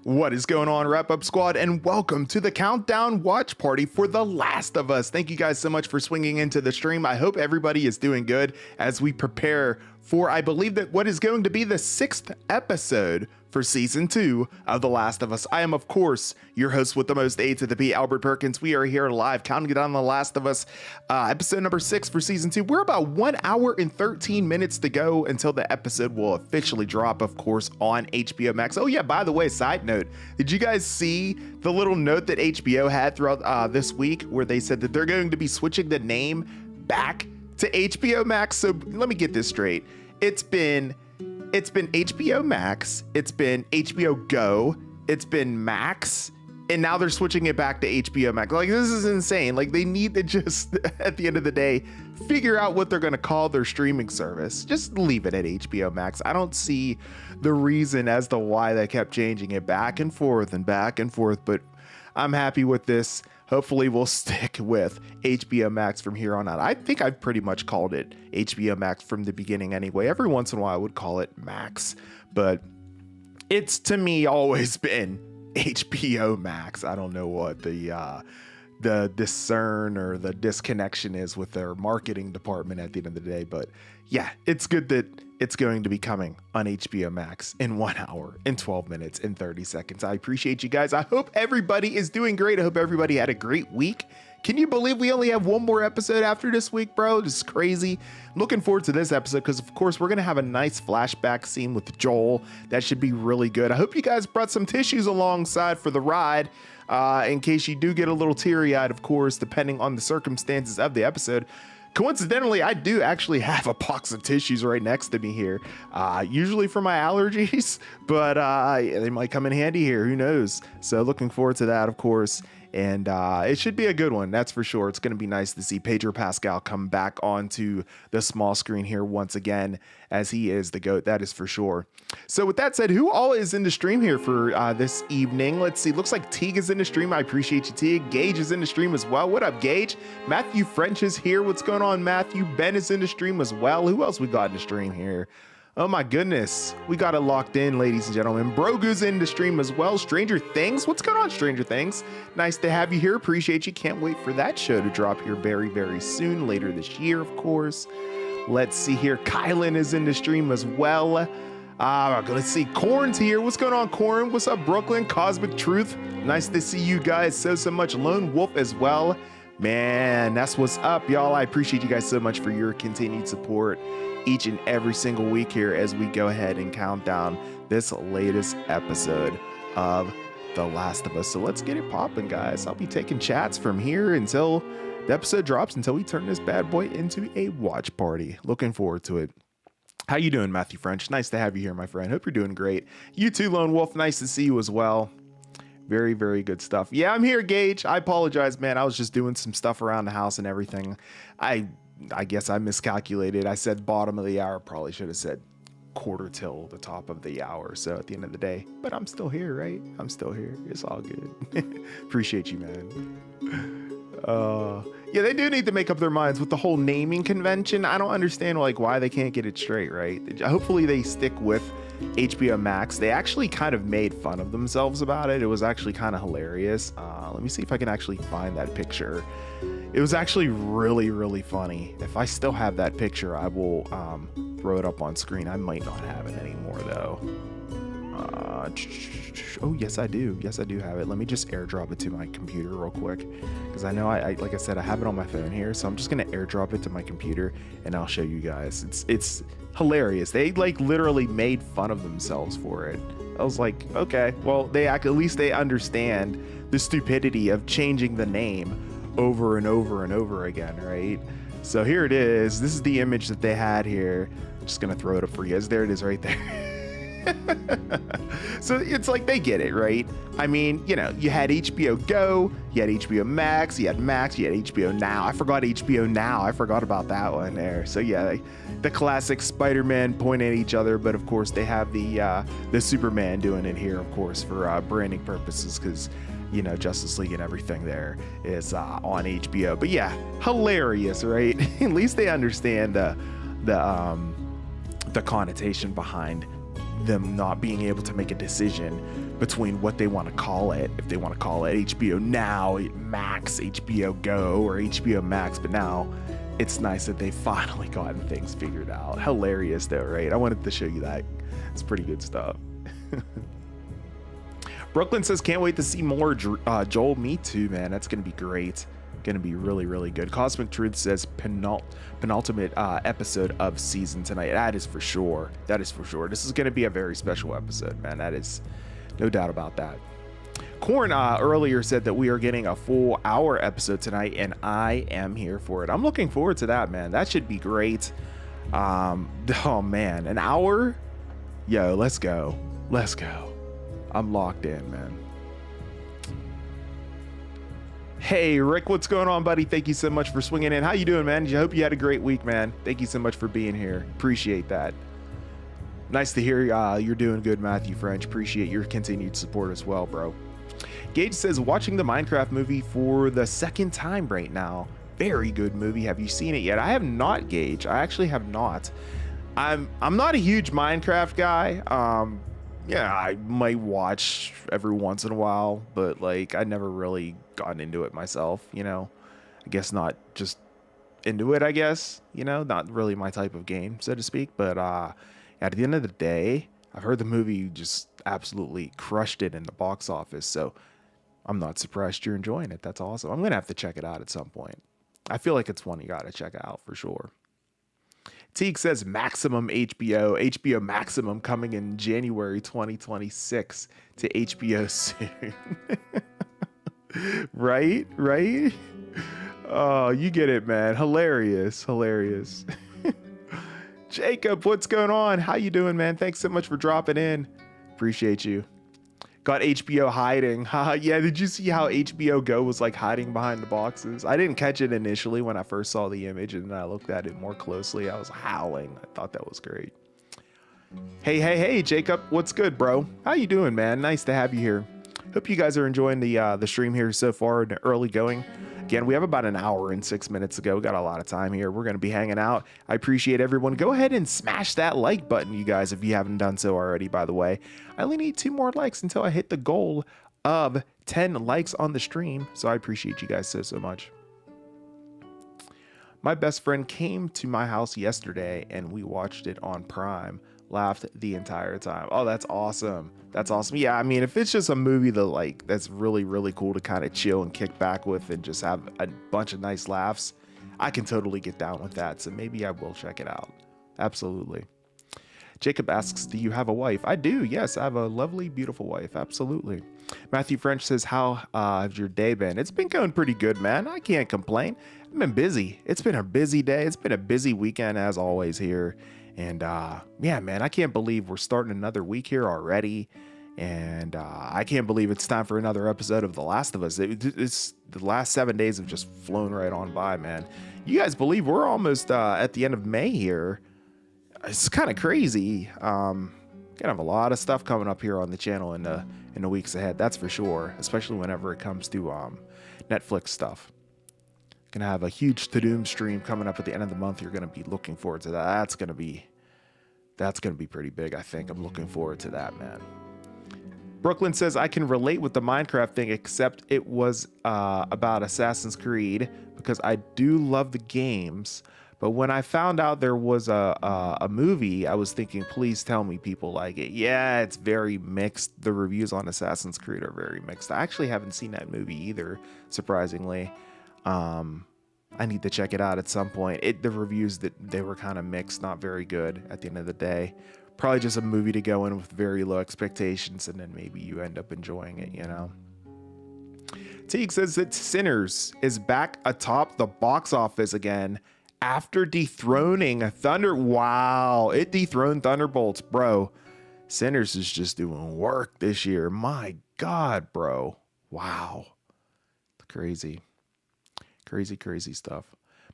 What is going on, Wrap Up Squad, and welcome to the countdown watch party for The Last of Us. Thank you guys so much for swinging into the stream. I hope everybody is doing good as we prepare for, I believe, that what is going to be the 6th episode for season 2 of The Last of Us. I am, of course, your host with the most A to the P, Albert Perkins. We are here live counting down The Last of Us, episode number 6 for season 2. We're about 1 hour and 13 minutes to go until the episode will officially drop, of course, on HBO Max. Oh yeah, by the way, side note, did you guys see the little note that HBO had throughout this week where they said that they're going to be switching the name back to HBO Max? So let me get this straight. It's been HBO Max, it's been HBO Go, it's been Max, and now they're switching it back to HBO Max. Like, this is insane. Like, they need to just, at the end of the day, figure out what they're going to call their streaming service. Just leave it at HBO Max. I don't see the reason as to why they kept changing it back and forth, but I'm happy with this. Hopefully we'll stick with HBO Max from here on out. I think I've pretty much called it HBO Max from the beginning anyway. Every once in a while I would call it Max, but it's to me always been HBO Max. I don't know what the the discern or the disconnection is with their marketing department at the end of the day. But yeah, it's good that it's going to be coming on HBO Max in 1 hour, in 12 minutes, in 30 seconds. I appreciate you guys. I hope everybody is doing great. I hope everybody had a great week. Can you believe we only have one more episode after this week, bro? Just crazy. I'm looking forward to this episode because, of course, we're going to have a nice flashback scene with Joel. That should be really good. I hope you guys brought some tissues alongside for the ride in case you do get a little teary-eyed, of course, depending on the circumstances of the episode. Coincidentally, I do actually have a box of tissues right next to me here, usually for my allergies, but they might come in handy here. Who knows? So looking forward to that, of course. And it should be a good one, that's for sure. It's going to be nice to see Pedro Pascal come back onto the small screen here once again, as he is the GOAT, that is for sure. So with that said, who all is in the stream here for this evening? Let's see. Looks like Teague is in the stream. I appreciate you, Teague. Gage is in the stream as well. What up, Gage? Matthew French is here. What's going on, Matthew? Ben is in the stream as well. Who else we got in the stream here? Oh my goodness, we got it locked in, ladies and gentlemen. Brogu's in the stream as well. Stranger Things, what's going on, Stranger Things? Nice to have you here. Appreciate you. Can't wait for that show to drop here very, very soon, later this year, of course. Let's see here. Kylan is in the stream as well. Let's see. Corn's here. What's going on, Corn? What's up, Brooklyn? Cosmic Truth. Nice to see you guys so much. Lone Wolf as well. Man, that's what's up, y'all. I appreciate you guys so much for your continued support each and every single week here as we go ahead and count down this latest episode of The Last of Us. So let's get it popping, guys. I'll be taking chats from here until the episode drops, until we turn this bad boy into a watch party. Looking forward to it. How you doing, Matthew French? Nice to have you here, my friend. Hope you're doing great. You too, Lone Wolf. Nice to see you as well. Very, very good stuff. Yeah, I'm here, Gage. I apologize, man. I was just doing some stuff around the house and everything. I guess I miscalculated. I said bottom of the hour. Probably should have said quarter till the top of the hour. So at the end of the day, but I'm still here, right? I'm still here. It's all good. Appreciate you, man. Yeah, they do need to make up their minds with the whole naming convention. I don't understand why they can't get it straight, right? Hopefully they stick with HBO Max. They actually kind of made fun of themselves about it. It was actually kind of hilarious. Let me see if I can actually find that picture. It was actually really, really funny. If I still have that picture, I will throw it up on screen. I might not have it anymore, though. Oh, yes, I do. Yes, I do have it. Let me just airdrop it to my computer real quick, because I know like I said, I have it on my phone here. So I'm just going to airdrop it to my computer, and I'll show you guys. It's hilarious. They literally made fun of themselves for it. I was like, okay, well, at least they understand the stupidity of changing the name over and over and over again, right? So here it is. This is the image that they had here. I'm just gonna throw it up for you guys. There it is right there. So it's like they get it, right? I mean, you had HBO Go, you had HBO Max, you had HBO Now. I forgot HBO Now. I forgot about that one there. So yeah, the classic Spider-Man pointing at each other, but of course they have the Superman doing it here, of course, for branding purposes, because Justice League and everything there is on HBO. But yeah, hilarious, right? At least they understand the connotation behind them not being able to make a decision between what they want to call it. If they want to call it HBO Now, Max, HBO Go, or HBO Max. But now it's nice that they've finally gotten things figured out. Hilarious though, right? I wanted to show you that. It's pretty good stuff. Brooklyn says, can't wait to see more Joel. Me too, man. That's going to be great. Going to be really, really good. Cosmic Truth says penultimate episode of season tonight. That is for sure. That is for sure. This is going to be a very special episode, man. That is no doubt about that. Corn earlier said that we are getting a full hour episode tonight, and I am here for it. I'm looking forward to that, man. That should be great. Oh man, an hour? Yo, let's go. Let's go. I'm locked in, man. Hey, Rick, what's going on, buddy? Thank you so much for swinging in. How you doing, man? I hope you had a great week, man. Thank you so much for being here. Appreciate that. Nice to hear you're doing good, Matthew French. Appreciate your continued support as well, bro. Gage says, watching the Minecraft movie for the second time right now. Very good movie. Have you seen it yet? I have not, Gage. I actually have not. I'm not a huge Minecraft guy. Yeah, I might watch every once in a while, but I never really gotten into it myself, you know. I guess not just into it, I guess, you know, not really my type of game, so to speak. But at the end of the day, I've heard the movie just absolutely crushed it in the box office. So I'm not surprised you're enjoying it. That's awesome. I'm going to have to check it out at some point. I feel like it's one you got to check out for sure. Teague says Maximum HBO Maximum coming in January 2026 to HBO soon. Right? Oh, you get it, man. Hilarious. Jacob, what's going on? How you doing, man? Thanks so much for dropping in. Appreciate you. Got HBO hiding. Yeah, did you see how HBO Go was like hiding behind the boxes? I didn't catch it initially when I first saw the image, and then I looked at it more closely. I was howling. I thought that was great. Hey, Jacob, what's good, bro? How you doing, man? Nice to have you here. Hope you guys are enjoying the stream here so far in the early going. Again, we have about an hour and 6 minutes to go. We got a lot of time here. We're going to be hanging out. I appreciate everyone. Go ahead and smash that like button, you guys, if you haven't done so already, by the way. I only need 2 more likes until I hit the goal of 10 likes on the stream. So I appreciate you guys so much. My best friend came to my house yesterday and we watched it on Prime. Laughed the entire time. Oh, that's awesome. That's awesome. Yeah, I mean, if it's just a movie that like that's really cool to kind of chill and kick back with and just have a bunch of nice laughs, I can totally get down with that. So maybe I will check it out. Absolutely. Jacob asks, do you have a wife? I do. Yes, I have a lovely, beautiful wife. Absolutely. Matthew French says, how has your day been? It's been going pretty good, man. I can't complain. I've been busy. It's been a busy day. It's been a busy weekend as always here. And yeah, man, I can't believe we're starting another week here already. And I can't believe it's time for another episode of The Last of Us. It's the last 7 days have just flown right on by, man. You guys believe we're almost at the end of May here? It's kind of crazy. Gonna have a lot of stuff coming up here on the channel in the weeks ahead. That's for sure. Especially whenever it comes to Netflix stuff. Gonna have a huge to-doom stream coming up at the end of the month. You're gonna be looking forward to that. That's gonna be pretty big, I think. I'm looking forward to that, man. Brooklyn says, I can relate with the Minecraft thing, except it was about Assassin's Creed because I do love the games. But when I found out there was a movie, I was thinking, please tell me people like it. Yeah, it's very mixed. The reviews on Assassin's Creed are very mixed. I actually haven't seen that movie either, surprisingly. I need to check it out at some point. The reviews that they were kind of mixed, not very good at the end of the day. Probably just a movie to go in with very low expectations, and then maybe you end up enjoying it, you know. Teague says that Sinners is back atop the box office again after dethroning Thunder. Wow, it dethroned Thunderbolts, bro. Sinners is just doing work this year. My God, bro. Wow. Crazy stuff.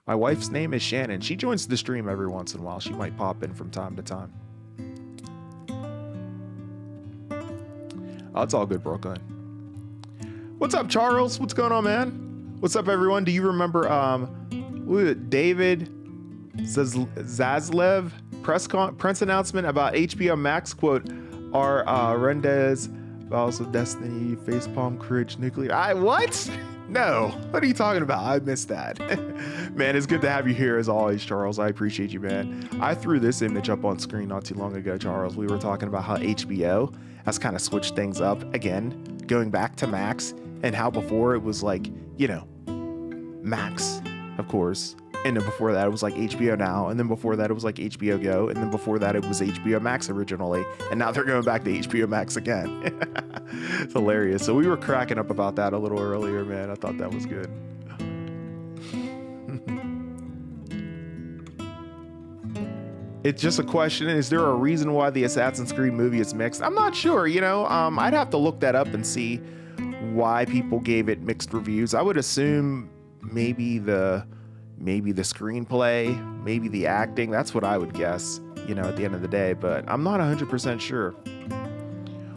My wife's name is Shannon. She joins the stream every once in a while. She might pop in from time to time. Oh, it's all good, Brooklyn. What's up, Charles? What's going on, man? What's up, everyone? Do you remember David Zaslev press announcement about HBO Max? Quote, our Rendez, Vows of Destiny, Facepalm, Courage, Nuclear. What? No. What are you talking about? I missed that. Man, it's good to have you here as always, Charles. I appreciate you, man. I threw this image up on screen not too long ago, Charles. We were talking about how HBO has kind of switched things up again, going back to Max, and how before it was like, you know, Max, of course. And then before that, it was like HBO Now. And then before that, it was like HBO Go. And then before that, it was HBO Max originally. And now they're going back to HBO Max again. It's hilarious. So we were cracking up about that a little earlier, man. I thought that was good. It's just a question. Is there a reason why the Assassin's Creed movie is mixed? I'm not sure, you know. I'd have to look that up and see why people gave it mixed reviews. I would assume maybe the screenplay, maybe the acting. That's what I would guess, you know, at the end of the day, but I'm not 100% sure.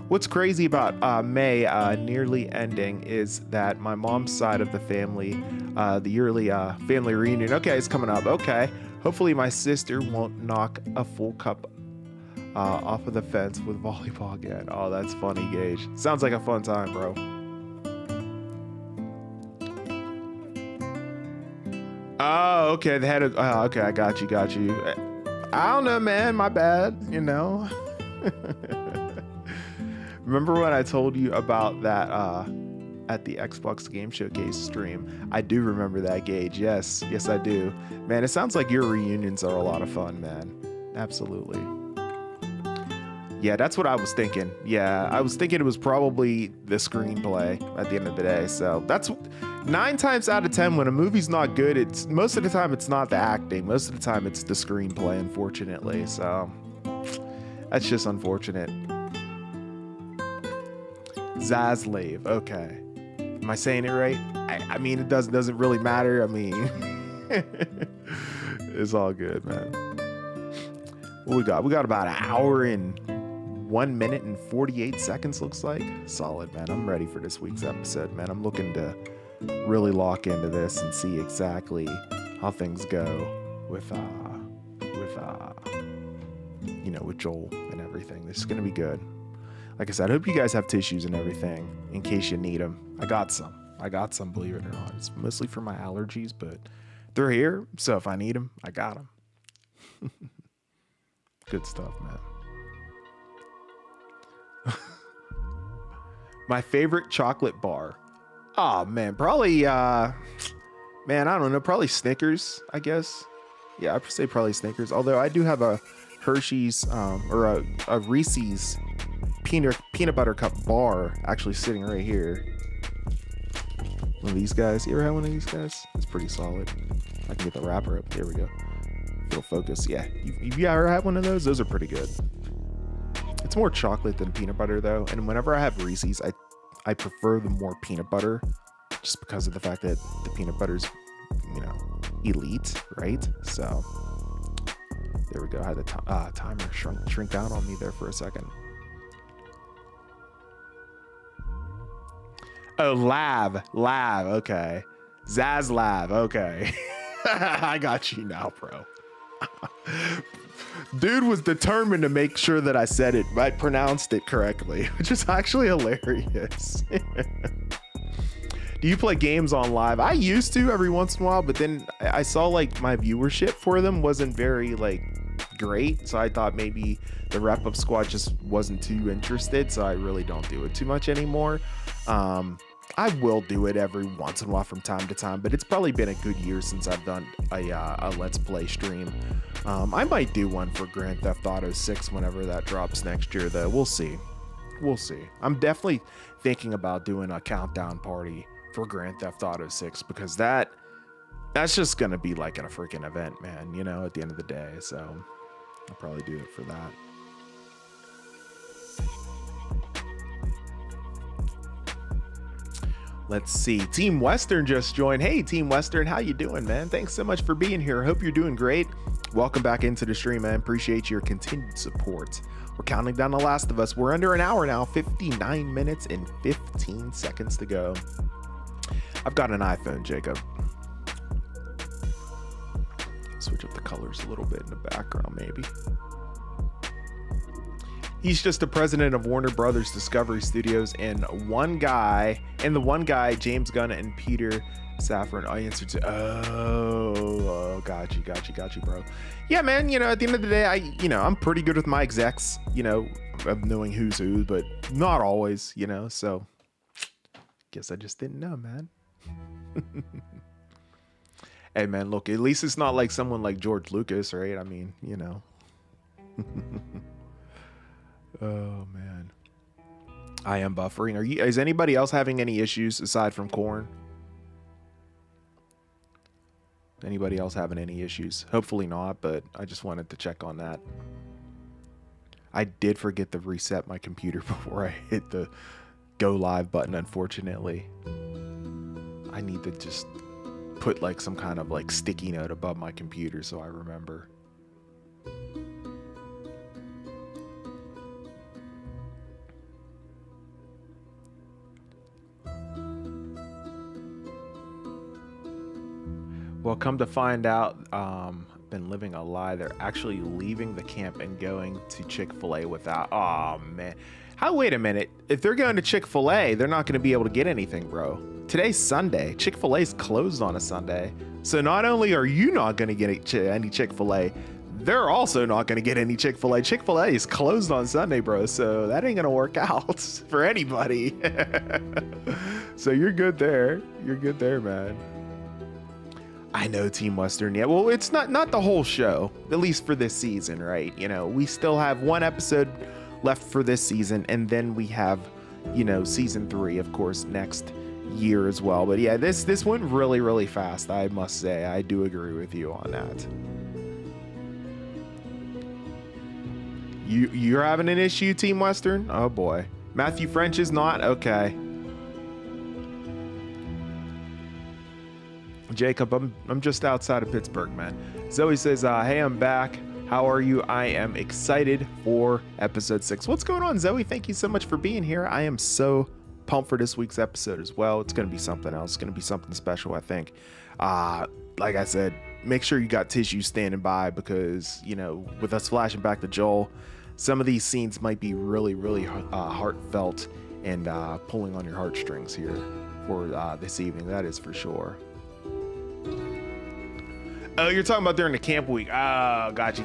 What's crazy about May nearly ending is that my mom's side of the family, the yearly family reunion, okay, it's coming up. Okay. Hopefully my sister won't knock a full cup off of the fence with volleyball again. Oh, that's funny, Gage. Sounds like a fun time, bro. Oh, okay. They had a. Oh, okay. I got you. I don't know, man. My bad. You know. Remember when I told you about that at the Xbox Game Showcase stream? I do remember that, Gage. Yes, I do. Man, it sounds like your reunions are a lot of fun, man. Absolutely. Yeah, that's what I was thinking. Yeah, I was thinking it was probably the screenplay at the end of the day. So that's 9 times out of 10 when a movie's not good, it's most of the time it's not the acting. Most of the time it's the screenplay, unfortunately. So that's just unfortunate. Zaslav, okay. Am I saying it right? I mean, it doesn't really matter. I mean, it's all good, man. What we got? We got about an hour and 1 minute and 48 seconds, looks like. Solid, man. I'm ready for this week's episode, man. I'm looking to really lock into this and see exactly how things go with Joel and everything. This is gonna be good. Like I said, I hope you guys have tissues and everything in case you need them. I got some, believe it or not. It's mostly for my allergies, but they're here. So if I need them, I got them. Good stuff, man. My favorite chocolate bar. Oh, man, probably, man, I don't know. Probably Snickers, I guess. Yeah, I'd say probably Snickers. Although I do have a Hershey's or a Reese's peanut butter cup bar actually sitting right here. One of these guys. You ever had one of these guys? It's pretty solid. I can get the wrapper up. There we go. Full focus. Yeah. You ever had one of those? Those are pretty good. It's more chocolate than peanut butter though. And whenever I have Reese's, I prefer the more peanut butter just because of the fact that the peanut butter's, elite, right? So there we go. I had the timer shrink down on me there for a second. Oh, Lab. Okay. Zaslav. Okay. I got you now, bro. Dude was determined to make sure that I pronounced it correctly, which is actually hilarious. Do you play games on live? I used to every once in a while, but then I saw like my viewership for them wasn't very like great. So I thought maybe the wrap up squad just wasn't too interested. So I really don't do it too much anymore. I will do it every once in a while from time to time, but it's probably been a good year since I've done a Let's Play stream. I might do one for Grand Theft Auto 6 whenever that drops next year, though. We'll see. I'm definitely thinking about doing a countdown party for Grand Theft Auto 6 because that's just going to be like a freaking event, man, at the end of the day. So I'll probably do it for that. Let's see. Team Western just joined. Hey, Team Western, how you doing, man? Thanks so much for being here. Hope you're doing great. Welcome back into the stream, man. Appreciate your continued support. We're counting down The Last of Us. We're under an hour now, 59 minutes and 15 seconds to go. I've got an iPhone, Jacob. Switch up the colors a little bit in the background, maybe. He's just the president of Warner Brothers Discovery Studios, and the one guy, James Gunn and Peter Safran. I answered to, oh, got you, bro. Yeah, man, at the end of the day, I'm pretty good with my execs, of knowing who's who, but not always, so guess I just didn't know, man. Hey, man, look, at least it's not like someone like George Lucas, right? I mean, Oh man, I am buffering. Is anybody else having any issues aside from Corn? Anybody else having any issues? Hopefully not, but I just wanted to check on that. I did forget to reset my computer before I hit the go live button, unfortunately. I need to just put like some kind of like sticky note above my computer so I remember. Well, come to find out, been living a lie. They're actually leaving the camp and going to Chick-fil-A without. Oh man, wait a minute. If they're going to Chick-fil-A, they're not going to be able to get anything, bro. today's Sunday. Chick-fil-A's closed on a Sunday. So not only are you not going to get any Chick-fil-A, they're also not going to get any Chick-fil-A. Chick-fil-A is closed on Sunday, bro. So that ain't going to work out for anybody. So you're good there. You're good there, man. I know, Team Western. Yeah, well, it's not the whole show, at least for this season, right? You know, we still have one episode left for this season, and then we have, you know, season 3, of course, next year as well. But yeah, this went really, really fast, I must say. I do agree with you on that. You're having an issue, Team Western? Oh boy. Matthew French is not? Okay. Jacob, I'm just outside of Pittsburgh, man. Zoe says, hey, I'm back. How are you? I am excited for episode 6. What's going on, Zoe? Thank you so much for being here. I am so pumped for this week's episode as well. It's going to be something else. It's going to be something special, I think. Like I said, make sure you got tissue standing by because, you know, with us flashing back to Joel, some of these scenes might be really, really heartfelt and pulling on your heartstrings here for this evening. That is for sure. Oh, you're talking about during the camp week. Oh, got you.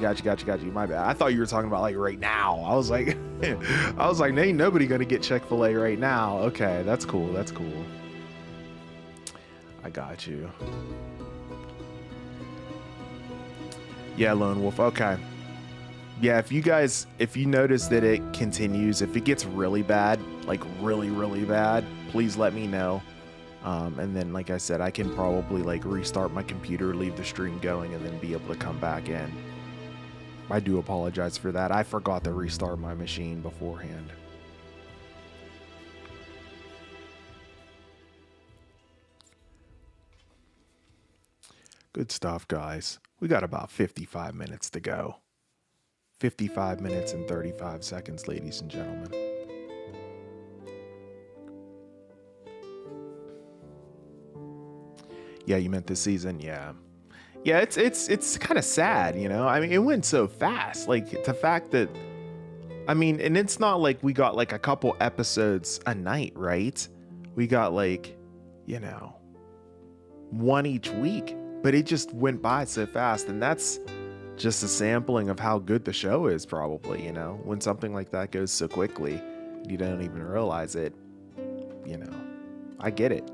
My bad. I thought you were talking about like right now. I was like, ain't nobody gonna get Chick-fil-A right now. Okay, that's cool. I got you. Yeah, Lone Wolf. Okay. Yeah, if you notice that it continues, if it gets really bad, like really, really bad, please let me know. And then, like I said, I can probably like restart my computer, leave the stream going, and then be able to come back in. I do apologize for that. I forgot to restart my machine beforehand. Good stuff, guys. We got about 55 minutes to go. 55 minutes and 35 seconds, ladies and gentlemen. Yeah, you meant this season? Yeah, it's kind of sad, you know? I mean, it went so fast. Like, the fact that, I mean, and it's not like we got like a couple episodes a night, right? We got like, you know, one each week, but it just went by so fast. And that's just a sampling of how good the show is, probably, you know? When something like that goes so quickly, you don't even realize it, you know? I get it.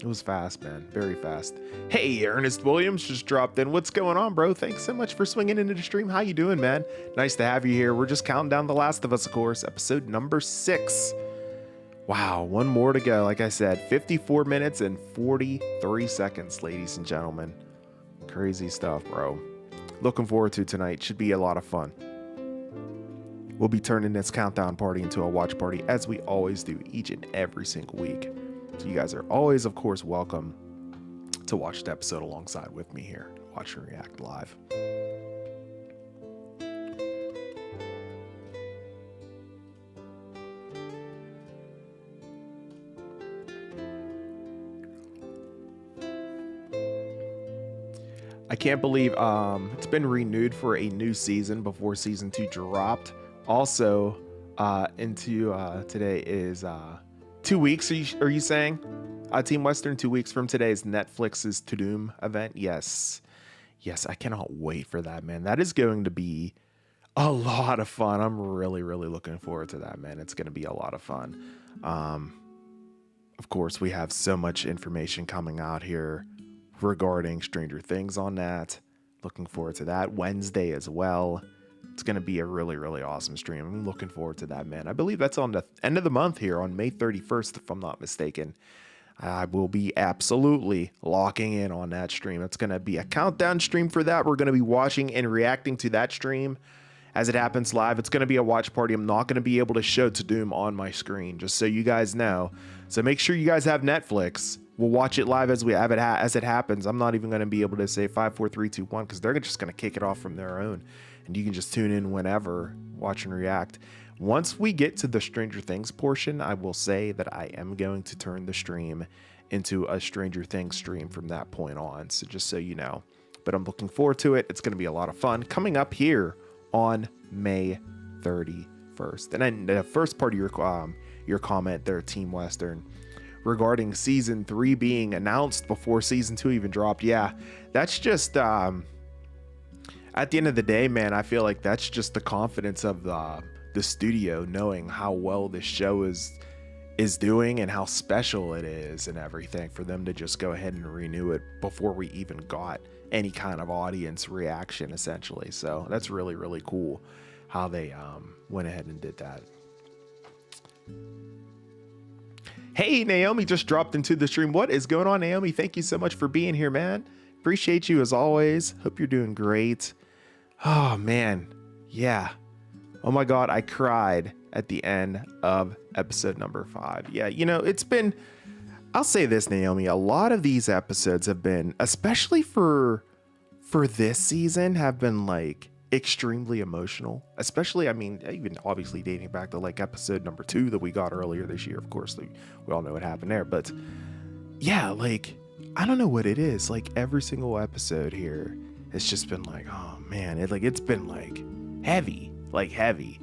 It was fast, man. Very fast. Hey, Ernest Williams just dropped in. What's going on, bro? Thanks so much for swinging into the stream. How you doing, man? Nice to have you here. We're just counting down The Last of Us, of course. Episode number 6. Wow, one more to go. Like I said, 54 minutes and 43 seconds, ladies and gentlemen. Crazy stuff, bro. Looking forward to tonight. Should be a lot of fun. We'll be turning this countdown party into a watch party, as we always do each and every single week. So you guys are always, of course, welcome to watch the episode alongside with me here. Watch and react live. I can't believe it's been renewed for a new season before season 2 dropped. Also, into today is 2 weeks. Are you saying, Team Western? 2 weeks from today is Netflix's To Doom event. Yes, I cannot wait for that, man. That is going to be a lot of fun. I'm really, really looking forward to that, man. It's going to be a lot of fun. Of course, we have so much information coming out here regarding Stranger Things on that. Looking forward to that. Wednesday as well. It's going to be a really, really awesome stream. I'm looking forward to that, man. I believe that's on the end of the month here on May 31st, if I'm not mistaken. I will be absolutely locking in on that stream. It's going to be a countdown stream for that. We're going to be watching and reacting to that stream as it happens live. It's going to be a watch party. I'm not going to be able to show To Doom on my screen, just so you guys know. So make sure you guys have Netflix. We'll watch it live as it happens. I'm not even going to be able to say 5, 4, 3, 2, 1 because they're just going to kick it off from their own. And you can just tune in whenever, watch and react. Once we get to the Stranger Things portion, I will say that I am going to turn the stream into a Stranger Things stream from that point on. So just so you know. But I'm looking forward to it. It's going to be a lot of fun. Coming up here on May 31st. And then the first part of your comment there, Team Western, regarding season 3 being announced before season 2 even dropped. Yeah, that's just at the end of the day, man, I feel like that's just the confidence of the studio, knowing how well this show is doing and how special it is and everything, for them to just go ahead and renew it before we even got any kind of audience reaction, essentially. So that's really, really cool how they went ahead and did that. Hey, Naomi just dropped into the stream. What is going on, Naomi? Thank you so much for being here, man. Appreciate you as always. Hope you're doing great. Oh, man. Yeah. Oh my God, I cried at the end of episode number 5. Yeah, you know, I'll say this, Naomi, a lot of these episodes have been, especially for this season, have been like extremely emotional. Especially, I mean, even obviously dating back to like episode number 2 that we got earlier this year. Of course, we all know what happened there. But yeah, like, I don't know what it is. Like, every single episode here has just been like, oh man, it's been like heavy.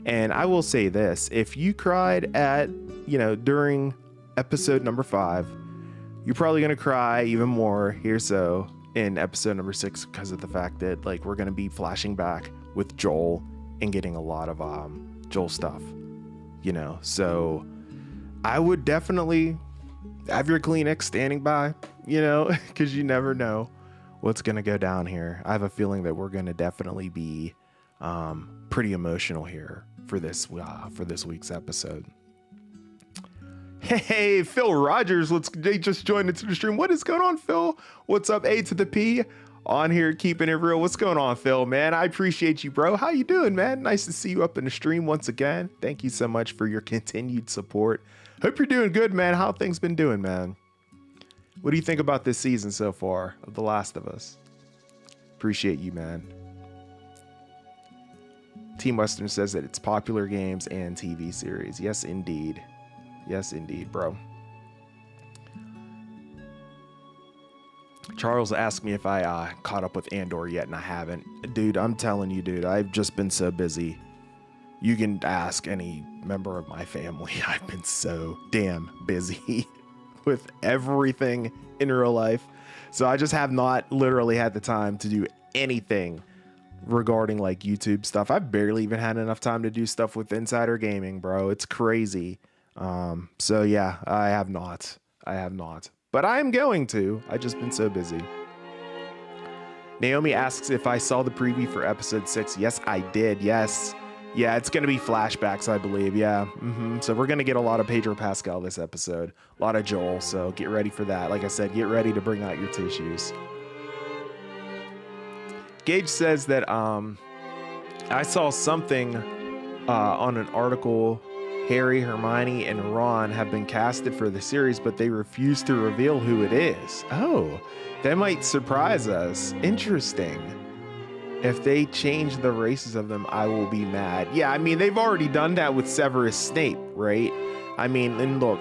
And I will say this, if you cried during episode number 5, you're probably going to cry even more here so in episode number 6, because of the fact that like we're going to be flashing back with Joel and getting a lot of Joel stuff, so I would definitely have your Kleenex standing by, because you never know what's going to go down here. I have a feeling that we're going to definitely be pretty emotional here for this week's episode. Hey, Phil Rogers, they just joined into the stream. What is going on, Phil? What's up, A to the P? On here, keeping it real. What's going on, Phil, man? I appreciate you, bro. How you doing, man? Nice to see you up in the stream once again. Thank you so much for your continued support. Hope you're doing good, man. How things been doing, man? What do you think about this season so far of The Last of Us? Appreciate you, man. Team Western says that it's popular games and TV series. Yes, indeed. Yes, indeed, bro. Charles asked me if I caught up with Andor yet, and I haven't. Dude, I'm telling you, dude, I've just been so busy. You can ask any member of my family. I've been so damn busy with everything in real life. So I just have not literally had the time to do anything regarding like YouTube stuff. I've barely even had enough time to do stuff with Insider Gaming, bro. It's crazy. So yeah, I have not, but I am going to. I just been so busy. Naomi asks if I saw the preview for episode 6. Yes, I did. Yes. Yeah, it's going to be flashbacks, I believe. Yeah. So we're going to get a lot of Pedro Pascal this episode, a lot of Joel. So get ready for that. Like I said, get ready to bring out your tissues. Gage says that I saw something on an article. Harry, Hermione, and Ron have been casted for the series, but they refuse to reveal who it is. Oh, that might surprise us. Interesting. If they change the races of them, I will be mad. Yeah, I mean, they've already done that with Severus Snape, right? I mean, and look,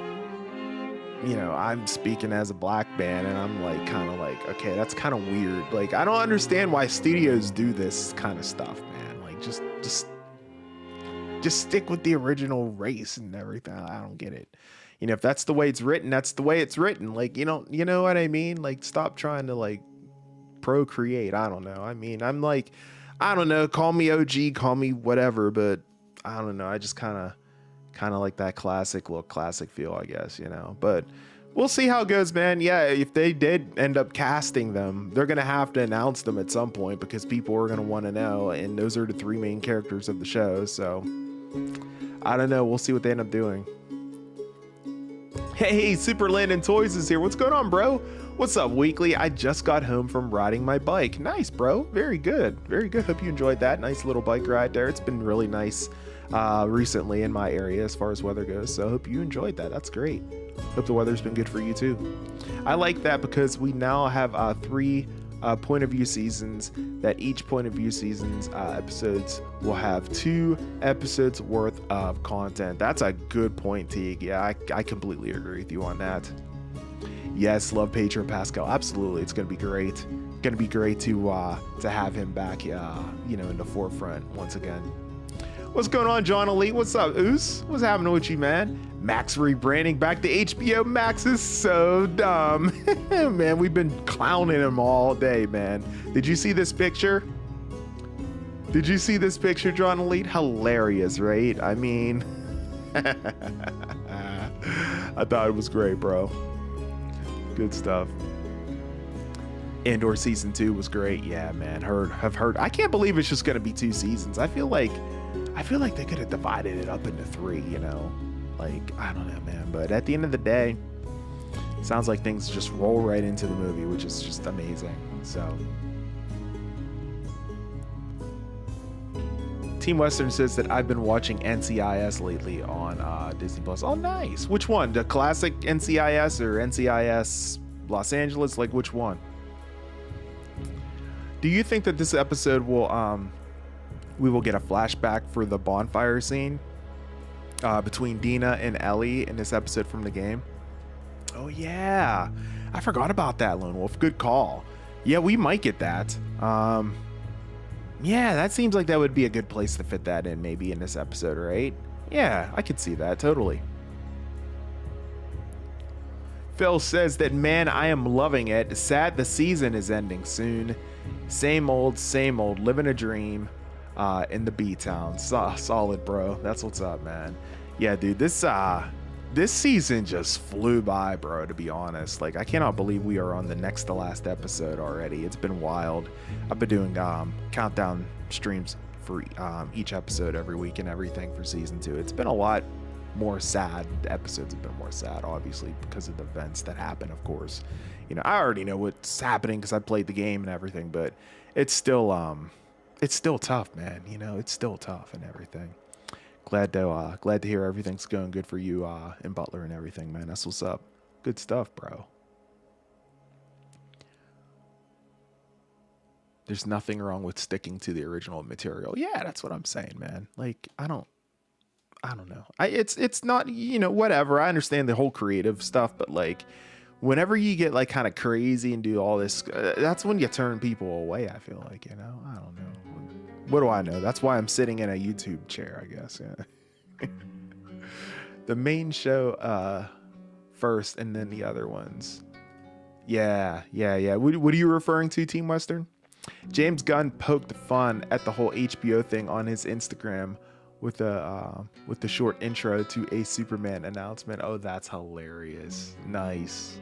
I'm speaking as a black man, and I'm like, kind of like, okay, that's kind of weird. Like, I don't understand why studios do this kind of stuff, man. Like, just stick with the original race and everything. I don't get it. If that's the way it's written, that's the way it's written. Like, you know what I mean? Like, stop trying to like procreate. I don't know. I mean, I'm like, I don't know. Call me OG, call me whatever, but I don't know. I just kind of like that classic feel, I guess, but we'll see how it goes, man. Yeah. If they did end up casting them, they're going to have to announce them at some point because people are going to want to know. And those are the 3 main characters of the show. So I don't know. We'll see what they end up doing. Hey, Super Landon Toys is here. What's going on, bro? What's up, Weekly? I just got home from riding my bike. Nice, bro. Very good. Very good. Hope you enjoyed that. Nice little bike ride there. It's been really nice recently in my area as far as weather goes. So I hope you enjoyed that. That's great. Hope the weather's been good for you too. I like that because we now have 3 point of view seasons, that each point of view season's episodes will have 2 episodes worth of content. That's a good point, Teague. Yeah, I completely agree with you on that. Yes, love Pedro Pascal. Absolutely. It's going to be great. Going to be great to have him back, in the forefront once again. What's going on, John Elite? What's up, Oos? What's happening with you, man? Max rebranding back to HBO Max is so dumb. Man, we've been clowning him all day, man. Did you see this picture? Did you see this picture, John Elite? Hilarious, right? I mean, I thought it was great, bro. Good stuff. Andor season 2 was great. Yeah, man. Have heard. I can't believe it's just gonna be 2 seasons. I feel like they could have divided it up into 3, you know? Like, I don't know, man. But at the end of the day, it sounds like things just roll right into the movie, which is just amazing. So, Team Western says that I've been watching NCIS lately on Disney Plus. Oh, nice. Which one? The classic NCIS or NCIS Los Angeles? Like, which one? Do you think that this episode will we will get a flashback for the bonfire scene between Dina and Ellie in this episode from the game? Oh yeah, I forgot about that, Lone Wolf. Good call. Yeah, we might get that. Yeah, that seems like that would be a good place to fit that in, maybe in this episode, right? Yeah, I could see that totally. Phil says that, man, I am loving it. Sad the season is ending soon. Same old, living a dream in the B-town. Solid, bro. That's what's up, man. Yeah, dude, this season just flew by, bro, to be honest. Like, I cannot believe we are on the next to last episode already. It's been wild. I've been doing countdown streams for each episode every week and everything for season 2. It's been a lot more sad. Episodes have been more sad, obviously, because of the events that happen, of course. You know, I already know what's happening because I played the game and everything, but it's still tough, man. You know, it's still tough and everything. Glad to hear everything's going good for you in Butler and everything, man. That's what's up. Good stuff, bro. There's nothing wrong with sticking to the original material. Yeah, that's what I'm saying, man. Like, I don't know. It's not, you know, whatever. I understand the whole creative stuff, but like, whenever you get like kind of crazy and do all this, that's when you turn people away. I feel like, you know, I don't know. What do I know? That's why I'm sitting in a YouTube chair, I guess. Yeah. The main show first, and then the other ones. Yeah. What are you referring to, Team Western? James Gunn poked fun at the whole HBO thing on his Instagram with the short intro to a Superman announcement. Oh, that's hilarious. Nice.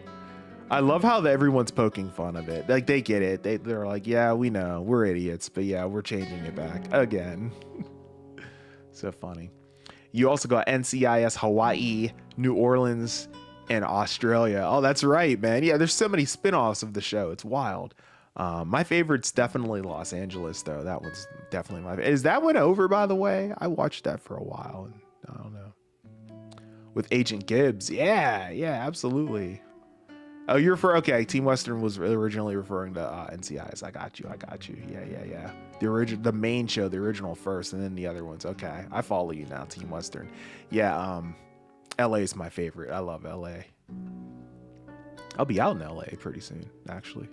I love how everyone's poking fun of it. Like, they get it. They're like, yeah, we know, we're idiots, but yeah, we're changing it back again. So funny. You also got NCIS Hawaii, New Orleans, and Australia. Oh, that's right, man. Yeah, there's so many spin-offs of the show. It's wild. My favorite's definitely Los Angeles, though. That one's definitely my favorite. Is that one over, by the way? I watched that for a while, and I don't know. With Agent Gibbs. Yeah, absolutely. Oh, okay. Team Western was originally referring to NCIS. I got you. Yeah. The main show, the original first, and then the other ones. Okay, I follow you now, Team Western. Yeah, LA is my favorite. I love LA. I'll be out in LA pretty soon, actually.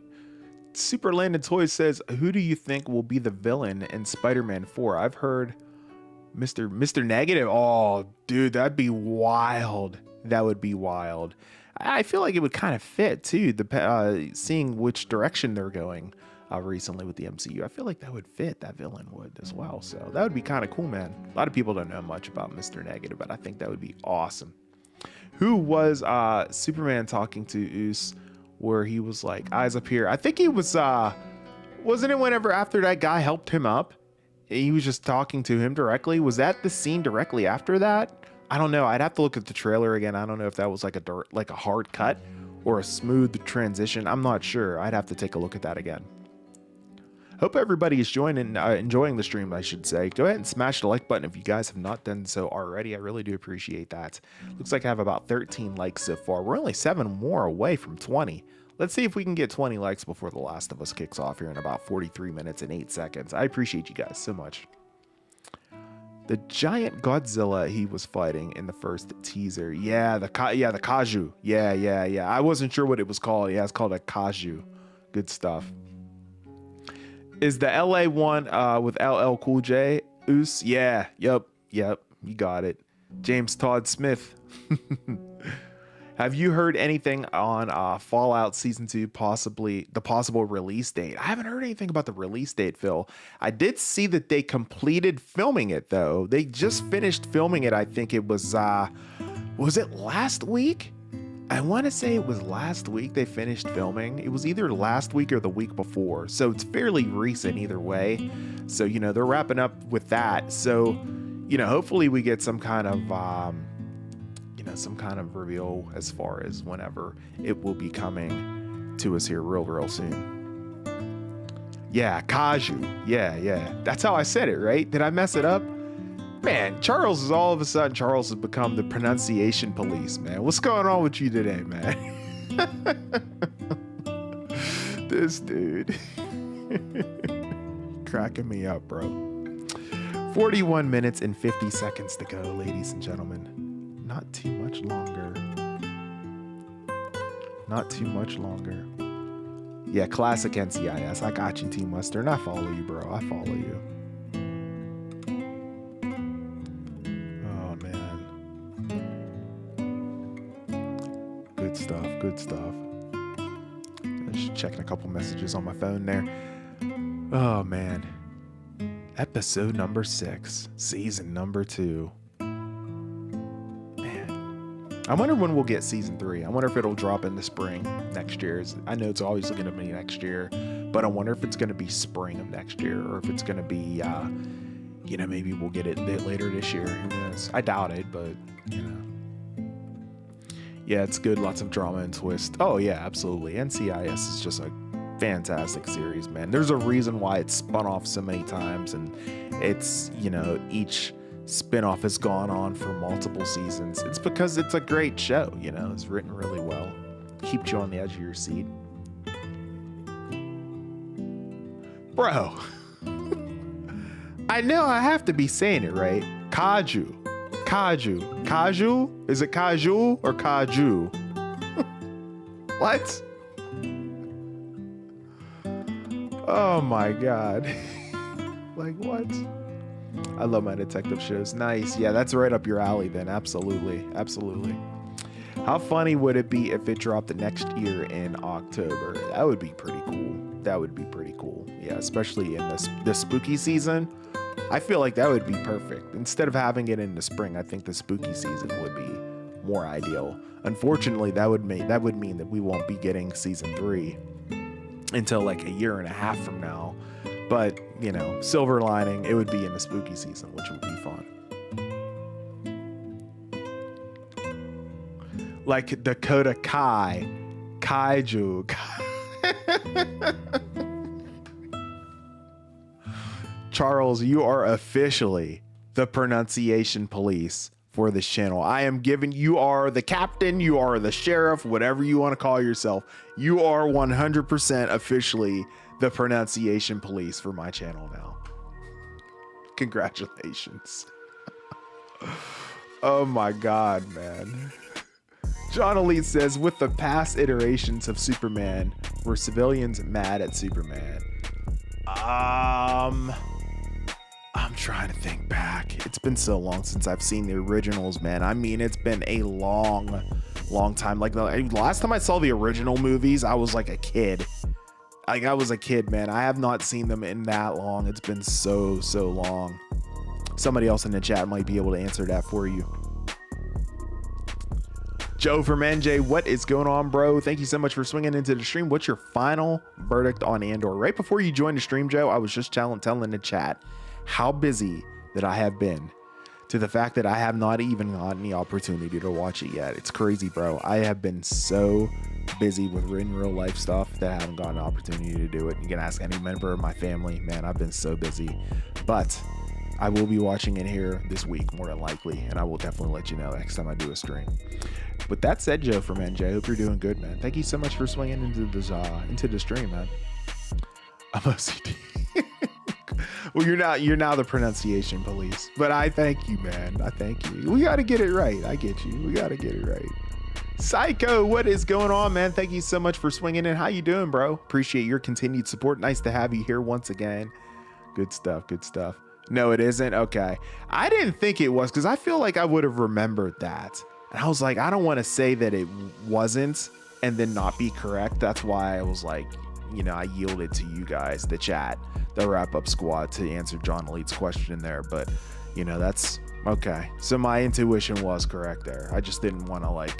Super Landed Toys says, who do you think will be the villain in Spider-Man 4? I've heard Mr. Negative. Oh, dude, that'd be wild. That would be wild. I feel like it would kind of fit, too, seeing which direction they're going recently with the MCU. I feel like that would fit. That villain would as well. So that would be kind of cool, man. A lot of people don't know much about Mr. Negative, but I think that would be awesome. Who was Superman talking to Oos, where he was like, eyes up here? I think he was, wasn't it whenever after that guy helped him up? He was just talking to him directly. Was that the scene directly after that? I don't know. I'd have to look at the trailer again. I don't know if that was like a hard cut or a smooth transition. I'm not sure. I'd have to take a look at that again. Hope everybody is enjoying the stream, I should say. Go ahead and smash the like button if you guys have not done so already. I really do appreciate that. Looks like I have about 13 likes so far. We're only 7 more away from 20. Let's see if we can get 20 likes before The Last of Us kicks off here in about 43 minutes and 8 seconds. I appreciate you guys so much. The giant Godzilla he was fighting in the first teaser. Yeah, the Kaiju. Yeah. I wasn't sure what it was called. Yeah, it's called a Kaiju. Good stuff. Is the LA one with LL Cool J? Oos? Yeah, yep. Yep, you got it. James Todd Smith. Have you heard anything on Fallout Season 2, possibly the possible release date? I haven't heard anything about the release date, Phil. I did see that they completed filming it, though. They just finished filming it. I think it was it last week? I want to say it was last week they finished filming. It was either last week or the week before. So it's fairly recent either way. So, you know, they're wrapping up with that. So, you know, hopefully we get some kind of, some kind of reveal as far as whenever it will be coming to us here real soon. Yeah, Kaju. Yeah. That's how I said it, right? Did I mess it up? Man, Charles has become the pronunciation police, man. What's going on with you today, man? This dude. Cracking me up, bro. 41 minutes and 50 seconds to go, ladies and gentlemen. Not too much longer. Yeah, classic NCIS. I got you, Team Western. I follow you, bro. I follow you. Oh, man. Good stuff. Just checking a couple messages on my phone there. Oh, man. Episode number 6. Season number 2. I wonder when we'll get season 3. I wonder if it'll drop in the spring next year. I know it's always going to be next year, but I wonder if it's going to be spring of next year, or if it's going to be, maybe we'll get it a bit later this year. Who knows? I doubt it, but, Yeah, it's good. Lots of drama and twist. Oh, yeah, absolutely. NCIS is just a fantastic series, man. There's a reason why it's spun off so many times, and it's, each spinoff has gone on for multiple seasons. It's because it's a great show, it's written really well. Keeps you on the edge of your seat. Bro, I know I have to be saying it right. Kaju. Is it Kaju or Kaju? What? Oh my God. Like what? I love my detective shows. Nice. Yeah, that's right up your alley then. Absolutely. How funny would it be if it dropped the next year in October? That would be pretty cool. Yeah, especially in the spooky season. I feel like that would be perfect. Instead of having it in the spring, I think the spooky season would be more ideal. Unfortunately, that would mean that we won't be getting season 3 until like a year and a half from now. But, silver lining, it would be in the spooky season, which would be fun. Like Dakota Kaiju. Charles, you are officially the pronunciation police for this channel. You are the captain, you are the sheriff, whatever you want to call yourself. You are 100% officially the pronunciation police for my channel now. Congratulations. Oh my God, man. John Elite says, with the past iterations of Superman, were civilians mad at Superman? I'm trying to think back. It's been so long since I've seen the originals, man. I mean, it's been a long time. Like the last time I saw the original movies, I was like a kid. Man. I have not seen them in that long. It's been so long. Somebody else in the chat might be able to answer that for you. Joe from NJ, what is going on, bro? Thank you so much for swinging into the stream. What's your final verdict on Andor? Right before you joined the stream, Joe, I was just telling the chat how busy that I have been, to the fact that I have not even gotten the opportunity to watch it yet. It's crazy, bro. I have been so busy with in real life stuff that I haven't gotten an opportunity to do it. You can ask any member of my family, man. I've been so busy, but I will be watching it here this week, more than likely, and I will definitely let you know next time I do a stream. With that said, Joe from NJ, I hope you're doing good, man. Thank you so much for swinging into the stream, man. I'm OCD. Well, you're now the pronunciation police, but I thank you, man. I thank you. We got to get it right. I get you. We got to get it right. Psycho, what is going on, man? Thank you so much for swinging in. How you doing, bro? Appreciate your continued support. Nice to have you here once again. Good stuff. No, it isn't. Okay. I didn't think it was because I feel like I would have remembered that. And I was like, I don't want to say that it wasn't and then not be correct. That's why I was like, I yielded to you guys, the chat, the wrap up squad, to answer John Elite's question there. But, that's okay. So my intuition was correct there. I just didn't want to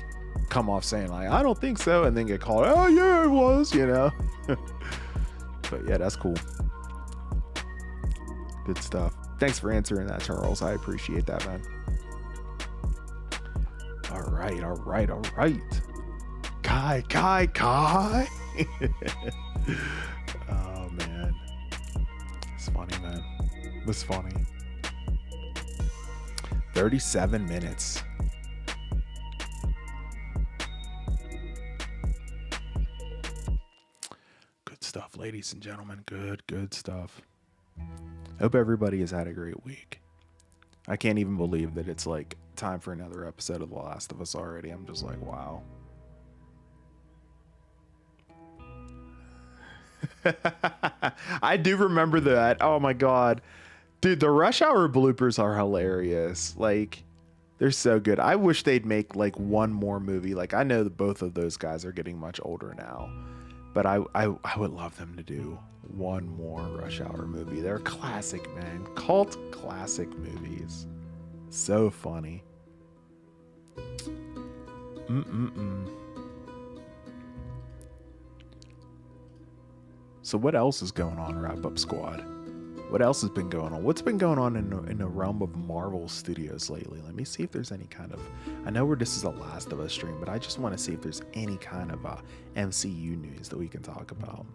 come off saying I don't think so and then get called, oh yeah, it was, But yeah, that's cool. Good stuff. Thanks for answering that, Charles. I appreciate that, man. All right. Kai. Oh, man. It's funny, man. It was funny. 37 minutes. Good stuff, ladies and gentlemen. Good stuff. Hope everybody has had a great week. I can't even believe that it's time for another episode of The Last of Us already. I'm just like, wow. I do remember that. Oh my God. Dude, the Rush Hour bloopers are hilarious. They're so good. I wish they'd make one more movie. I know that both of those guys are getting much older now, but I would love them to do one more Rush Hour movie. They're classic, man. Cult classic movies. So funny. So what else is going on, Wrap Up Squad? What else has been going on? What's been going on in the realm of Marvel Studios lately? Let me see if there's any kind of... I know this is a Last of Us stream, but I just want to see if there's any kind of MCU news that we can talk about.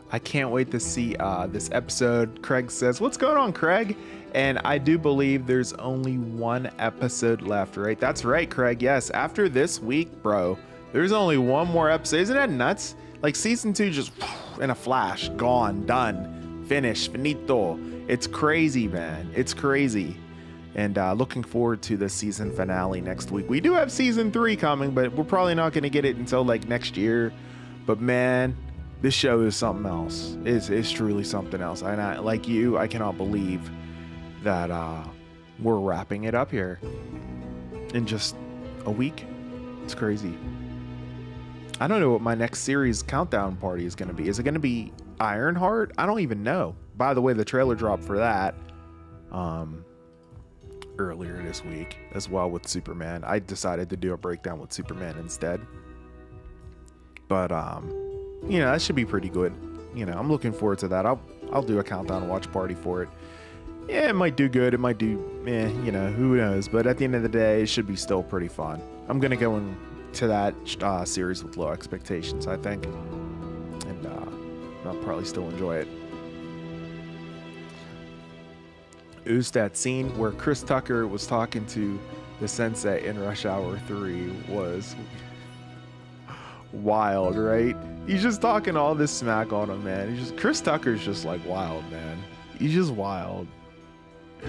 I can't wait to see this episode. Craig says, what's going on, Craig? And I do believe there's only one episode left, right? That's right, Craig. Yes, after this week, bro, there's only one more episode. Isn't that nuts? Season 2 just in a flash, gone, done, finished, finito. It's crazy, man. It's crazy. And looking forward to the season finale next week. We do have season 3 coming, but we're probably not going to get it until next year. But man, this show is something else. It's truly something else. And I cannot believe that we're wrapping it up here in just a week. It's crazy. I don't know what my next series countdown party is going to be. Is it going to be Ironheart? I don't even know. By the way, the trailer dropped for that earlier this week as well with Superman. I decided to do a breakdown with Superman instead. But that should be pretty good. I'm looking forward to that. I'll do a countdown watch party for it. Yeah, it might do good. It might do, who knows? But at the end of the day, it should be still pretty fun. I'm going to go into that series with low expectations, I think. And I'll probably still enjoy it. Oost, that scene where Chris Tucker was talking to the sensei in Rush Hour 3 was wild, right? He's just talking all this smack on him, man. Chris Tucker's just wild, man. He's just wild. I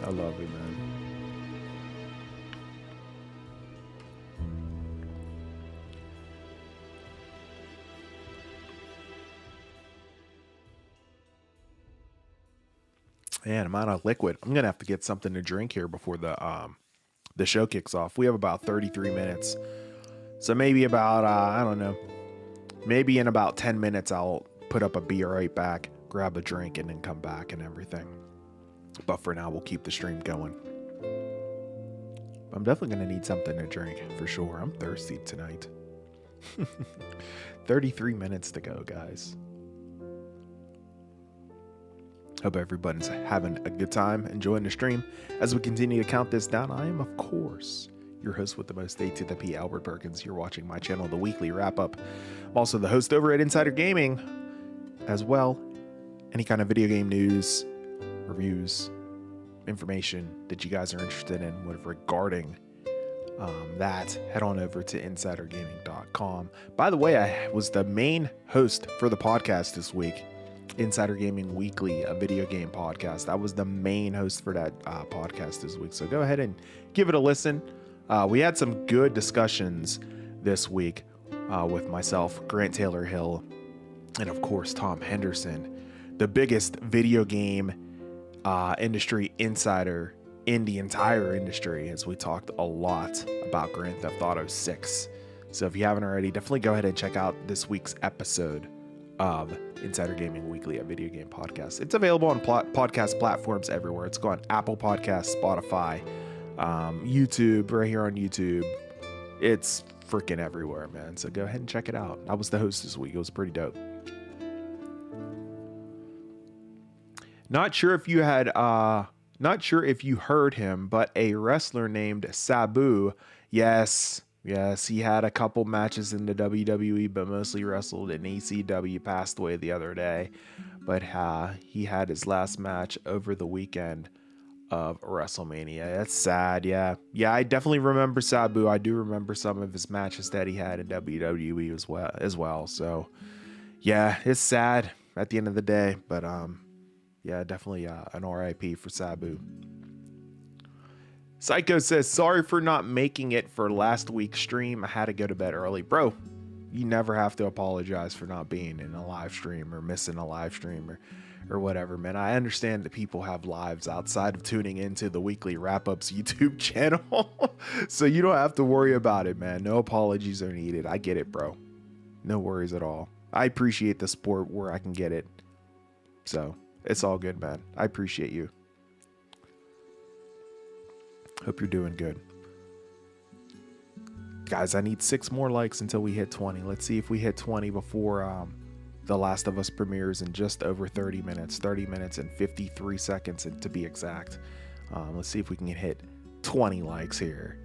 love it, man. Man, I'm out of liquid. I'm gonna have to get something to drink here before the show kicks off. We have about 33 minutes. So maybe about, I don't know, maybe in about 10 minutes, I'll put up a beer right back, grab a drink, and then come back and everything. But for now, we'll keep the stream going. I'm definitely going to need something to drink for sure. I'm thirsty tonight. 33 minutes to go, guys. Hope everybody's having a good time, enjoying the stream. As we continue to count this down, I am, of course, your host with the most, A to the P, Albert Perkins. You're watching my channel, The Weekly Wrap Up. I'm also the host over at Insider Gaming as well. Any kind of video game news, reviews, information that you guys are interested in regarding that, head on over to insidergaming.com. By the way, I was the main host for the podcast this week. Insider Gaming Weekly, a video game podcast. I was the main host for that podcast this week. So go ahead and give it a listen. We had some good discussions this week with myself, Grant Taylor Hill, and of course, Tom Henderson, the biggest video game industry insider in the entire industry, as we talked a lot about Grand Theft Auto 6. So if you haven't already, definitely go ahead and check out this week's episode of Insider Gaming Weekly, a video game podcast. It's available on podcast platforms everywhere. It's on Apple Podcasts, Spotify, YouTube, right here on YouTube. It's freaking everywhere, man. So go ahead and check it out. I was the host this week. It was pretty dope. Not sure if you heard him, but a wrestler named Sabu, yes, he had a couple matches in the WWE, but mostly wrestled in ECW, passed away the other day. But he had his last match over the weekend of WrestleMania. That's sad, yeah. I definitely remember Sabu. I do remember some of his matches that he had in WWE as well. So, yeah, it's sad at the end of the day, but yeah, definitely an RIP for Sabu. Psycho says, sorry for not making it for last week's stream. I had to go to bed early. Bro, you never have to apologize for not being in a live stream or missing a live stream or whatever, man. I understand that people have lives outside of tuning into the Weekly Wrap-Ups YouTube channel. So you don't have to worry about it, man. No apologies are needed. I get it, bro. No worries at all. I appreciate the support where I can get it. So it's all good, man. I appreciate you. Hope you're doing good. Guys, I need 6 more likes until we hit 20. Let's see if we hit 20 before The Last of Us premieres in just over 30 minutes. 30 minutes and 53 seconds to be exact. Let's see if we can hit 20 likes here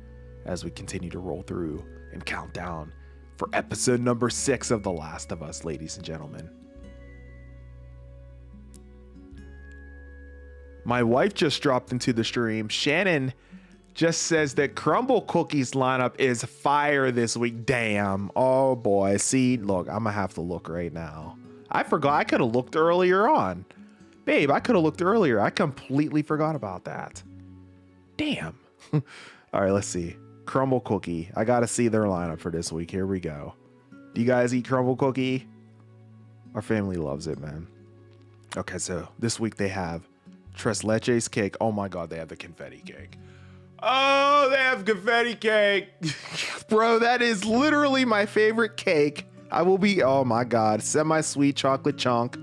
as we continue to roll through and count down for episode number 6 of The Last of Us, ladies and gentlemen. My wife just dropped into the stream. Shannon just says that Crumble Cookie's lineup is fire this week. Damn. Oh boy. See, look, I'm gonna have to look right now. I forgot. I could have looked earlier on. Babe, I could have looked earlier. I completely forgot about that. Damn. All right, let's see. Crumble Cookie. I gotta see their lineup for this week. Here we go. Do you guys eat Crumble Cookie? Our family loves it, man. Okay, so this week they have Tres Leches cake. Oh my God, they have the confetti cake. Oh, they have confetti cake. Bro, that is literally my favorite cake. Oh my God. Semi-sweet chocolate chunk.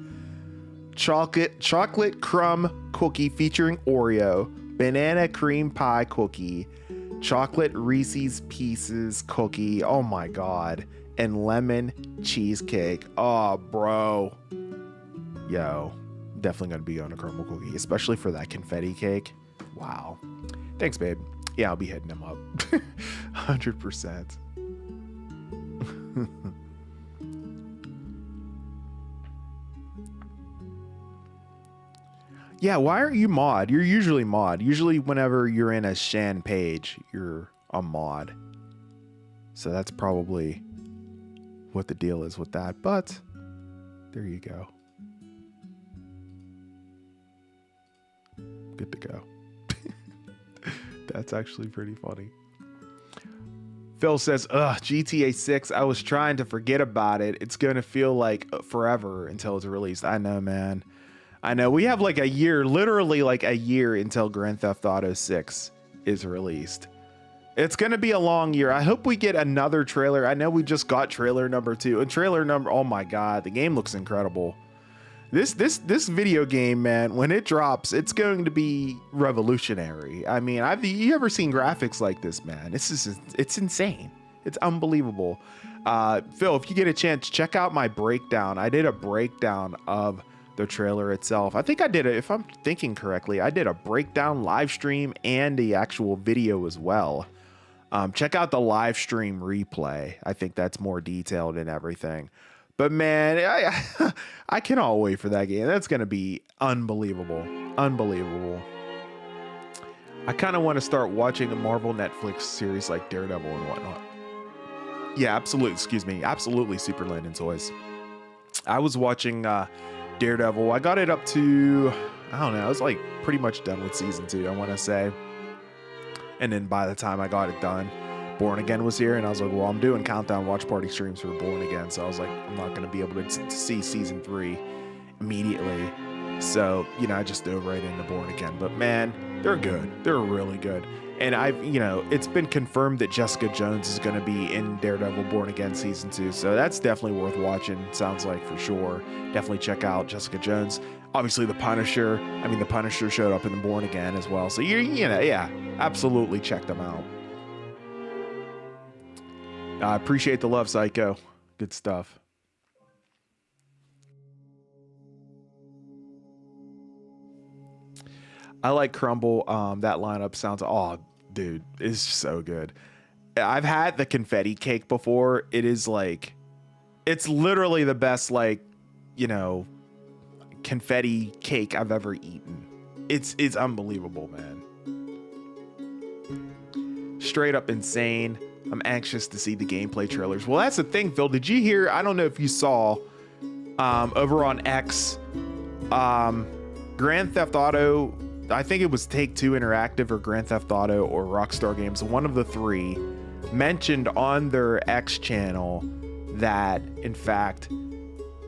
Chocolate crumb cookie featuring Oreo. Banana cream pie cookie. Chocolate Reese's Pieces cookie. Oh my God. And lemon cheesecake. Oh, bro. Yo, definitely going to be on a crumble cookie, especially for that confetti cake. Wow. Thanks, babe. Yeah, I'll be hitting them up. 100%. Yeah, why aren't you mod? You're usually mod. Usually whenever you're in a Shan page, you're a mod. So that's probably what the deal is with that. But there you go. Good to go. That's actually pretty funny. Phil says, GTA 6, I was trying to forget about it. It's going to feel like forever until it's released. I know, man. I know. We have like a year, literally like a year until Grand Theft Auto 6 is released. It's going to be a long year. I hope we get another trailer. I know we just got trailer number 2. And trailer number, oh my God, the game looks incredible. This video game, man, when it drops, it's going to be revolutionary. I mean, you ever seen graphics like this, man? It's insane. It's unbelievable. Phil, if you get a chance, check out my breakdown. I did a breakdown of the trailer itself. I think I did it, if I'm thinking correctly, I did a breakdown live stream and the actual video as well. Check out the live stream replay. I think that's more detailed and everything. But man, I cannot wait for that game. That's going to be unbelievable. Unbelievable. I kind of want to start watching a Marvel Netflix series like Daredevil and whatnot. Yeah, absolutely. Excuse me. Absolutely, Super Land and Toys. I was watching Daredevil. I got it up to, I don't know, I was like pretty much done with season 2, I want to say. And then by the time I got it done, Born Again was here, and I was like, well, I'm doing countdown watch party streams for Born Again, so I was like, I'm not going to be able to see season 3 immediately. So, you know, I just dove right into Born Again. But man, they're good. They're really good. And it's been confirmed that Jessica Jones is going to be in Daredevil Born Again season 2. So that's definitely worth watching. Sounds like, for sure. Definitely check out Jessica Jones. Obviously the Punisher. I mean, the Punisher showed up in the Born Again as well. So yeah, absolutely check them out. I appreciate the love, Psycho. Good stuff. I like Crumble. That lineup sounds, oh, dude, it's so good. I've had the confetti cake before. It is like, it's literally the best, like, you know, confetti cake I've ever eaten. It's unbelievable, man. Straight up insane. I'm anxious to see the gameplay trailers. Well, that's the thing, Phil. Did you hear? I don't know if you saw over on X, Grand Theft Auto, I think it was Take-Two Interactive or Grand Theft Auto or Rockstar Games, one of the three, mentioned on their X channel that, in fact,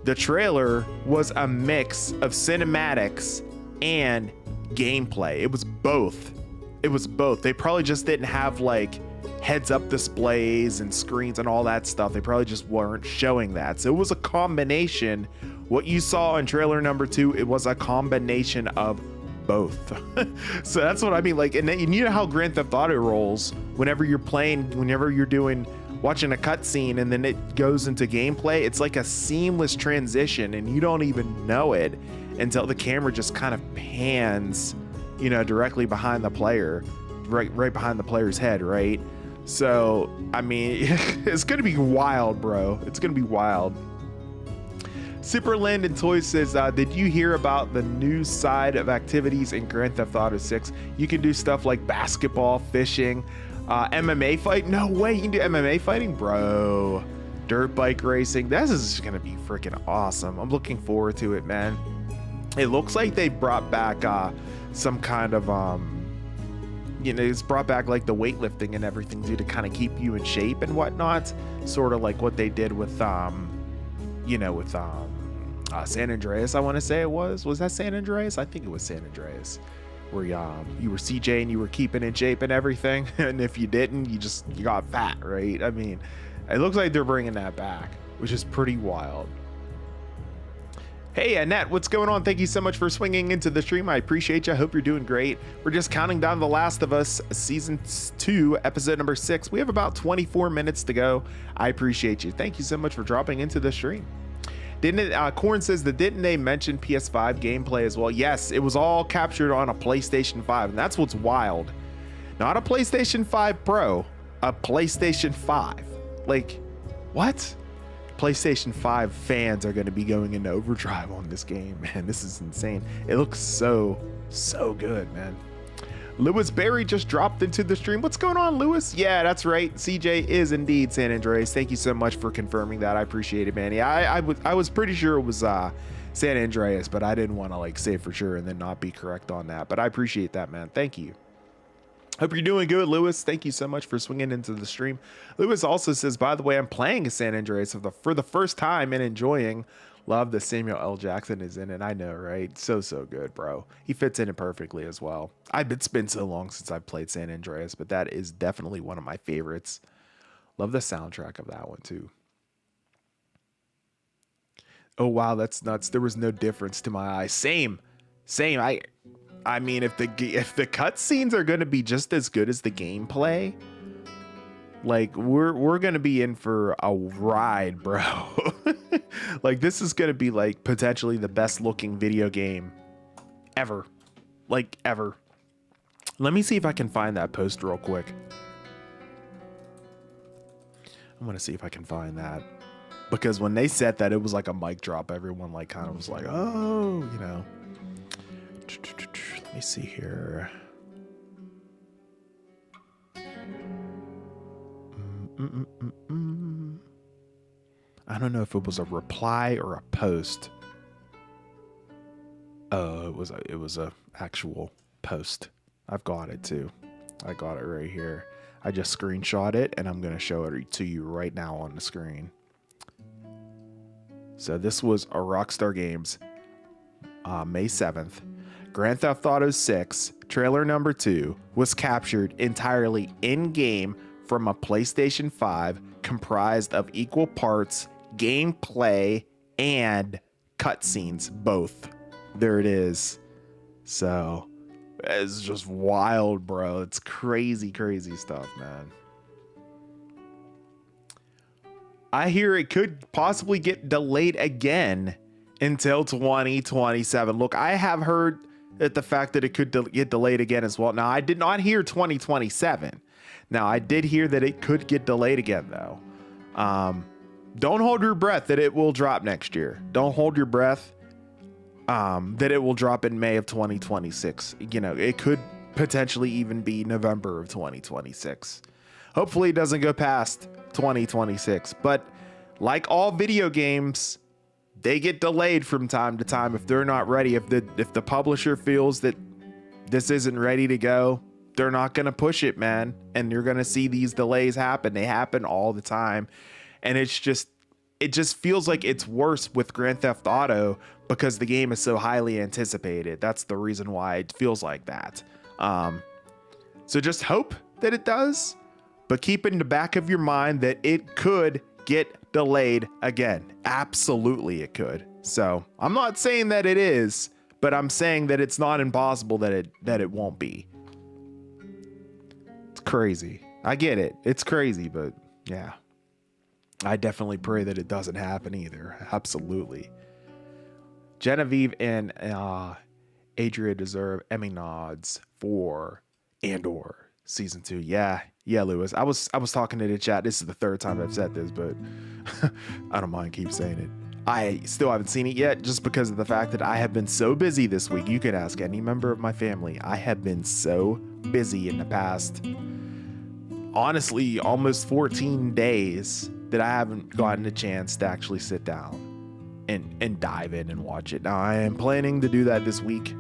the trailer was a mix of cinematics and gameplay. It was both. It was both. They probably just didn't have like heads-up displays and screens and all that stuff. They probably just weren't showing that. So it was a combination. What you saw in trailer number 2, it was a combination of both. So that's what I mean. Like, and you know how Grand Theft Auto rolls whenever you're playing, whenever you're watching a cutscene and then it goes into gameplay. It's like a seamless transition and you don't even know it until the camera just kind of pans, you know, directly behind the player, right behind the player's head, right? So, I mean, it's going to be wild, bro. It's going to be wild. Super Landon Toy says, did you hear about the new side of activities in Grand Theft Auto 6? You can do stuff like basketball, fishing, MMA fight. No way, you can do MMA fighting, bro. Dirt bike racing. This is going to be freaking awesome. I'm looking forward to it, man. It looks like they brought back some kind of, you know, it's brought back like the weightlifting and everything to kind of keep you in shape and whatnot. Sort of like what they did with, you know, with San Andreas, I want to say it was. Was that San Andreas? I think it was San Andreas, where you were CJ and you were keeping in shape and everything. And if you didn't, you got fat, right? I mean, it looks like they're bringing that back, which is pretty wild. Hey, Annette, what's going on? Thank you so much for swinging into the stream. I appreciate you. I hope you're doing great. We're just counting down The Last of Us Season 2, Episode number 6. We have about 24 minutes to go. I appreciate you. Thank you so much for dropping into the stream. Corn says that didn't they mention PS5 gameplay as well? Yes, it was all captured on a PlayStation 5, and that's what's wild. Not a PlayStation 5 Pro, a PlayStation 5. Like, what? PlayStation 5 fans are going to be going into overdrive on this game, man. This is insane. It looks so good, man. Lewis Berry just dropped into the stream. What's going on, Lewis? Yeah, that's right. CJ is indeed San Andreas. Thank you so much for confirming that. I appreciate it, man. Yeah, I was pretty sure it was San Andreas, but I didn't want to like say for sure and then not be correct on that. But I appreciate that, man. Thank you. Hope you're doing good, Lewis. Thank you so much for swinging into the stream. Lewis also says, by the way, I'm playing San Andreas for the first time and enjoying. Love that Samuel L. Jackson is in it. I know, right? So good, bro. He fits in it perfectly as well. It's been so long since I've played San Andreas, but that is definitely one of my favorites. Love the soundtrack of that one too. Oh wow, that's nuts. There was no difference to my eyes. Same. I mean, if the cutscenes are going to be just as good as the gameplay, like we're going to be in for a ride, bro. Like this is going to be like potentially the best looking video game ever. Like ever. Let me see if I can find that post real quick. I want to see if I can find that. Because when they said that, it was like a mic drop. Everyone like kind of was like, oh, you know. Let me see here. I don't know if it was a reply or a post. Oh, it was a actual post. I've got it too. I got it right here. I just screenshot it and I'm gonna show it to you right now on the screen. So this was a Rockstar Games, May 7th. Grand Theft Auto 6 trailer number 2 was captured entirely in-game from a PlayStation 5, comprised of equal parts gameplay and cutscenes, both. There it is. So it's just wild, bro. It's crazy, crazy stuff, man. I hear it could possibly get delayed again until 2027. Look, I have heard that the fact that it could get delayed again as well. Now, I did not hear 2027. Now, I did hear that it could get delayed again, though. Don't hold your breath that it will drop next year. Don't hold your breath that it will drop in May of 2026. You know, it could potentially even be November of 2026. Hopefully it doesn't go past 2026. But like all video games, they get delayed from time to time if they're not ready. If the publisher feels that this isn't ready to go, they're not going to push it, man. And you're going to see these delays happen. They happen all the time. And it just feels like it's worse with Grand Theft Auto because the game is so highly anticipated. That's the reason why it feels like that. So just hope that it does, but keep in the back of your mind that it could get delayed again. Absolutely it could. So I'm not saying that it is, but I'm saying that it's not impossible that it won't be. It's crazy. I get it. It's crazy, but yeah. I definitely pray that it doesn't happen either. Absolutely. Genevieve and Adria deserve Emmy nods for Andor season 2. Yeah, Lewis. I was talking to the chat. This is the third time I've said this, but I don't mind keep saying it. I still haven't seen it yet just because of the fact that I have been so busy this week. You can ask any member of my family. I have been so busy in the past, honestly, almost 14 days that I haven't gotten a chance to actually sit down and dive in and watch it. Now, I am planning to do that this week.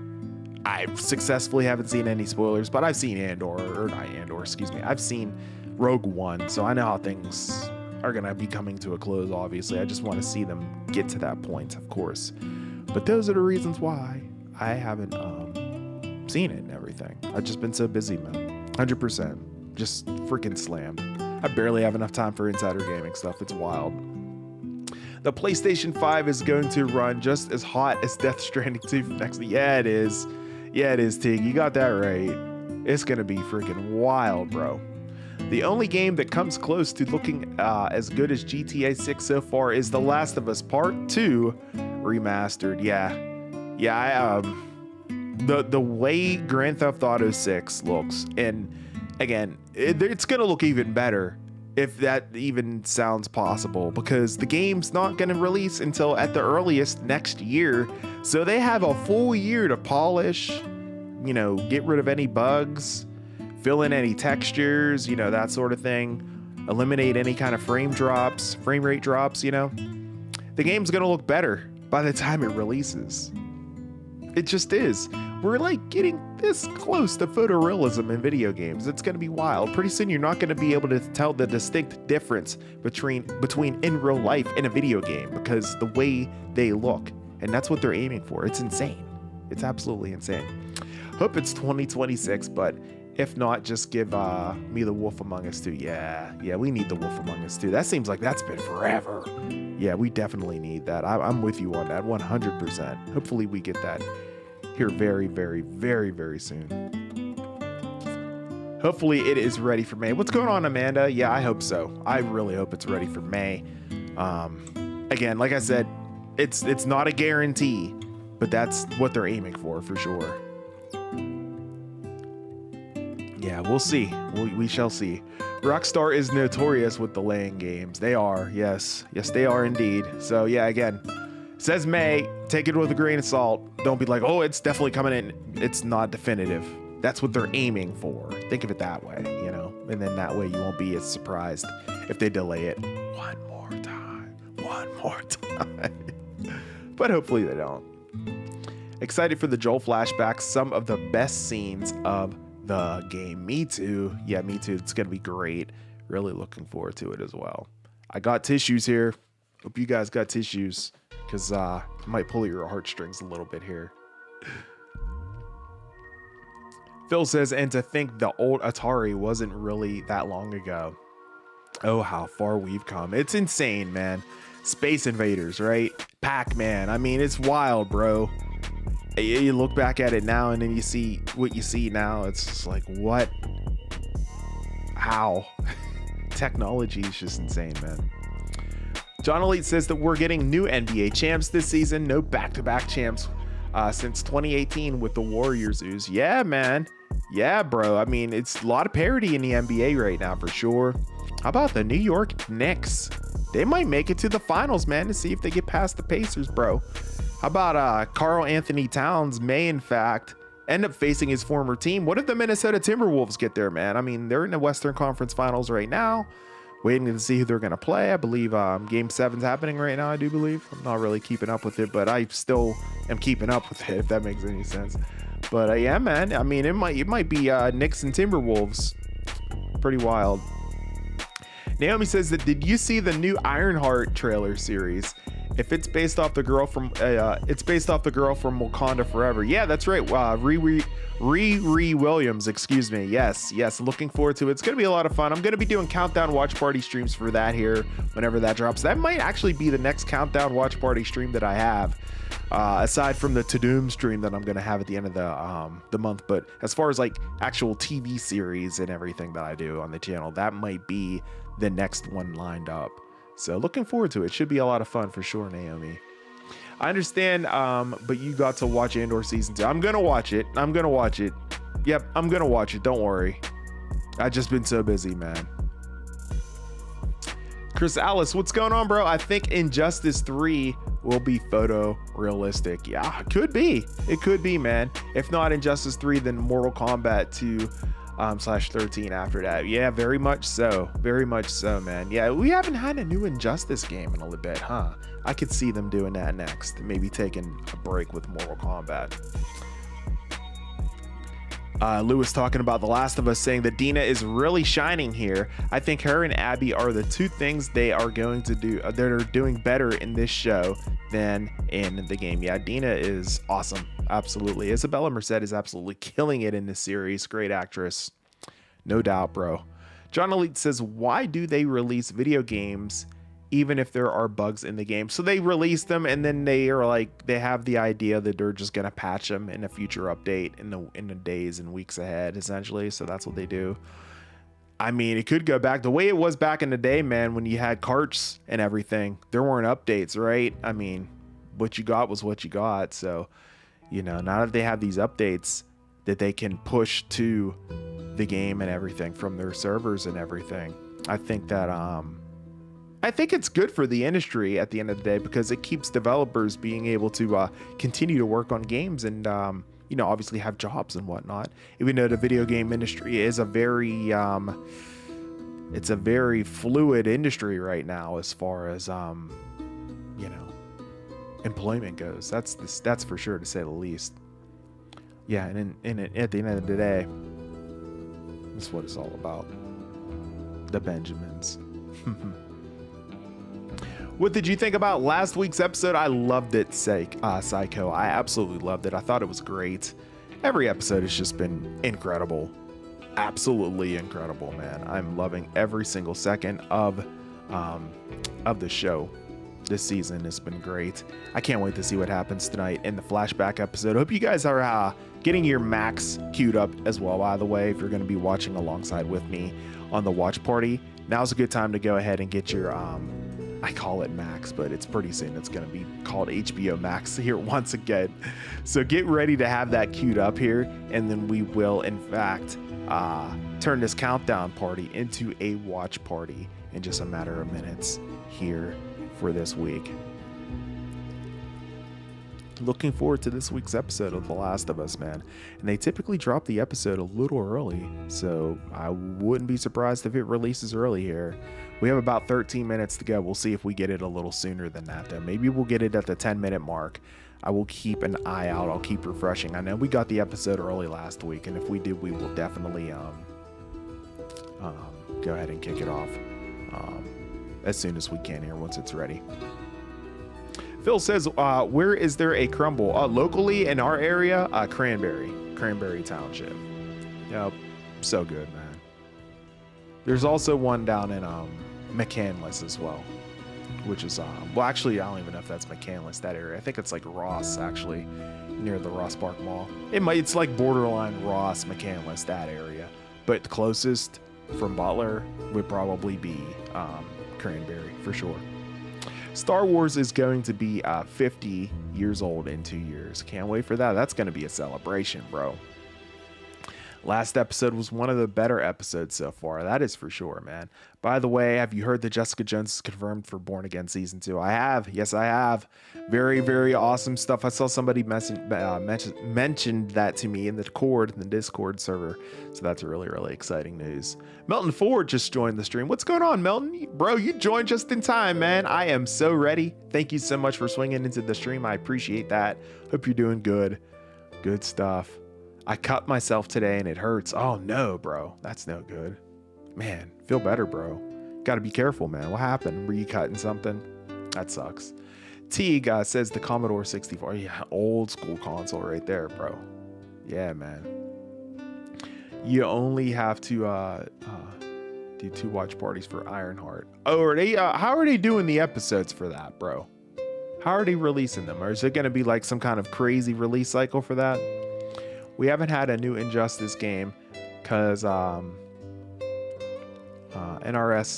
I successfully haven't seen any spoilers, but I've seen I've seen Rogue One, so I know how things are going to be coming to a close, obviously. I just want to see them get to that point, of course. But those are the reasons why I haven't seen it and everything. I've just been so busy, man. 100%. Just freaking slammed. I barely have enough time for insider gaming stuff. It's wild. The PlayStation 5 is going to run just as hot as Death Stranding 2 next. Yeah, it is. Yeah, it is, Tig. You got that right. It's going to be freaking wild, bro. The only game that comes close to looking as good as GTA 6 so far is The Last of Us Part 2 remastered. Yeah, the way Grand Theft Auto 6 looks, and again, it's going to look even better if that even sounds possible, because the game's not going to release until at the earliest next year. So they have a full year to polish, you know, get rid of any bugs, fill in any textures, you know, that sort of thing, eliminate any kind of frame rate drops, you know. The game's going to look better by the time it releases. It just is. We're like getting this close to photorealism in video games. It's going to be wild. Pretty soon you're not going to be able to tell the distinct difference between in real life and a video game because the way they look. And that's what they're aiming for. It's insane. It's absolutely insane. Hope it's 2026, but if not, just give me The Wolf Among Us 2. Yeah, we need The Wolf Among Us 2. That seems like that's been forever. Yeah, we definitely need that. I'm with you on that 100%. Hopefully we get that here very, very, very, very soon. Hopefully it is ready for May. What's going on, Amanda? Yeah, I hope so. I really hope it's ready for May. Again, like I said, it's not a guarantee, but that's what they're aiming for sure. Yeah, we'll see. We shall see. Rockstar is notorious with delaying games. They are, yes, they are indeed. So yeah, again, says May, take it with a grain of salt. Don't be like, oh, it's definitely coming in. It's not definitive. That's what they're aiming for. Think of it that way, you know, and then that way you won't be as surprised if they delay it one more time. But hopefully they don't. Excited for the Joel flashbacks, some of the best scenes of the game. Me too. Yeah, me too. It's going to be great. Really looking forward to it as well. I got tissues here. Hope you guys got tissues, because it might pull your heartstrings a little bit here. Phil says, and to think the old Atari wasn't really that long ago. Oh, how far we've come. It's insane, man. Space Invaders, right? Pac-Man. I mean, it's wild, bro. You look back at it now and then you see what you see now. It's just like, what? How? Technology is just insane, man. John Elite says that we're getting new NBA champs this season. No back-to-back champs since 2018 with the Warriors ooze. Yeah, man. Yeah, bro. I mean, it's a lot of parity in the NBA right now for sure. How about the New York Knicks? They might make it to the finals, man, to see if they get past the Pacers, bro. How about Karl Anthony Towns may, in fact, end up facing his former team? What if the Minnesota Timberwolves get there, man? I mean, they're in the Western Conference Finals right now, waiting to see who they're going to play. I believe Game 7's happening right now, I do believe. I'm not really keeping up with it, but I still am keeping up with it, if that makes any sense. But yeah, man, I mean, it might be Knicks and Timberwolves. Pretty wild. Naomi says that, did you see the new Ironheart trailer series? If it's based off the girl from Wakanda Forever. Yeah, that's right. Riri Williams, excuse me. Yes, looking forward to it. It's gonna be a lot of fun. I'm gonna be doing countdown watch party streams for that here whenever that drops. That might actually be the next countdown watch party stream that I have, aside from the To-Doom stream that I'm gonna have at the end of the month. But as far as like actual TV series and everything that I do on the channel, that might be the next one lined up. So looking forward to it. Should be a lot of fun for sure, Naomi. I understand, but you got to watch Andor Season 2. I'm going to watch it. Yep, I'm going to watch it. Don't worry. I've just been so busy, man. Chris Alice, what's going on, bro? I think Injustice 3 will be photorealistic. Yeah, it could be. It could be, man. If not Injustice 3, then Mortal Kombat 2 /13 after that. Yeah, very much so, man. Yeah, we haven't had a new Injustice game in a little bit, huh? I could see them doing that next, maybe taking a break with Mortal Kombat. Lewis talking about The Last of Us, saying that Dina is really shining here. I think her and Abby are the two things they are going to do that are doing better in this show than in the game. Yeah, Dina is awesome. Absolutely. Isabella Merced is absolutely killing it in this series. Great actress. No doubt, bro. John Elite says, why do they release video games even if there are bugs in the game? So they release them and then they are like, they have the idea that they're just going to patch them in a future update in the days and weeks ahead, essentially. So that's what they do. I mean, it could go back the way it was back in the day, man, when you had carts and everything. There weren't updates, right? I mean, what you got was what you got. So, you know, now that they have these updates that they can push to the game and everything from their servers and everything, I think that I think it's good for the industry at the end of the day, because it keeps developers being able to continue to work on games and you know, obviously have jobs and whatnot. Even though the video game industry is a very it's a very fluid industry right now as far as you know, employment goes. That's for sure, to say the least. Yeah, and at the end of the day, that's what it's all about. The Benjamins. What did you think about last week's episode? I loved it, Psycho. I absolutely loved it. I thought it was great. Every episode has just been incredible. Absolutely incredible, man. I'm loving every single second of the show this season. Has been great. I can't wait to see what happens tonight in the flashback episode. Hope you guys are getting your Max queued up as well, by the way, if you're going to be watching alongside with me on the watch party. Now's a good time to go ahead and get your I call it Max, but it's pretty soon it's going to be called HBO Max here once again. So get ready to have that queued up here, and then we will, in fact, turn this countdown party into a watch party in just a matter of minutes here for this week. Looking forward to this week's episode of The Last of Us, man. And they typically drop the episode a little early, so I wouldn't be surprised if it releases early here. We have about 13 minutes to go. We'll see if we get it a little sooner than that, though. Maybe we'll get it at the 10-minute mark. I will keep an eye out. I'll keep refreshing. I know we got the episode early last week, and if we did, we will definitely go ahead and kick it off as soon as we can here once it's ready. Phil says, where is there a crumble? Locally in our area, Cranberry Township. Yep, so good, man. There's also one down in McCandless as well, which is well, actually, I don't even know if that's McCandless, that area. I think it's like Ross, actually, near the Ross Park Mall. It's like borderline Ross, McCandless, that area, but the closest from Butler would probably be Cranberry for sure. Star Wars is going to be 50 years old in 2 years. Can't wait for that. That's going to be a celebration, bro. Last episode was one of the better episodes so far. That is for sure, man. By the way, have you heard that Jessica Jones is confirmed for Born Again Season 2? I have. Yes, I have. Very, very awesome stuff. I saw somebody mentioned that to me in the Discord server. So that's really, really exciting news. Melton Ford just joined the stream. What's going on, Melton? Bro, you joined just in time, man. I am so ready. Thank you so much for swinging into the stream. I appreciate that. Hope you're doing good. Good stuff. I cut myself today and it hurts. Oh no, bro. That's no good. Man, feel better, bro. Gotta be careful, man. What happened? Were you cutting something? That sucks. Teague says the Commodore 64. Yeah, old school console right there, bro. Yeah, man. You only have to do 2 watch parties for Ironheart. Oh, are they? How are they doing the episodes for that, bro? How are they releasing them? Or is it gonna be like some kind of crazy release cycle for that? We haven't had a new Injustice game because NRS,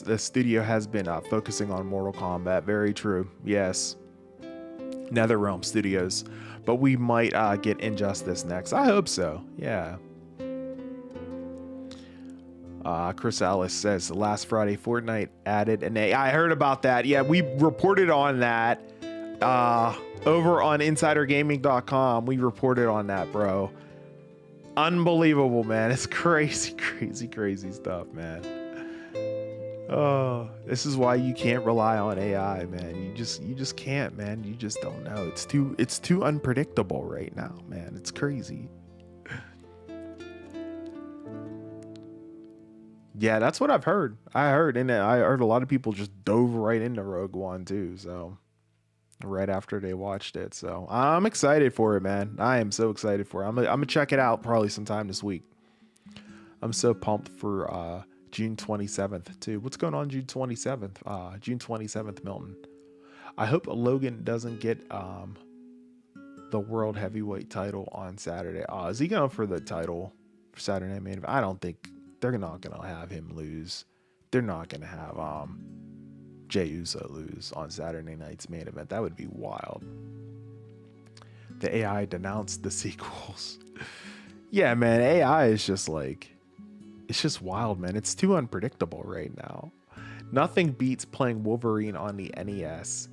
the studio, has been focusing on Mortal Kombat. Very true. Yes. NetherRealm Studios. But we might get Injustice next. I hope so. Yeah. Chris Ellis says last Friday, Fortnite added an AI. I heard about that. Yeah, we reported on that over on InsiderGaming.com. We reported on that, bro. Unbelievable, man. It's crazy, crazy, crazy stuff, man. Oh, this is why you can't rely on AI, man. You just can't, man. You just don't know. It's too unpredictable right now, man. It's crazy. Yeah, that's what I've heard. I heard a lot of people just dove right into Rogue One too, so right after they watched it. So I'm excited for it, man. I am so excited for it. I'm gonna check it out probably sometime this week. I'm so pumped for June 27th too. What's going on June 27th? June 27th, Milton. I hope Logan doesn't get the world heavyweight title on Saturday. Is he going for the title for Saturday main event? I don't think they're not gonna have him lose. They're not gonna have Jey Uso lose on Saturday night's main event. That would be wild. The AI denounced the sequels. Yeah, man, AI is just like, it's just wild, man. It's too unpredictable right now. Nothing beats playing Wolverine on the NES,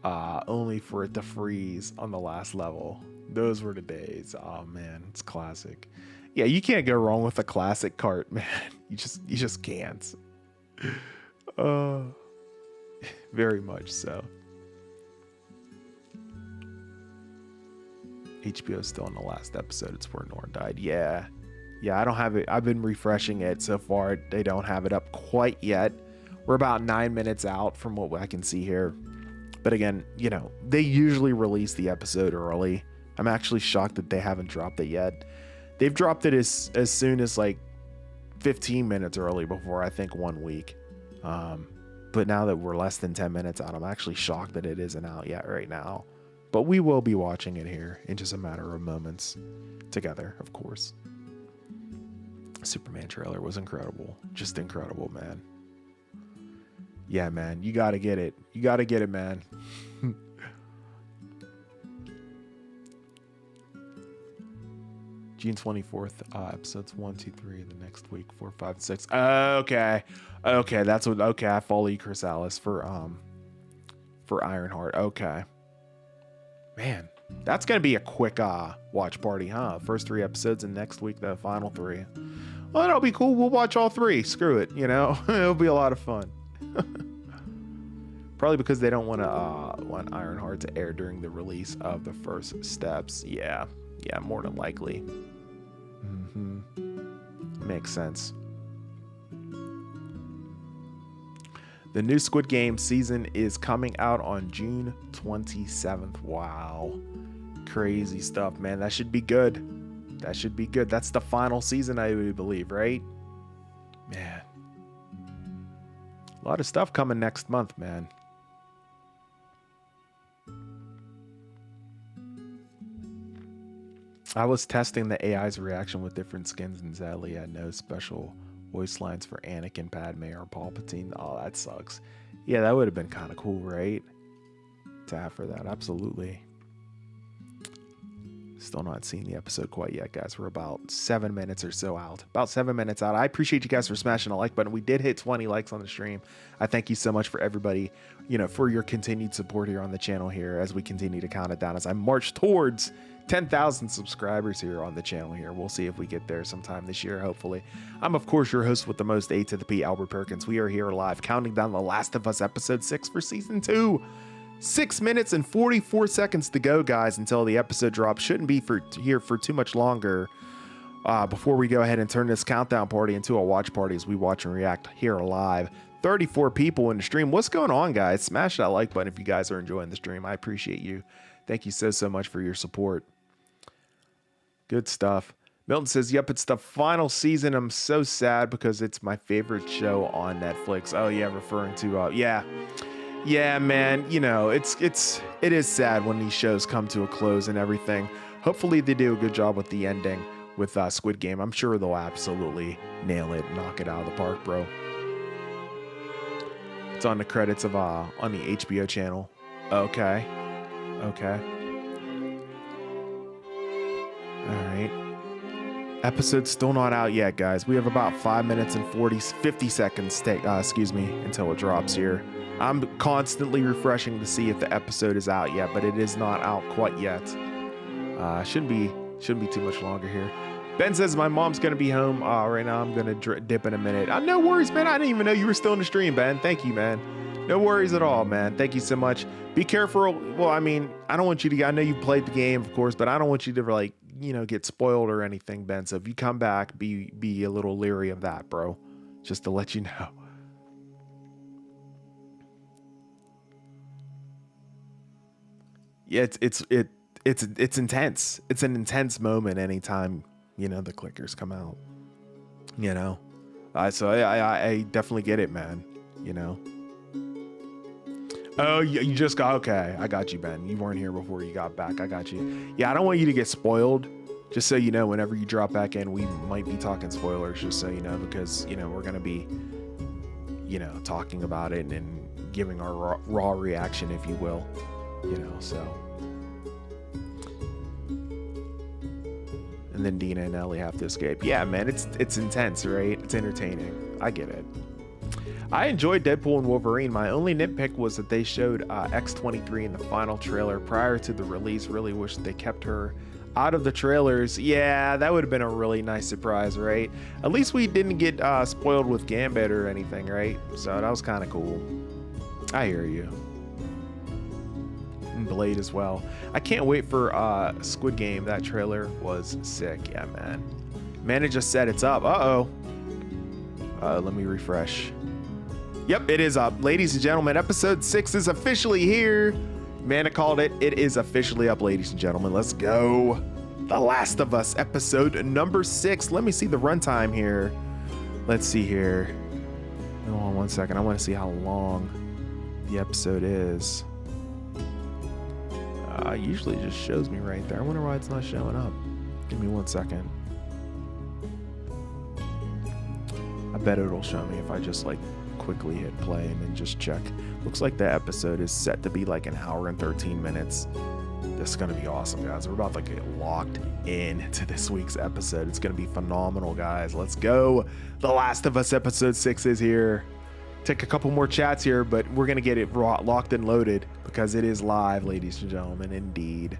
only for it to freeze on the last level. Those were the days. Oh man, it's classic. Yeah, you can't go wrong with a classic cart, man. You just can't. Very much so. HBO is still in the last episode. It's where Norn died. Yeah, I don't have it. I've been refreshing it so far. They don't have it up quite yet. We're about 9 minutes out from what I can see here. But again, you know, they usually release the episode early. I'm actually shocked that they haven't dropped it yet. They've dropped it as soon as like 15 minutes early before, I think, 1 week. But now that we're less than 10 minutes out, I'm actually shocked that it isn't out yet right now. But we will be watching it here in just a matter of moments together, of course. Superman trailer was incredible. Just incredible, man. Yeah, man, you got to get it. You got to get it, man. June 24th, episodes 1, 2, 3, the next week, 4, 5, 6. Okay, that's what. Okay, I follow you, Chris Ellis, for Ironheart. Okay, man, that's gonna be a quick watch party, huh? First 3 episodes, and next week the final 3. Well, that'll be cool. We'll watch all 3. Screw it, you know. It'll be a lot of fun. Probably because they don't want Ironheart to air during the release of the first steps. Yeah, more than likely. Makes sense. The new Squid Game season is coming out on June 27th. Wow. Crazy stuff, man. That should be good. That should be good. That's the final season, I would believe, right? Man. A lot of stuff coming next month, man. I was testing the AI's reaction with different skins, and sadly had no special voice lines for Anakin, Padme, or Palpatine. Oh, that sucks. Yeah, that would have been kind of cool, right? To have for that, absolutely. Still not seeing the episode quite yet, guys. We're about 7 minutes or so out. About 7 minutes out. I appreciate you guys for smashing the like button. We did hit 20 likes on the stream. I thank you so much for everybody, for your continued support here on the channel here as we continue to count it down as I march towards 10,000 subscribers here on the channel here. We'll see if we get there sometime this year, hopefully. I'm, of course, your host with the most, A to the P, Albert Perkins. We are here live counting down The Last of Us Episode 6 for Season 2. 6 minutes and 44 seconds to go, guys, until the episode drops. Shouldn't be here for too much longer before we go ahead and turn this countdown party into a watch party as we watch and react here live. 34 people in the stream. What's going on, guys? Smash that like button if you guys are enjoying the stream. I appreciate you. Thank you so much for your support. Good stuff. Milton says, yep, it's the final season. I'm so sad because it's my favorite show on Netflix. Oh, yeah, referring to, yeah, man, it is sad when these shows come to a close and everything. Hopefully they do a good job with the ending with Squid Game. I'm sure they'll absolutely nail it, knock it out of the park, bro. It's on the credits of, on the HBO channel. Okay. All right. Episode's still not out yet, guys. We have about 5 minutes and 50 seconds until it drops here. I'm constantly refreshing to see if the episode is out yet, but it is not out quite yet. Shouldn't be too much longer here. Ben says my mom's gonna be home right now. I'm gonna dip in a minute. No worries, man. I didn't even know you were still in the stream, Ben. Thank you, man. No worries at all, man. Thank you so much. Be careful. Well, I mean, I don't want you to. I know you played the game, of course, but I don't want you to get spoiled or anything, Ben. So if you come back, be a little leery of that, bro. Just to let you know. Yeah, it's intense. It's an intense moment anytime the clickers come out. So I definitely get it, man. Oh, you just got, okay. I got you, Ben. You weren't here before you got back. I got you. Yeah, I don't want you to get spoiled. Just so you know, whenever you drop back in, we might be talking spoilers, just so you know, because, we're going to be, talking about it and giving our raw reaction, if you will, so. And then Dina and Ellie have to escape. Yeah, man, it's intense, right? It's entertaining. I get it. I enjoyed Deadpool and Wolverine. My only nitpick was that they showed X-23 in the final trailer prior to the release. Really wish they kept her out of the trailers. Yeah, that would have been a really nice surprise, right? At least we didn't get spoiled with Gambit or anything, right? So that was kind of cool. I hear you. And Blade as well. I can't wait for Squid Game. That trailer was sick. Yeah, man. Mana just said it's up. Uh-oh. Let me refresh. Yep, it is up. Ladies and gentlemen, episode 6 is officially here. Mana called it. It is officially up, ladies and gentlemen. Let's go. The Last of Us episode number 6. Let me see the runtime here. Let's see here. Hold on 1 second. I want to see how long the episode is. Usually just shows me right there. I wonder why it's not showing up. Give me 1 second. I bet it'll show me if I just quickly hit play and then just check. Looks like the episode is set to be like 1 hour and 13 minutes. This is gonna be awesome, guys. We're about to get locked in to this week's episode. It's gonna be phenomenal, guys. Let's go. The Last of Us episode 6 is here. Take a couple more chats here, but we're gonna get it locked and loaded because it is live, ladies and gentlemen. Indeed,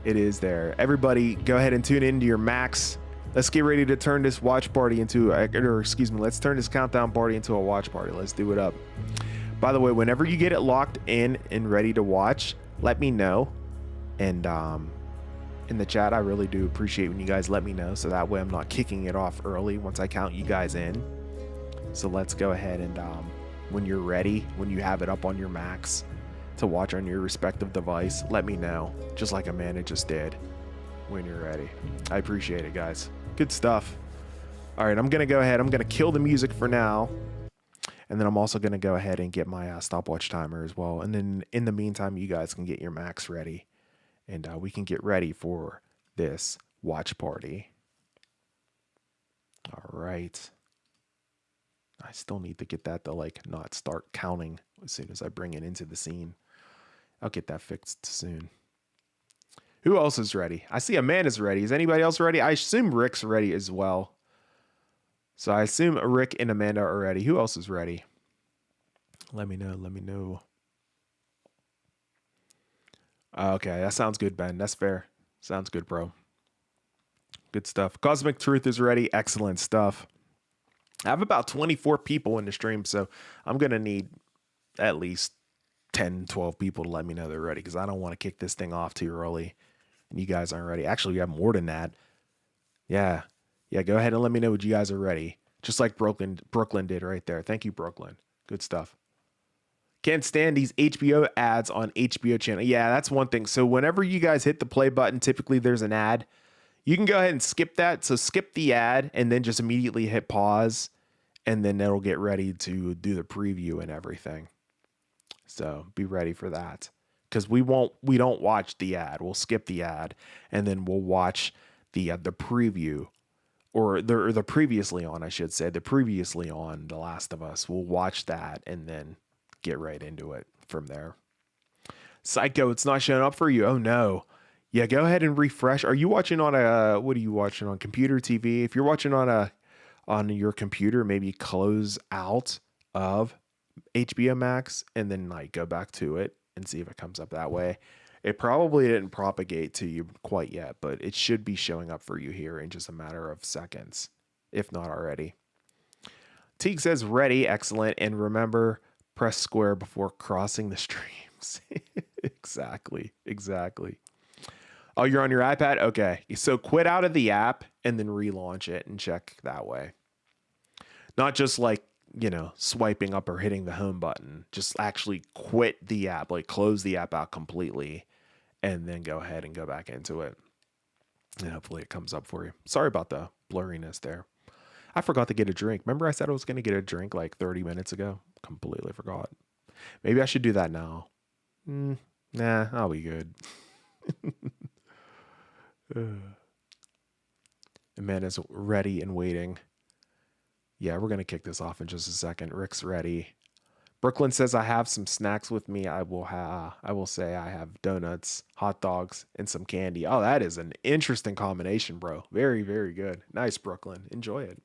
it is there. Everybody, go ahead and tune into your Max. Let's get ready to turn this watch party into, let's turn this countdown party into a watch party. Let's do it up. By the way, whenever you get it locked in and ready to watch, let me know. And in the chat, I really do appreciate when you guys let me know, so that way I'm not kicking it off early once I count you guys in. So let's go ahead and when you're ready, when you have it up on your Max to watch on your respective device, let me know, just like Amanda just did, when you're ready. I appreciate it, guys. Good stuff. All right, I'm gonna go ahead, I'm gonna kill the music for now, and then I'm also gonna go ahead and get my stopwatch timer as well. And then in the meantime, you guys can get your Max ready, and we can get ready for this watch party. All right. I still need to get that to like not start counting as soon as I bring it into the scene. I'll get that fixed soon. Who else is ready? I see Amanda's ready. Is anybody else ready? I assume Rick's ready as well. So I assume Rick and Amanda are ready. Who else is ready? Let me know. Let me know. Okay, that sounds good, Ben. That's fair. Sounds good, bro. Good stuff. Cosmic Truth is ready. Excellent stuff. I have about 24 people in the stream, so I'm going to need at least 10, 12 people to let me know they're ready, because I don't want to kick this thing off too early and you guys aren't ready. Actually, we have more than that. Yeah. Yeah, go ahead and let me know when you guys are ready. Just like Brooklyn did right there. Thank you, Brooklyn. Good stuff. Can't stand these HBO ads on HBO channel. Yeah, that's one thing. So whenever you guys hit the play button, typically there's an ad. You can go ahead and skip that. So skip the ad and then just immediately hit pause, and then it'll get ready to do the preview and everything. So be ready for that, because we don't watch the ad. We'll skip the ad and then we'll watch the preview, or the previously on, I should say, the previously on The Last of Us. We'll watch that and then get right into it from there. Psycho, it's not showing up for you. Oh no. Yeah, go ahead and refresh. Are you watching on what are you watching on, computer, TV? If you're watching on your computer, maybe close out of HBO Max and then like go back to it and see if it comes up that way. It probably didn't propagate to you quite yet, but it should be showing up for you here in just a matter of seconds, if not already. Teague says ready, excellent, and remember, press square before crossing the streams. Exactly. Oh, you're on your iPad? Okay. So quit out of the app and then relaunch it and check that way. Not just like, swiping up or hitting the home button. Just actually quit the app, like close the app out completely, and then go ahead and go back into it. And hopefully it comes up for you. Sorry about the blurriness there. I forgot to get a drink. Remember I said I was going to get a drink like 30 minutes ago? Completely forgot. Maybe I should do that now. Nah, I'll be good. Amanda's ready and waiting. Yeah, we're going to kick this off in just a second. Rick's ready. Brooklyn says, I have some snacks with me. I will say I have donuts, hot dogs, and some candy. Oh, that is an interesting combination, bro. Very, very good. Nice, Brooklyn. Enjoy it.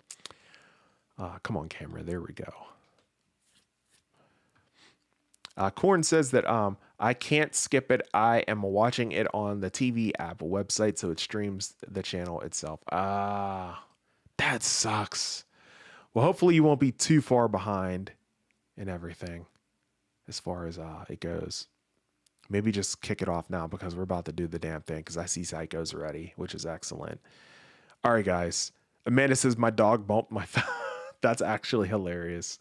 Come on, camera. There we go. Corn says that I can't skip it. I am watching it on the TV app website, so it streams the channel itself. That sucks. Well, hopefully you won't be too far behind in everything as far as it goes. Maybe just kick it off now, because we're about to do the damn thing, because I see Psycho's ready, which is excellent. All right, guys. Amanda says my dog bumped my thumb. That's actually hilarious.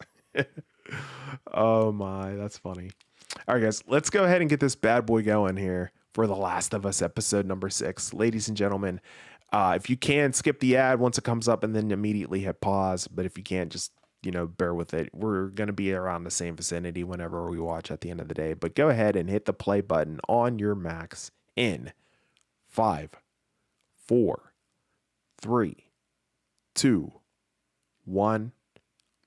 Oh my, that's funny. All right, guys, let's go ahead and get this bad boy going here for The Last of Us episode number 6. Ladies and gentlemen, if you can, skip the ad once it comes up and then immediately hit pause. But if you can't, just, bear with it. We're going to be around the same vicinity whenever we watch at the end of the day. But go ahead and hit the play button on your Max in 5, 4, 3, 2, 1,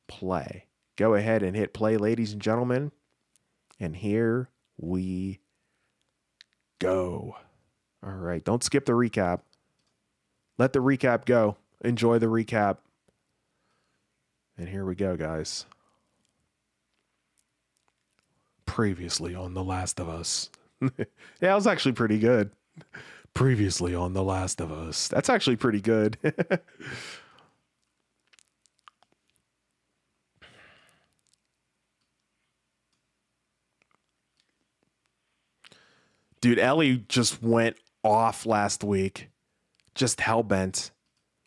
play. Go ahead and hit play, ladies and gentlemen. And here we go. All right. Don't skip the recap. Let the recap go. Enjoy the recap. And here we go, guys. Previously on The Last of Us. Yeah, that was actually pretty good. Previously on The Last of Us. That's actually pretty good. Dude, Ellie just went off last week. Just hellbent.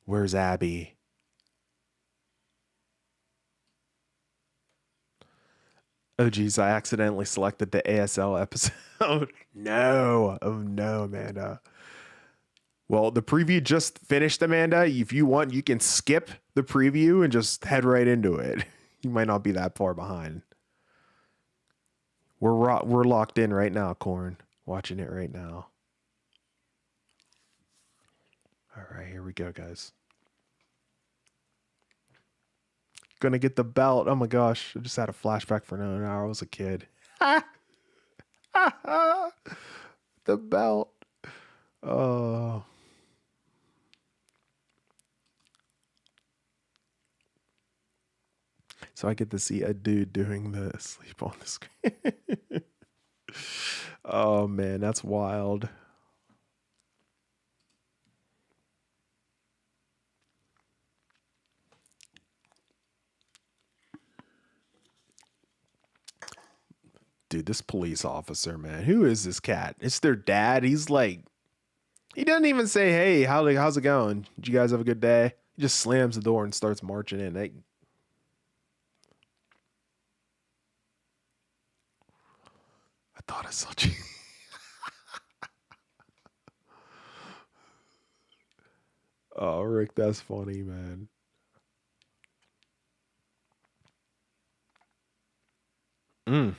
Where's Abby? Oh, geez, I accidentally selected the ASL episode. No. Oh, no, Amanda. Well, the preview just finished, Amanda. If you want, you can skip the preview and just head right into it. You might not be that far behind. We're locked in right now, Corn. Watching it right now. All right, here we go, guys. Gonna get the belt. Oh my gosh, I just had a flashback for an hour. I was a kid. The belt. Oh. So I get to see a dude doing the sleep on the screen. Oh man, that's wild. Dude, this police officer, man. Who is this cat? It's their dad. He's like, he doesn't even say, hey, how's it going? Did you guys have a good day? He just slams the door and starts marching in. I thought I saw you. Oh, Rick, that's funny, man. Mm.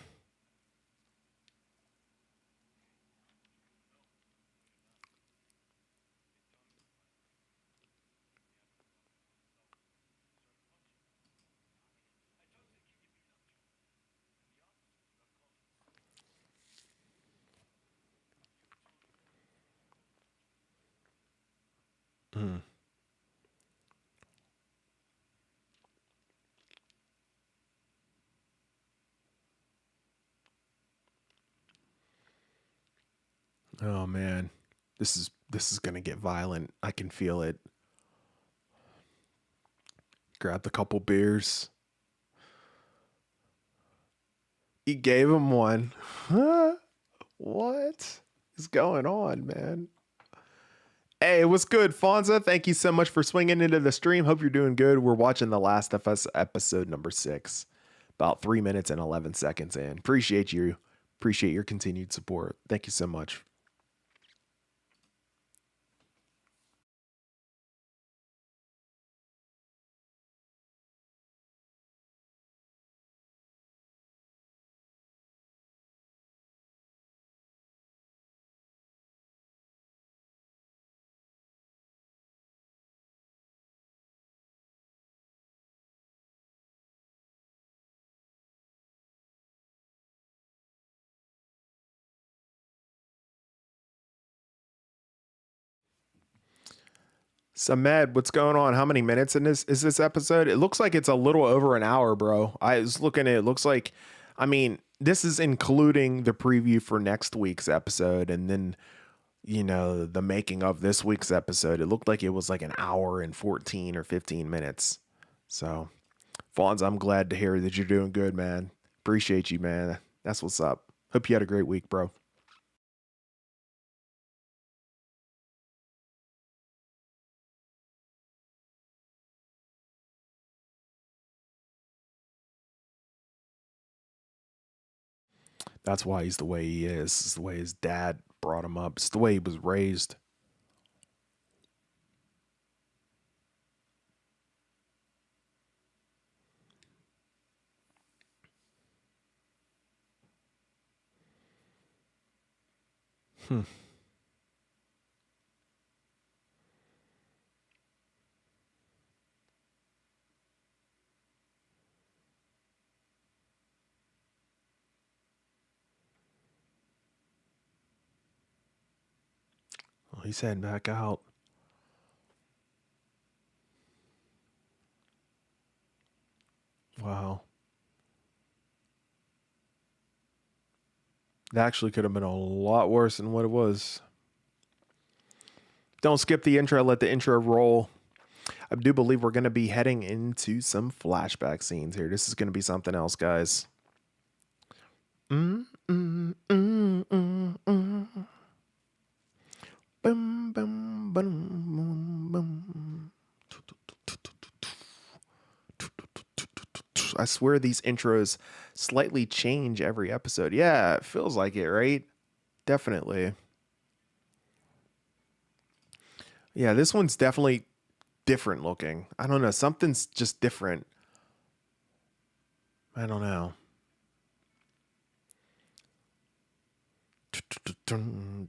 Mm. Oh man, this is gonna get violent. I can feel it. Grabbed a couple beers. He gave him one. Huh? What is going on, man? Hey, what's good, Fonza? Thank you so much for swinging into the stream. Hope you're doing good. We're watching The Last of Us episode number 6. About 3 minutes and 11 seconds in. Appreciate you. Appreciate your continued support. Thank you so much. Samed, what's going on? How many minutes in this episode? It looks like it's a little over an hour, bro. I was looking at it. It looks like, I mean, this is including the preview for next week's episode and then, you know, the making of this week's episode. It looked like it was like an hour and 14 or 15 minutes. So, Fonz, I'm glad to hear that you're doing good, man. Appreciate you, man. That's what's up. Hope you had a great week, bro. That's why he's the way he is. It's the way his dad brought him up. It's the way he was raised. Hmm. Well, he's heading back out. Wow. That actually could have been a lot worse than what it was. Don't skip the intro. Let the intro roll. I do believe we're going to be heading into some flashback scenes here. This is going to be something else, guys. Mm, mm, mm, mm. Bum, bum, bum, bum, bum. I swear these intros slightly change every episode. Yeah, it feels like it, right? Definitely. Yeah, this one's definitely different looking. I don't know. Something's just different. I don't know. Bum,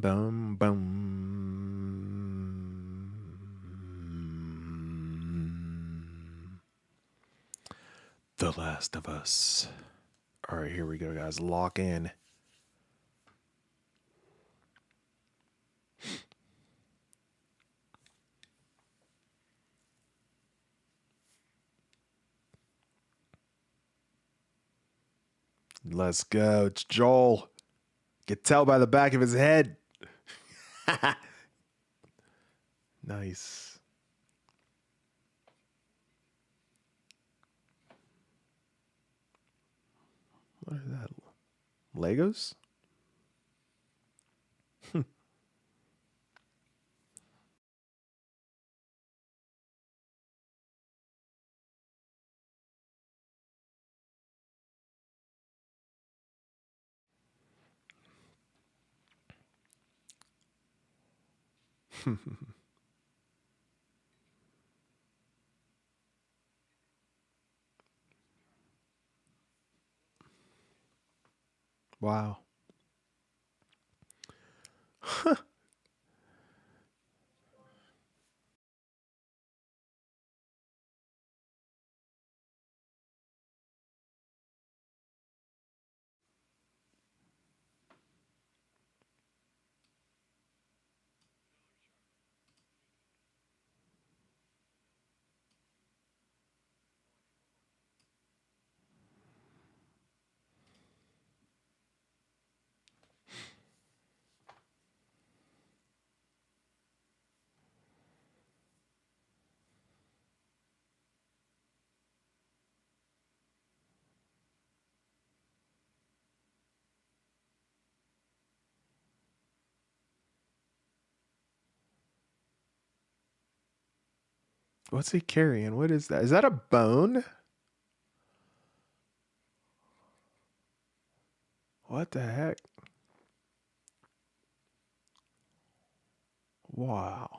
bum, bum. The Last of Us. All right, here we go, guys. Lock in. Let's go. It's Joel. You can tell by the back of his head. Nice. What is that? Legos? Wow. What's he carrying? What is that? Is that a bone? What the heck? Wow.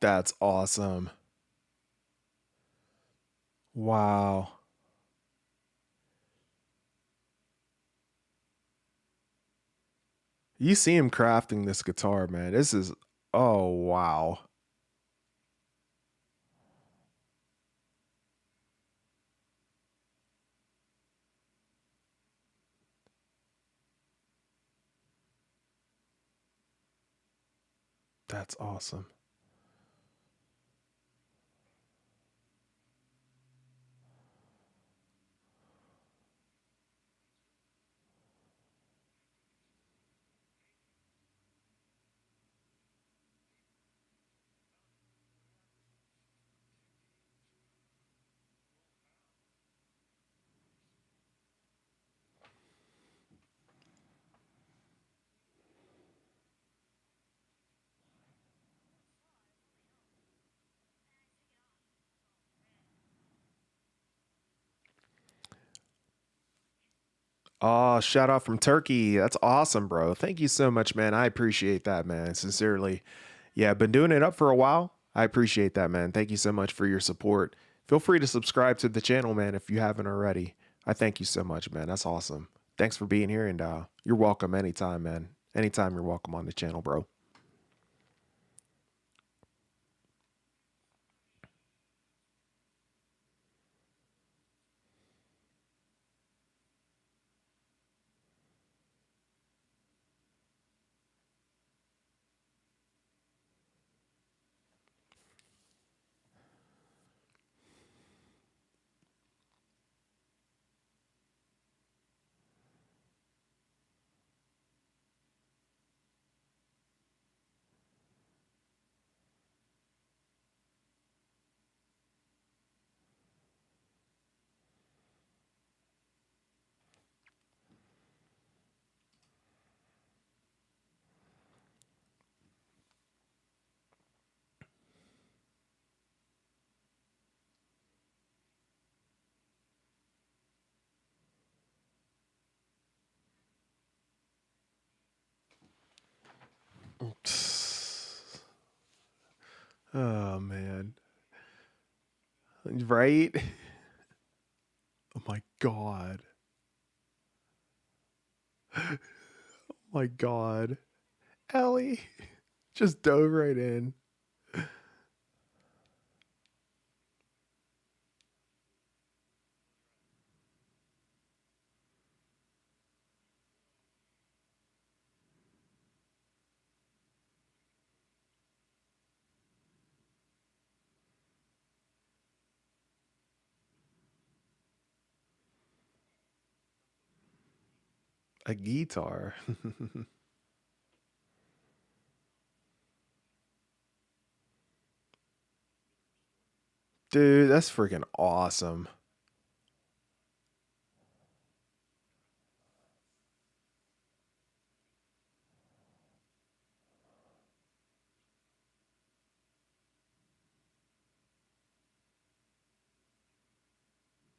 That's awesome. Wow. You see him crafting this guitar, man. This is, oh, wow. That's awesome. Oh, shout out from Turkey. That's awesome, bro. Thank you so much, man. I appreciate that, man. Sincerely. Yeah, been doing it up for a while. I appreciate that, man. Thank you so much for your support. Feel free to subscribe to the channel, man, if you haven't already. I thank you so much, man. That's awesome. Thanks for being here, and you're welcome anytime, man. Anytime you're welcome on the channel, bro. Oh man. Right? Oh my god. Oh my god. Ellie just dove right in. A guitar. Dude, that's freaking awesome.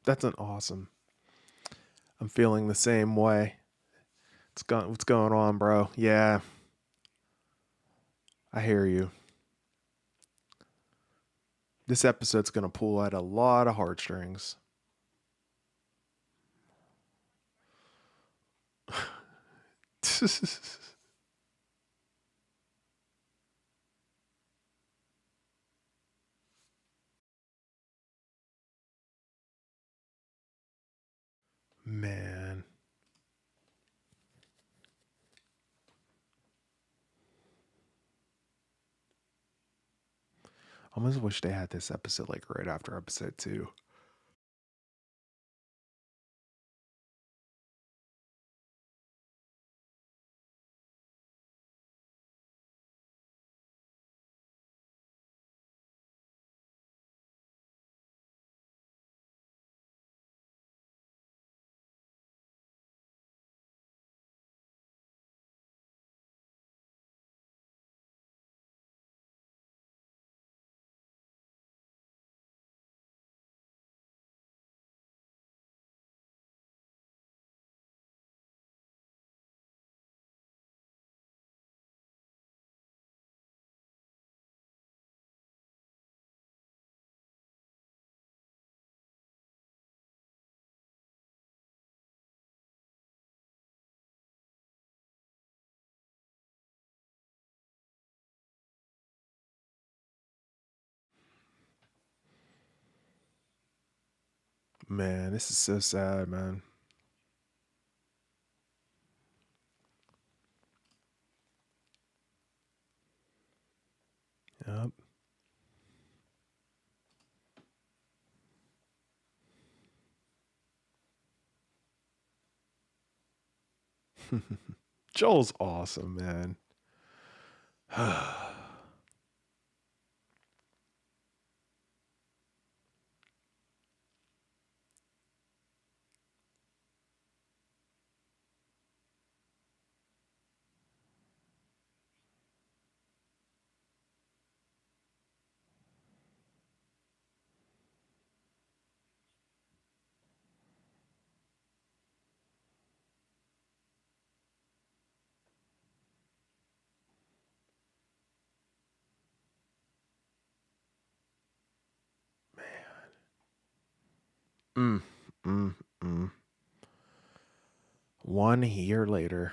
That's an awesome. I'm feeling the same way. What's going on, bro? Yeah, I hear you. This episode's gonna pull at a lot of heartstrings. Man. I almost wish they had this episode like right after episode 2. Man, this is so sad, man. Yep. Joel's awesome, man. mm, mm, mm. 1 year later.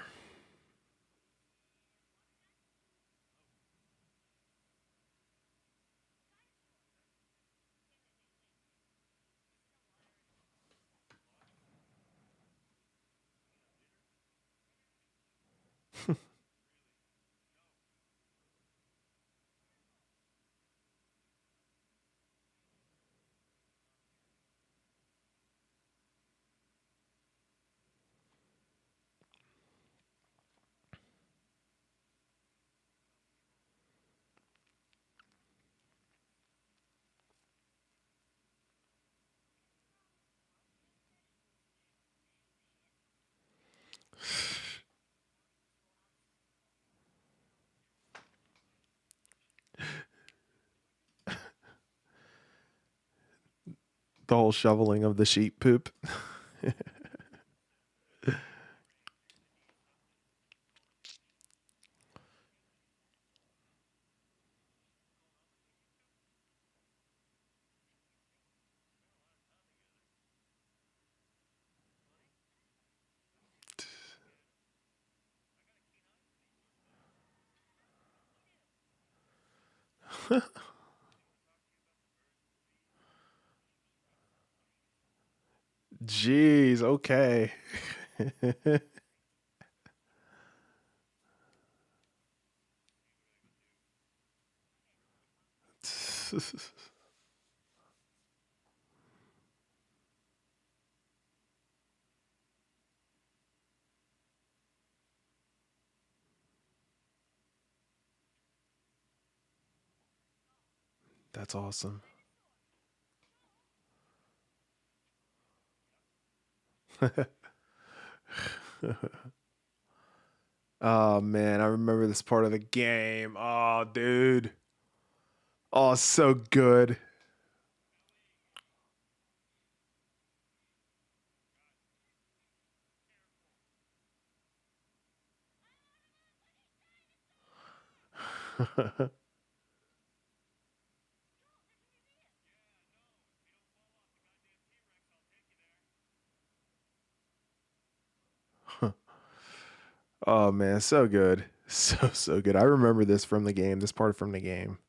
The whole shoveling of the sheep poop. Jeez, okay. That's awesome. Oh man, I remember this part of the game. Oh, dude. Oh, so good. Oh man, so good. So good. I remember this from the game, this part from the game.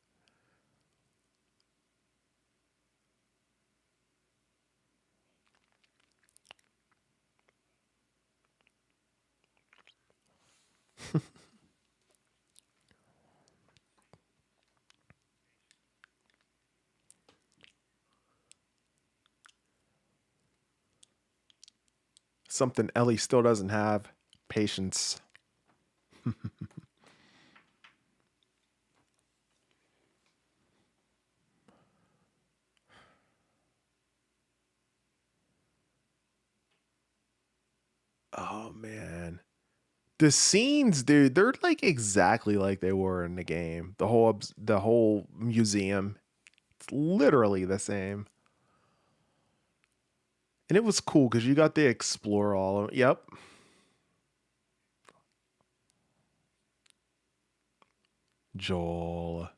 Something Ellie still doesn't have. Patience. Oh man. The scenes, dude, they're like exactly like they were in the game. The whole museum, it's literally the same. And it was cool because you got to explore all of. Yep. Joel.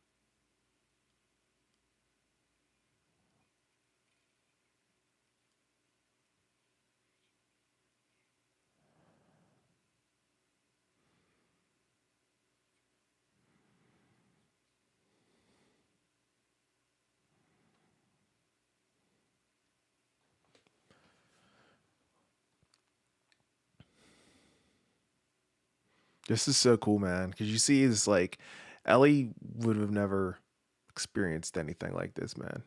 This is so cool, man. Because you see, it's like Ellie would have never experienced anything like this, man.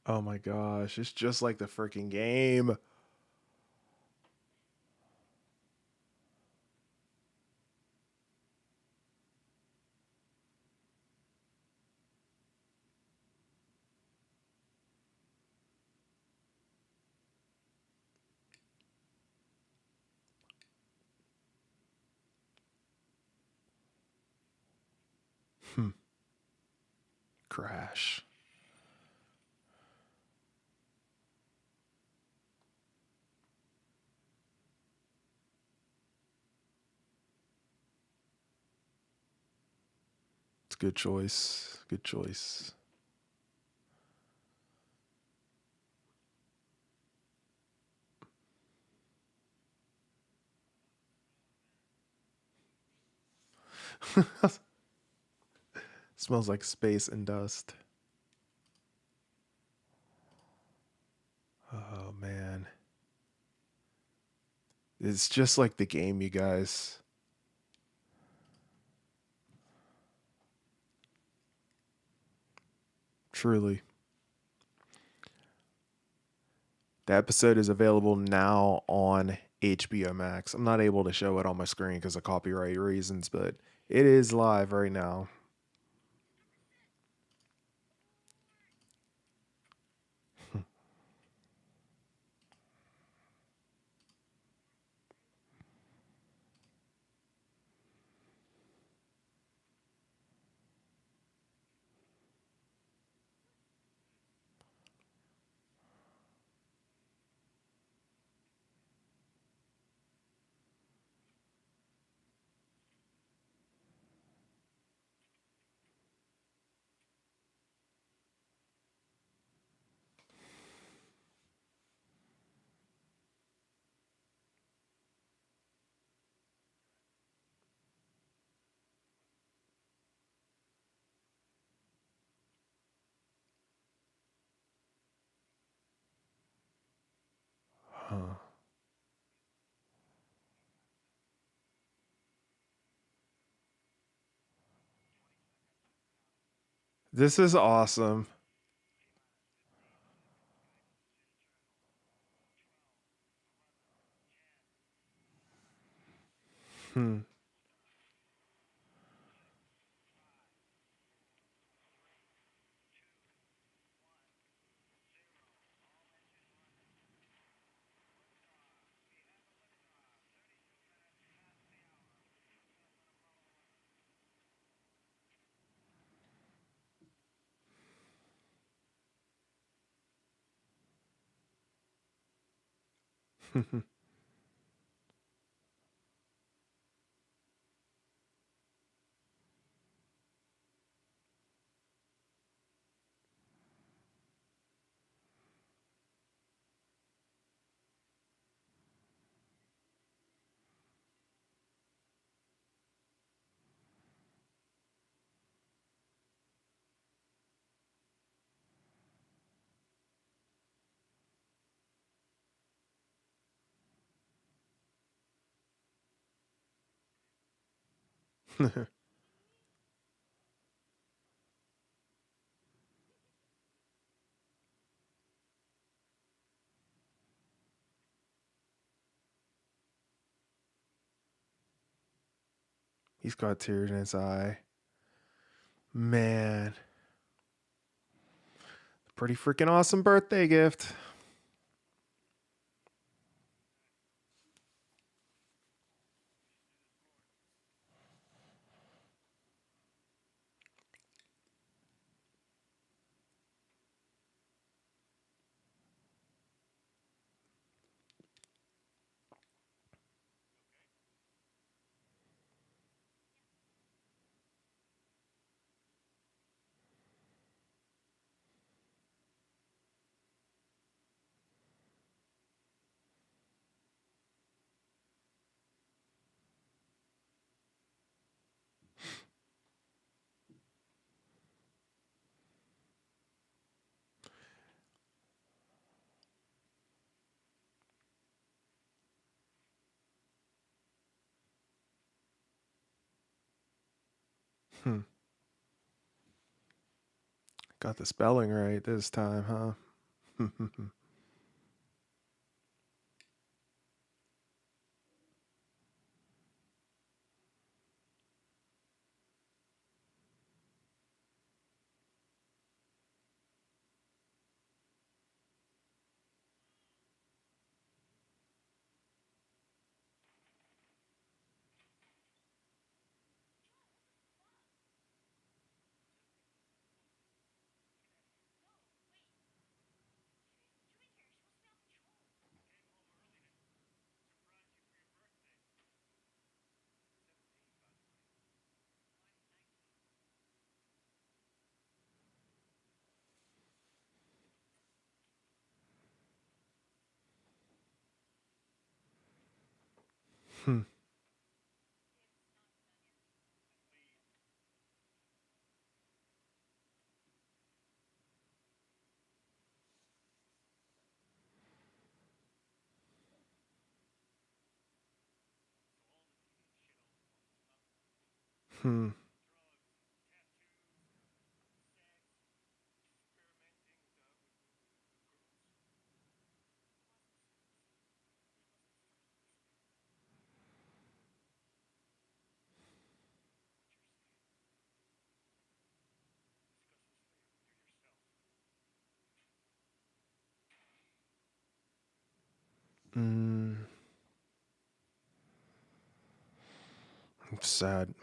Oh my gosh, it's just like the freaking game. Hmm. Crash. It's a good choice. Good choice. Smells like space and dust. Oh man. It's just like the game, you guys. Truly. The episode is available now on HBO Max. I'm not able to show it on my screen because of copyright reasons, but it is live right now. This is awesome. Hmm. He's got tears in his eye. Man, pretty freaking awesome birthday gift. Hmm. Got the spelling right this time, huh? Hmm. Hmm. Mm. Sad.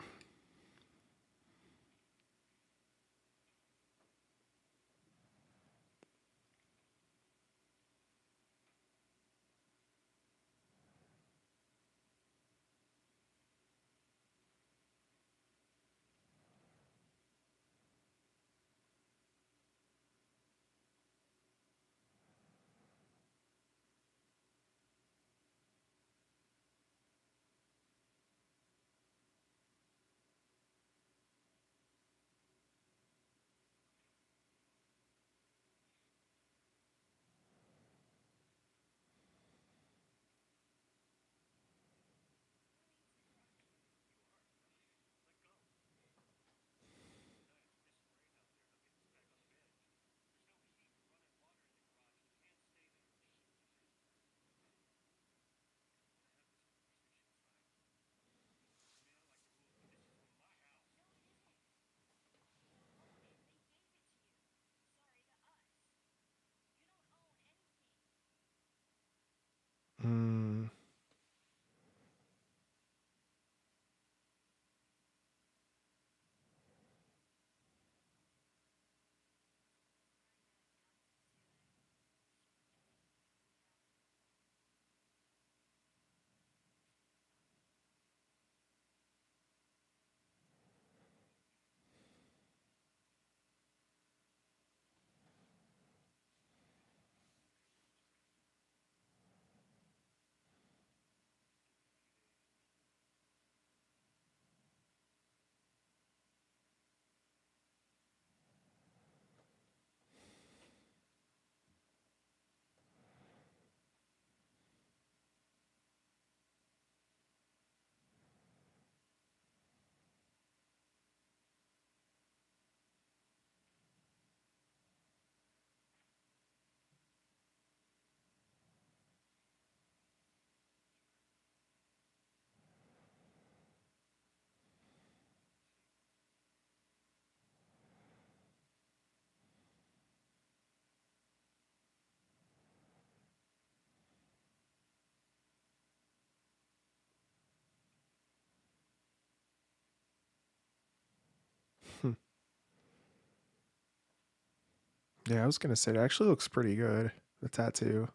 Yeah, I was gonna say it actually looks pretty good. The tattoo.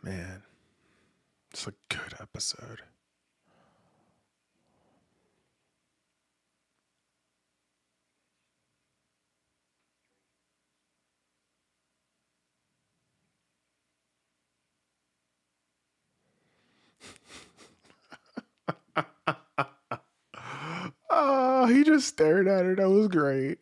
Man, it's a good episode. Oh, he just stared at her. That was great.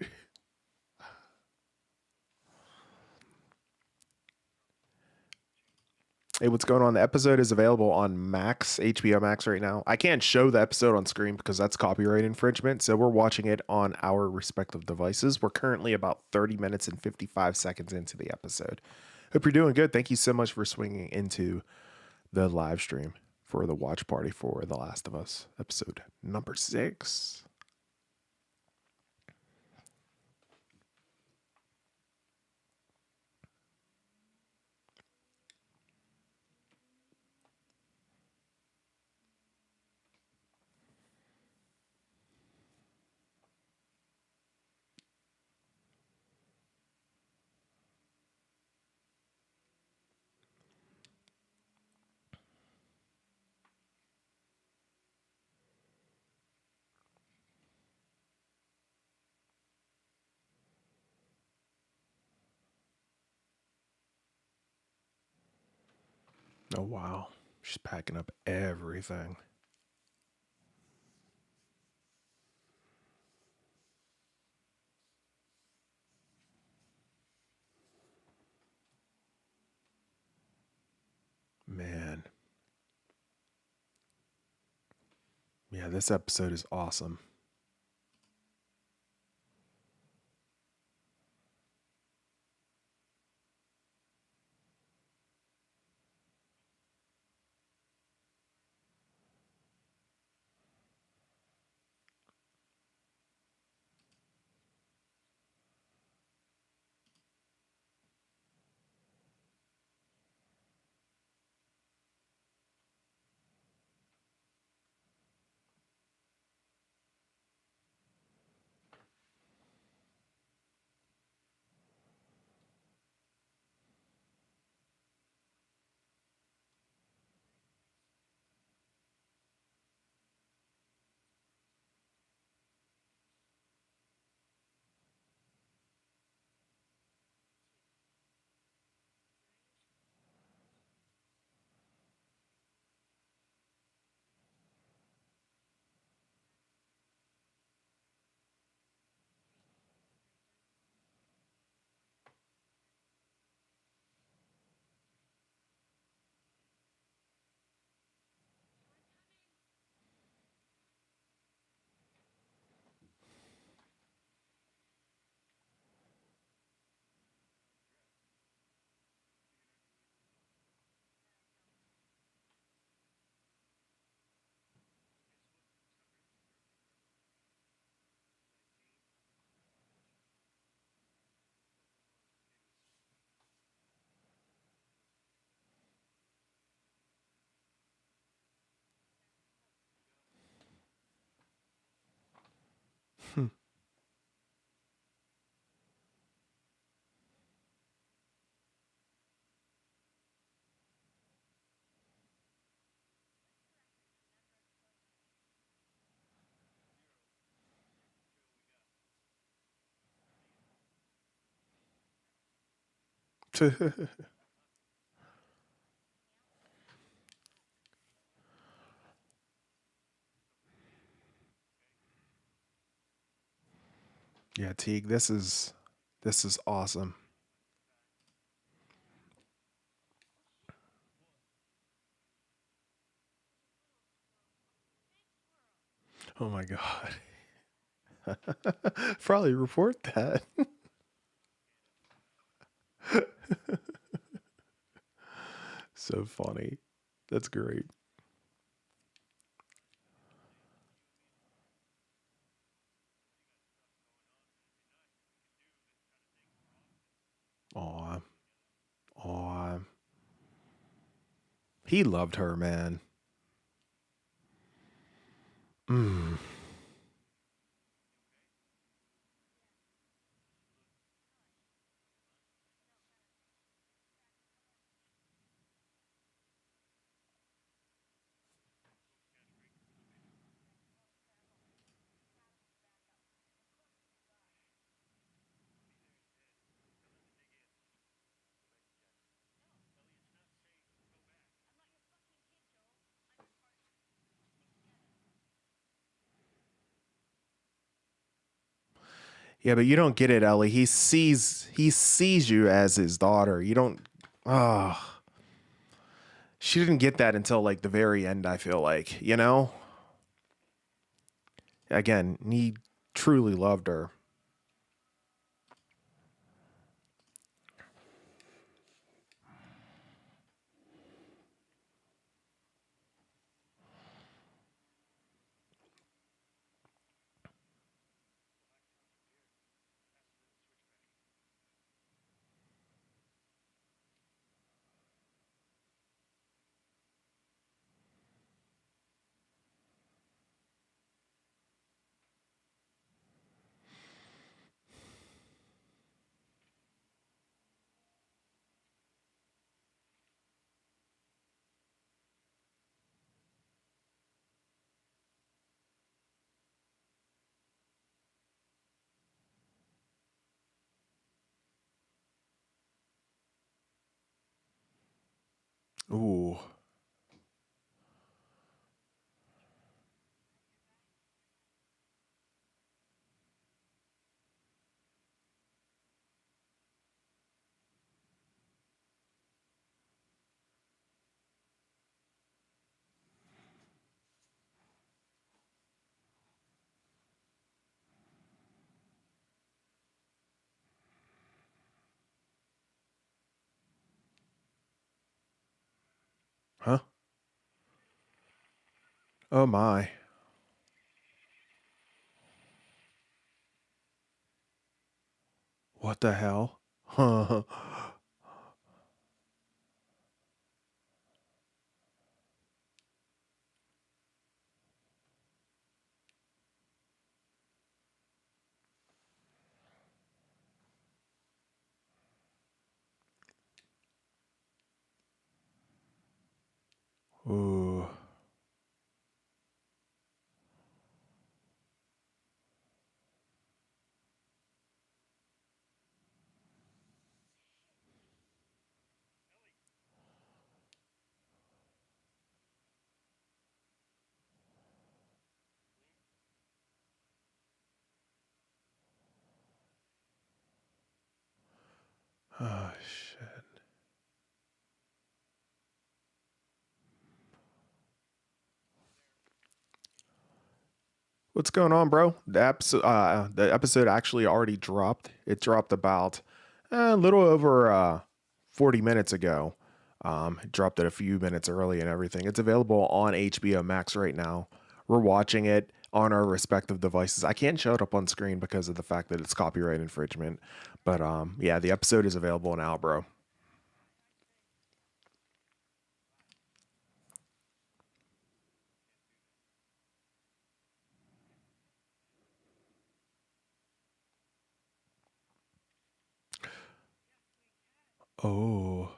Hey, what's going on? The episode is available on Max, HBO Max right now. I can't show the episode on screen because that's copyright infringement. So we're watching it on our respective devices. We're currently about 30 minutes and 55 seconds into the episode. Hope you're doing good. Thank you so much for swinging into the live stream for the watch party for The Last of Us episode number 6. Oh, wow. She's packing up everything. Man. Yeah, this episode is awesome. Yeah, Teague, this is awesome. Oh my god. Probably report that. So funny. That's great. Aw. Aw. He loved her, man. Mm. Yeah, but you don't get it, Ellie. He sees you as his daughter. You don't. Oh, she didn't get that until like the very end. I feel like, again, he truly loved her. Ooh. Huh? Oh my. What the hell? Huh. Ooh. Oh shit. What's going on, bro? The episode actually already dropped. It dropped about a little over 40 minutes ago. It dropped it a few minutes early and everything. It's available on HBO Max right now. We're watching it on our respective devices. I can't show it up on screen because of the fact that it's copyright infringement. But yeah, the episode is available now, bro. Oh.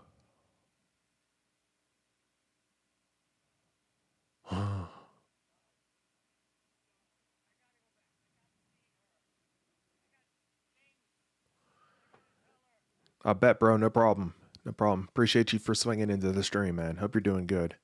I bet, bro. No problem. No problem. Appreciate you for swinging into the stream, man. Hope you're doing good.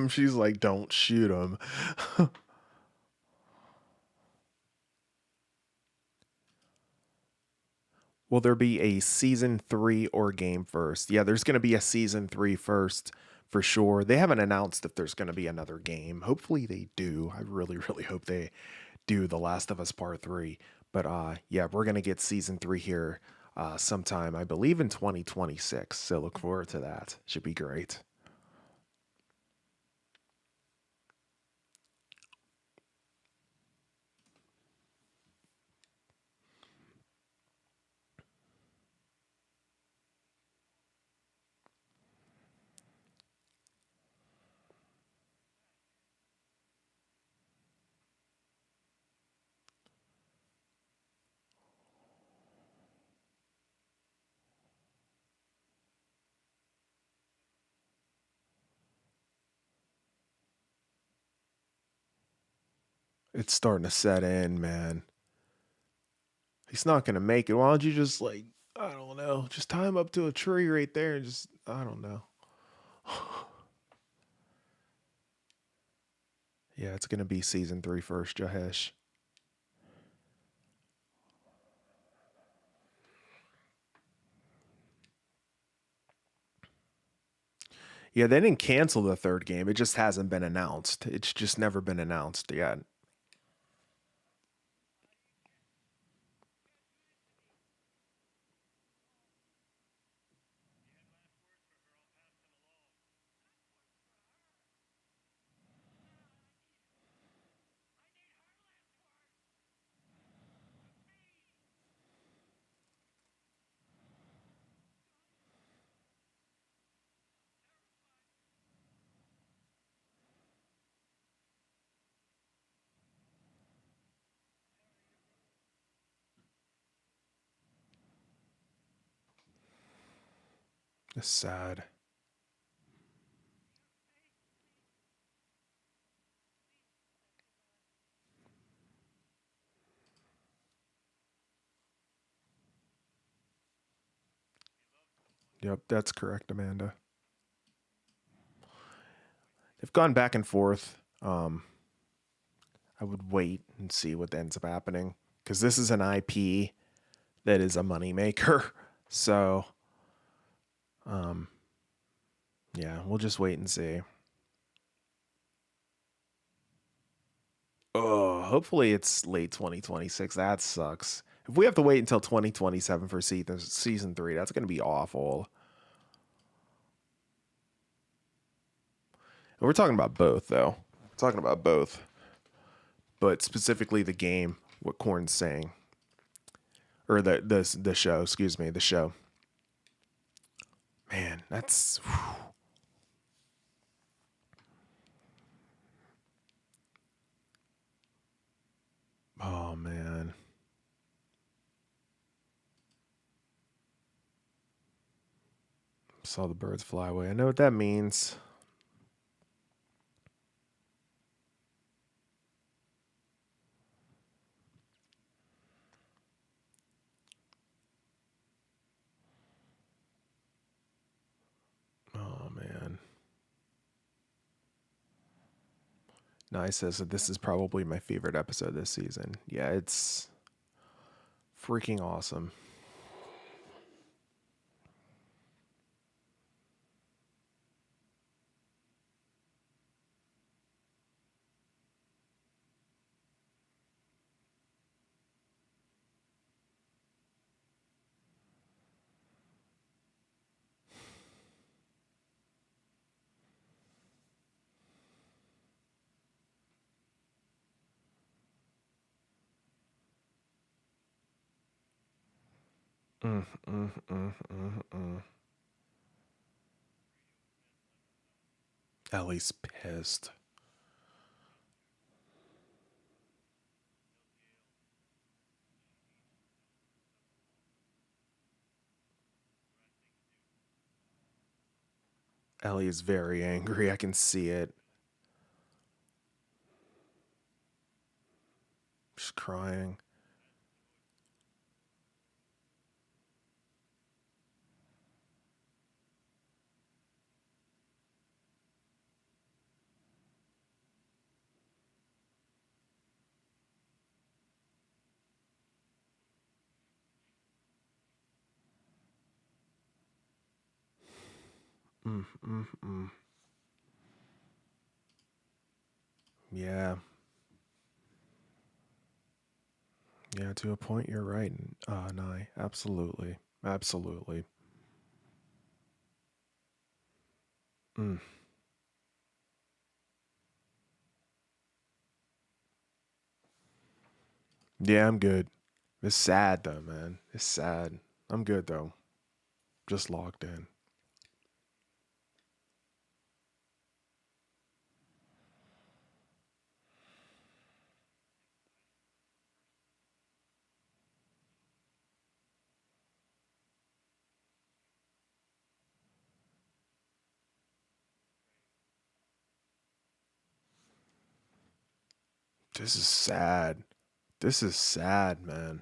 She's like, don't shoot him. Will there be a season 3 or game first? Yeah, there's going to be a season 3 first for sure. They haven't announced if there's going to be another game. Hopefully they do. I really, really hope they do The Last of Us Part 3. But yeah, we're going to get season 3 here sometime, I believe in 2026. So look forward to that. Should be great. It's starting to set in, man. He's not going to make it. Why don't you just, like, I don't know, just tie him up to a tree right there and just, I don't know. Yeah, it's going to be season 3 first, Jahesh. Yeah, they didn't cancel the third game. It just hasn't been announced. It's just never been announced yet. It's sad. Yep, that's correct, Amanda. They've gone back and forth. I would wait and see what ends up happening because this is an IP that is a moneymaker. So, yeah, we'll just wait and see. Oh, hopefully it's late 2026. That sucks. If we have to wait until 2027 for season 3, that's going to be awful. And we're talking about both, though. We're talking about both. But specifically the game, what Corn's saying. Or the show, excuse me, the show. Man, that's... Whew. Oh, man. Saw the birds fly away. I know what that means. Oh, man. Nice says that this is probably my favorite episode this season. Yeah, it's freaking awesome. Mm, mm, mm, mm, mm. Ellie's pissed. Ellie is very angry. I can see it. She's crying. Yeah. Yeah, to a point, you're right. Nye. Absolutely. Absolutely. Mm. Yeah, I'm good. It's sad though, man. It's sad. I'm good though. Just logged in. This is sad. This is sad, man.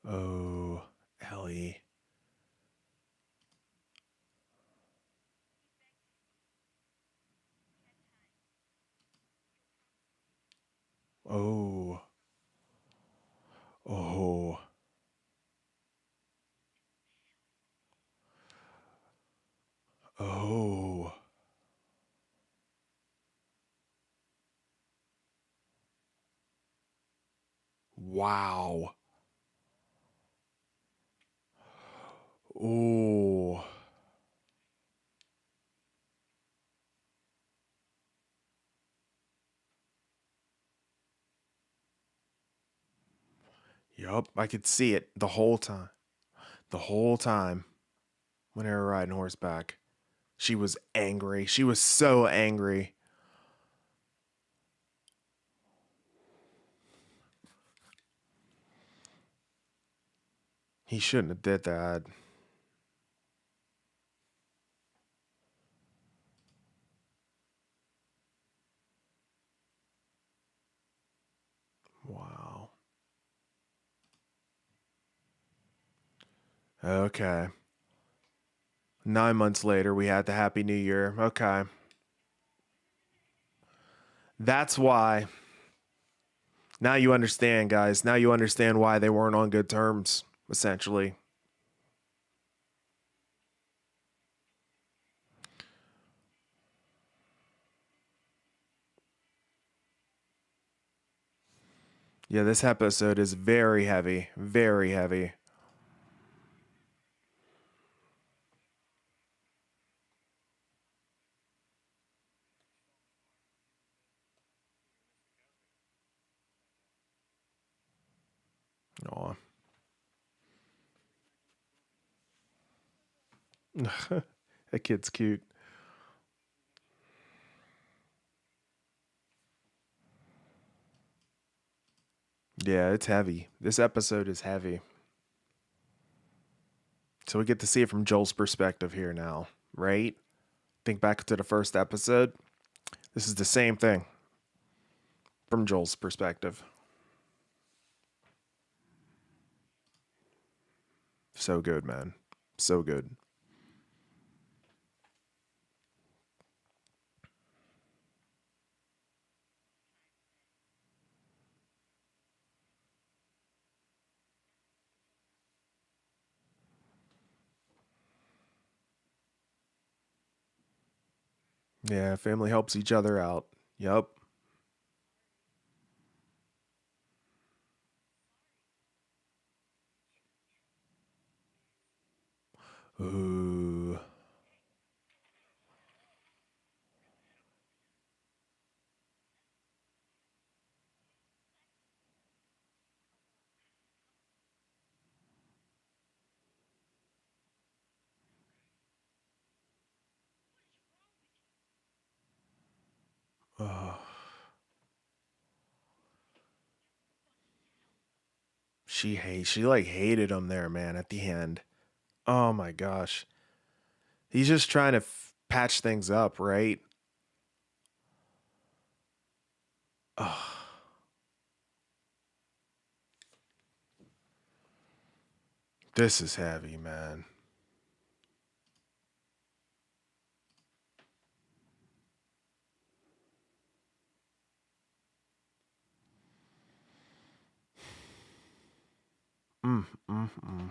Oh, Ellie. Oh. Oh. Oh. Wow. Oh. Yup, I could see it the whole time. The whole time when they were riding horseback. She was angry. She was so angry. He shouldn't have did that. Wow. Okay. 9 months later, we had the Happy New Year. Okay. That's why. Now you understand, guys. Now you understand why they weren't on good terms, essentially. Yeah, this episode is very heavy. Very heavy. Aw. That kid's cute. Yeah, it's heavy. This episode is heavy. So we get to see it from Joel's perspective here now, right? Think back to the first episode. This is the same thing from Joel's perspective. So good, man. So good. Yeah, family helps each other out. Yup. Ooh. Oh. She like hated him there, man, at the end. Oh my gosh. He's just trying to patch things up, right? Oh, this is heavy, man. Mm, mm, mm.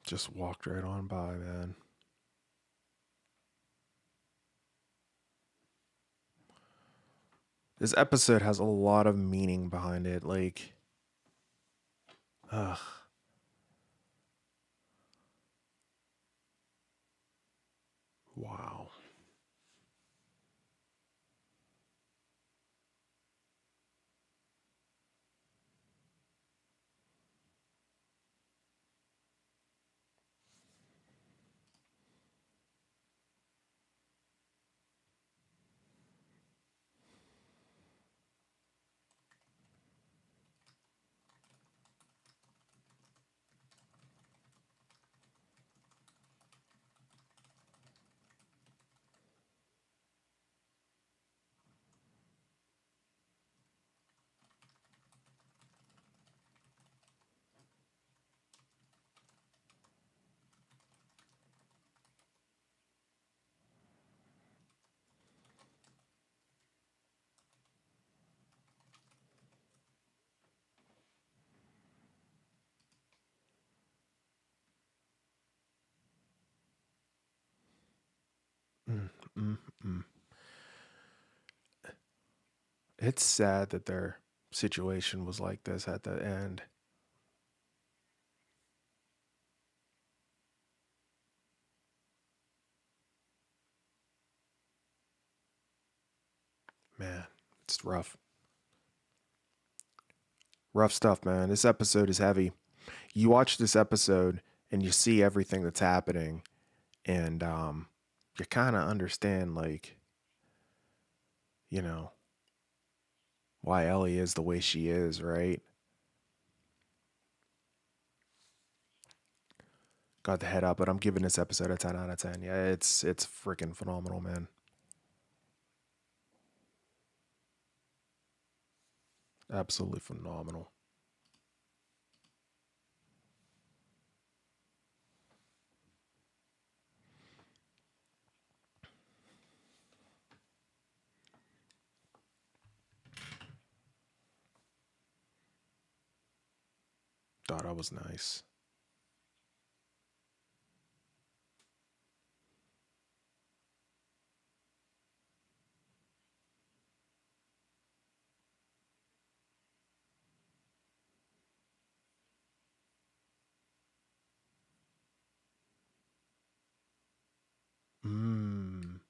Just walked right on by, man. This episode has a lot of meaning behind it. Like, ugh. Wow. Mm, mm, mm. It's sad that their situation was like this at the end. Man, it's rough. Rough stuff, man. This episode is heavy. You watch this episode and you see everything that's happening, and you kind of understand, like, you know, why Ellie is the way she is, right? Got the head up, but I'm giving this episode a 10 out of 10. Yeah, it's freaking phenomenal, man. Absolutely phenomenal. Thought I was nice. Mmm.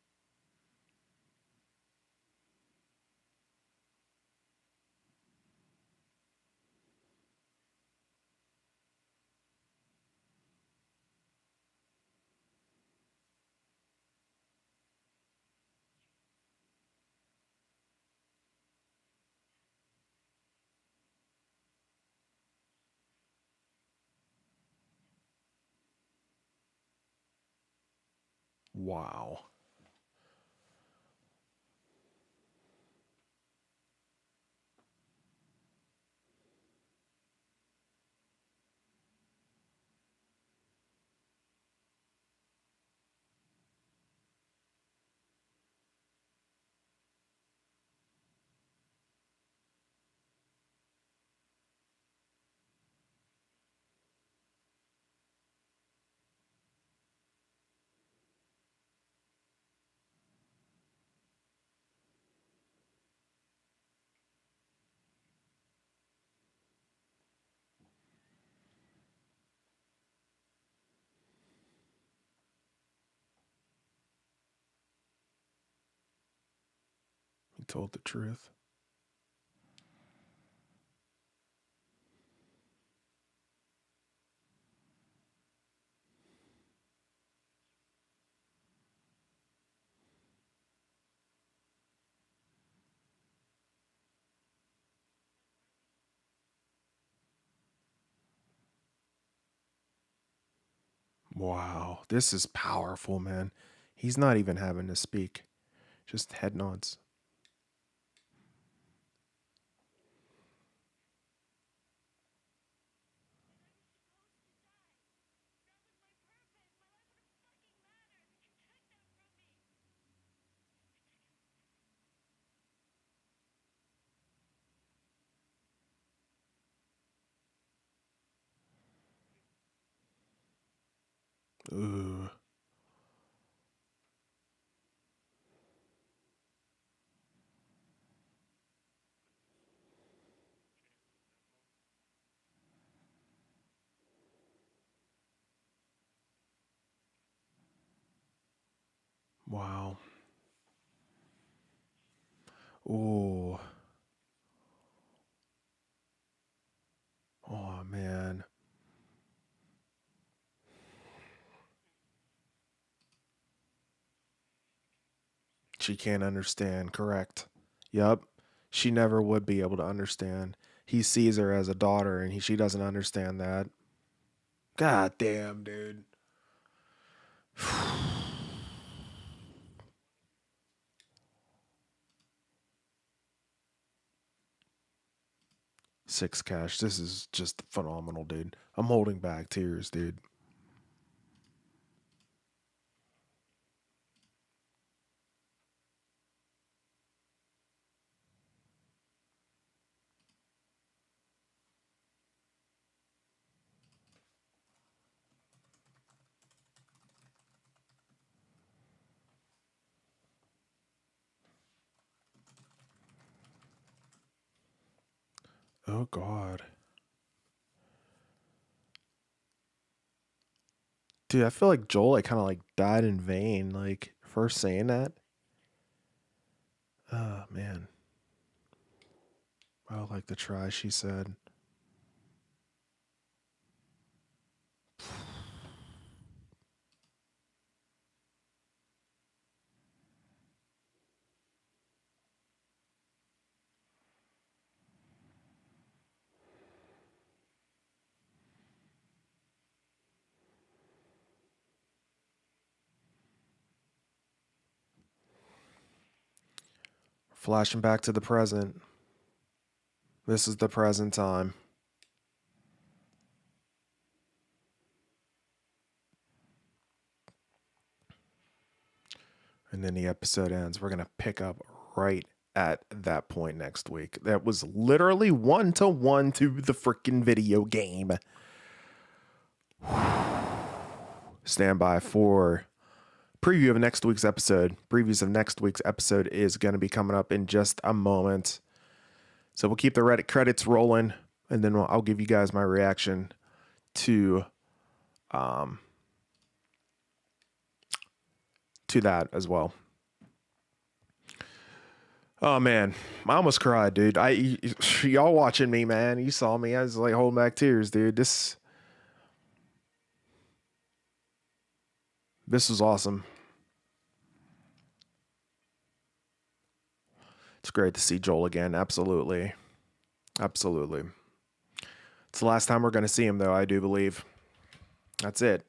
Wow. He told the truth. Wow, this is powerful, man. He's not even having to speak, just head nods. Ooh. Wow. Ooh. Oh, man. She can't understand, correct. Yep. She never would be able to understand. He sees her as a daughter and she doesn't understand that. God damn, dude. Six cash. This is just phenomenal, dude. I'm holding back tears, dude. Oh, God. Dude, I feel like Joel like kind of like died in vain, like first saying that. Oh, man. I would like to try, she said. Flashing back to the present. This is the present time. And then the episode ends. We're going to pick up right at that point next week. That was literally 1-to-1 to the freaking video game. Stand by for preview of next week's episode. Previews of next week's episode is going to be coming up in just a moment. So we'll keep the Reddit credits rolling, and then I'll give you guys my reaction to that as well. Oh man, I almost cried, dude. Y'all watching me, man. You saw me. I was like holding back tears, dude. This was awesome. It's great to see Joel again. Absolutely. Absolutely. It's the last time we're going to see him, though, I do believe. That's it.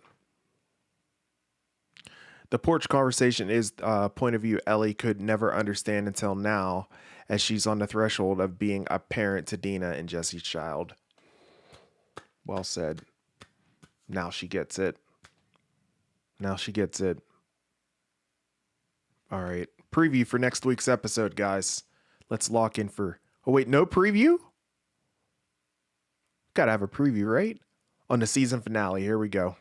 The porch conversation is a point of view Ellie could never understand until now, as she's on the threshold of being a parent to Dina and Jesse's child. Well said. Now she gets it. Now she gets it. All right. Preview for next week's episode, guys. Let's lock in for... Oh, wait, no preview? Gotta have a preview, right? On the season finale. Here we go.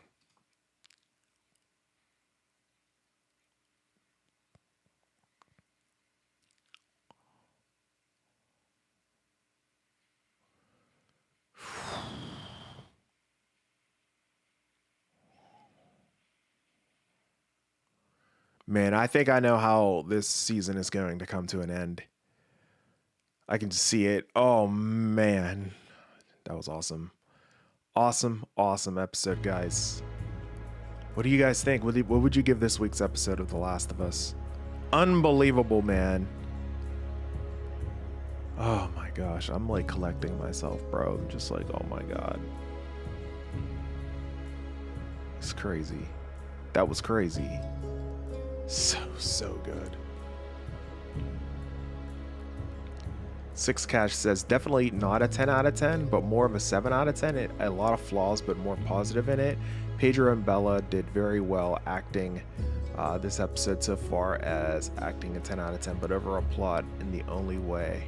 Man, I think I know how this season is going to come to an end. I can just see it. Oh, man. That was awesome. Awesome episode, guys. What do you guys think? What would you give this week's episode of The Last of Us? Unbelievable, man. Oh, my gosh. I'm like collecting myself, bro. I'm just like, oh, my God. It's crazy. That was crazy. So good. Six Cash says definitely not a 10 out of 10, but more of a 7 out of 10. A lot of flaws, but more positive in it. Pedro and Bella did very well acting this episode so far as acting a 10 out of 10, but overall plot in the only way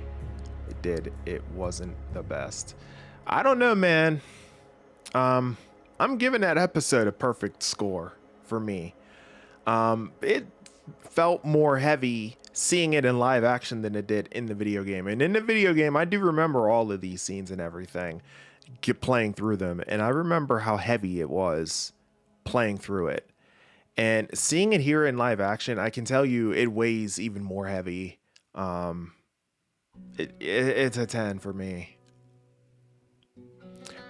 it wasn't the best. I don't know, man. I'm giving that episode a perfect score for me. It felt more heavy seeing it in live action than it did in the video game. And in the video game, I do remember all of these scenes and everything, playing through them. And I remember how heavy it was playing through it. And seeing it here in live action, I can tell you it weighs even more heavy. It's a 10 for me.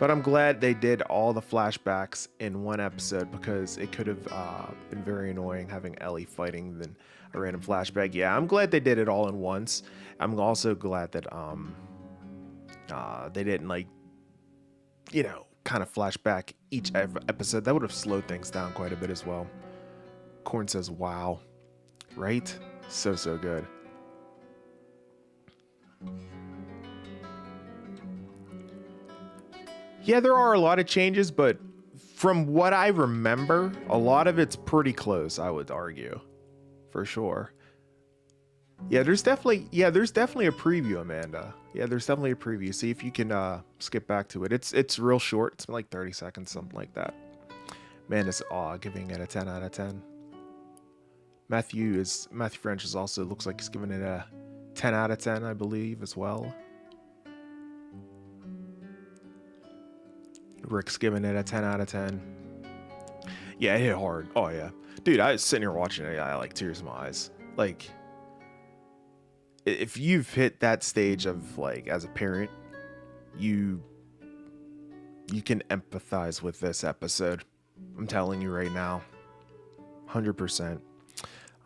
But I'm glad they did all the flashbacks in one episode, because it could have been very annoying having Ellie fighting then a random flashback. Yeah, I'm glad they did it all in once. I'm also glad that they didn't, like, you know, kind of flashback each episode. That would have slowed things down quite a bit as well. Corn says, wow. Right? So good. Yeah, there are a lot of changes, but from what I remember, a lot of it's pretty close, I would argue. For sure. Yeah, there's definitely a preview, Amanda. Yeah, there's definitely a preview. See if you can skip back to it. It's real short. It's like 30 seconds, something like that. Man, it's giving it a 10 out of 10. Matthew French is also looks like he's giving it a 10 out of 10, I believe, as well. Rick's giving it a 10 out of 10. Yeah, it hit hard. Oh yeah, dude, I was sitting here watching it. I like tears in my eyes. Like, if you've hit that stage of, like, as a parent, you can empathize with this episode. I'm telling you right now, 100%.